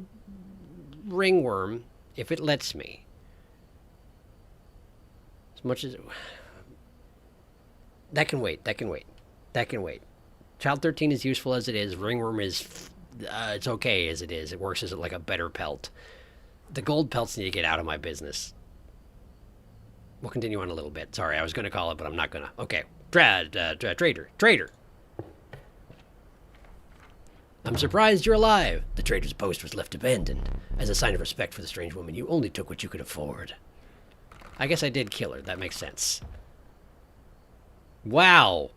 Speaker 1: ringworm, if it lets me. As much as... That can wait. Child 13 is useful as it is. Ringworm is... it's okay as it is. It works as like a better pelt. The gold pelts need to get out of my business. We'll continue on a little bit. Sorry, I was going to call it, but I'm not going to. Okay. Trader. I'm surprised you're alive. The trader's post was left abandoned. As a sign of respect for the strange woman, you only took what you could afford. I guess I did kill her. That makes sense. Wow.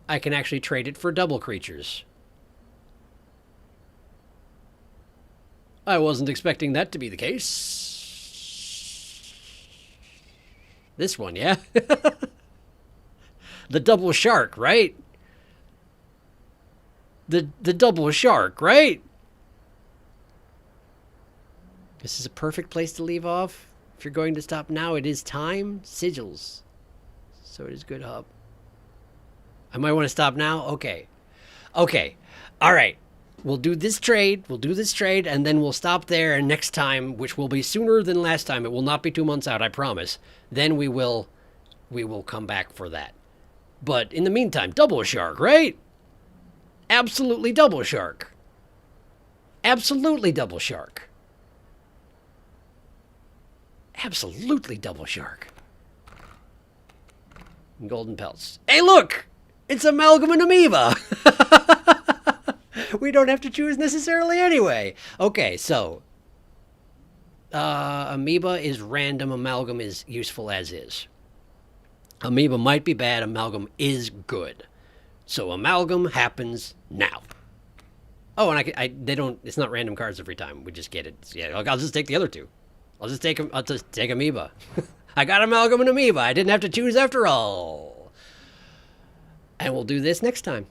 Speaker 1: I can actually trade it for double creatures. I wasn't expecting that to be the case. This one, yeah? The double shark, right? The double shark, right? This is a perfect place to leave off. If you're going to stop now, it is time. Sigils. So it is good hub. I might want to stop now. Okay. All right. We'll do this trade, and then we'll stop there, and next time, which will be sooner than last time, it will not be 2 months out, I promise, then we will come back for that. But in the meantime, double shark, right? Absolutely double shark. Absolutely double shark. Absolutely double shark. Golden pelts. Hey, look! It's Amalgam and Amoeba! We don't have to choose necessarily anyway. Okay, so Amoeba is random. Amalgam is useful as is. Amoeba might be bad. Amalgam is good. So Amalgam happens now. Oh, and they don't. It's not random cards every time. We just get it. Yeah, I'll just take the other 2. I'll just take Amoeba. I got Amalgam and Amoeba. I didn't have to choose after all. And we'll do this next time.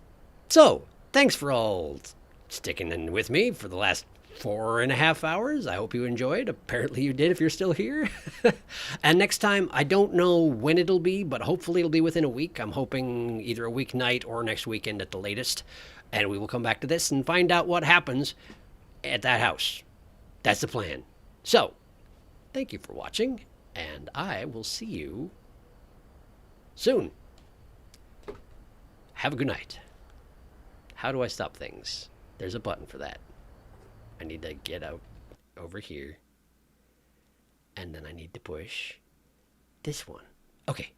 Speaker 1: So, thanks for all sticking in with me for the last 4.5 hours. I hope you enjoyed. Apparently you did if you're still here. And next time, I don't know when it'll be, but hopefully it'll be within a week. I'm hoping either a weeknight or next weekend at the latest. And we will come back to this and find out what happens at that house. That's the plan. So, thank you for watching, and I will see you soon. Have a good night. how do I stop things? There's a button for that. I need to get out over here. And then I need to push this one. Okay,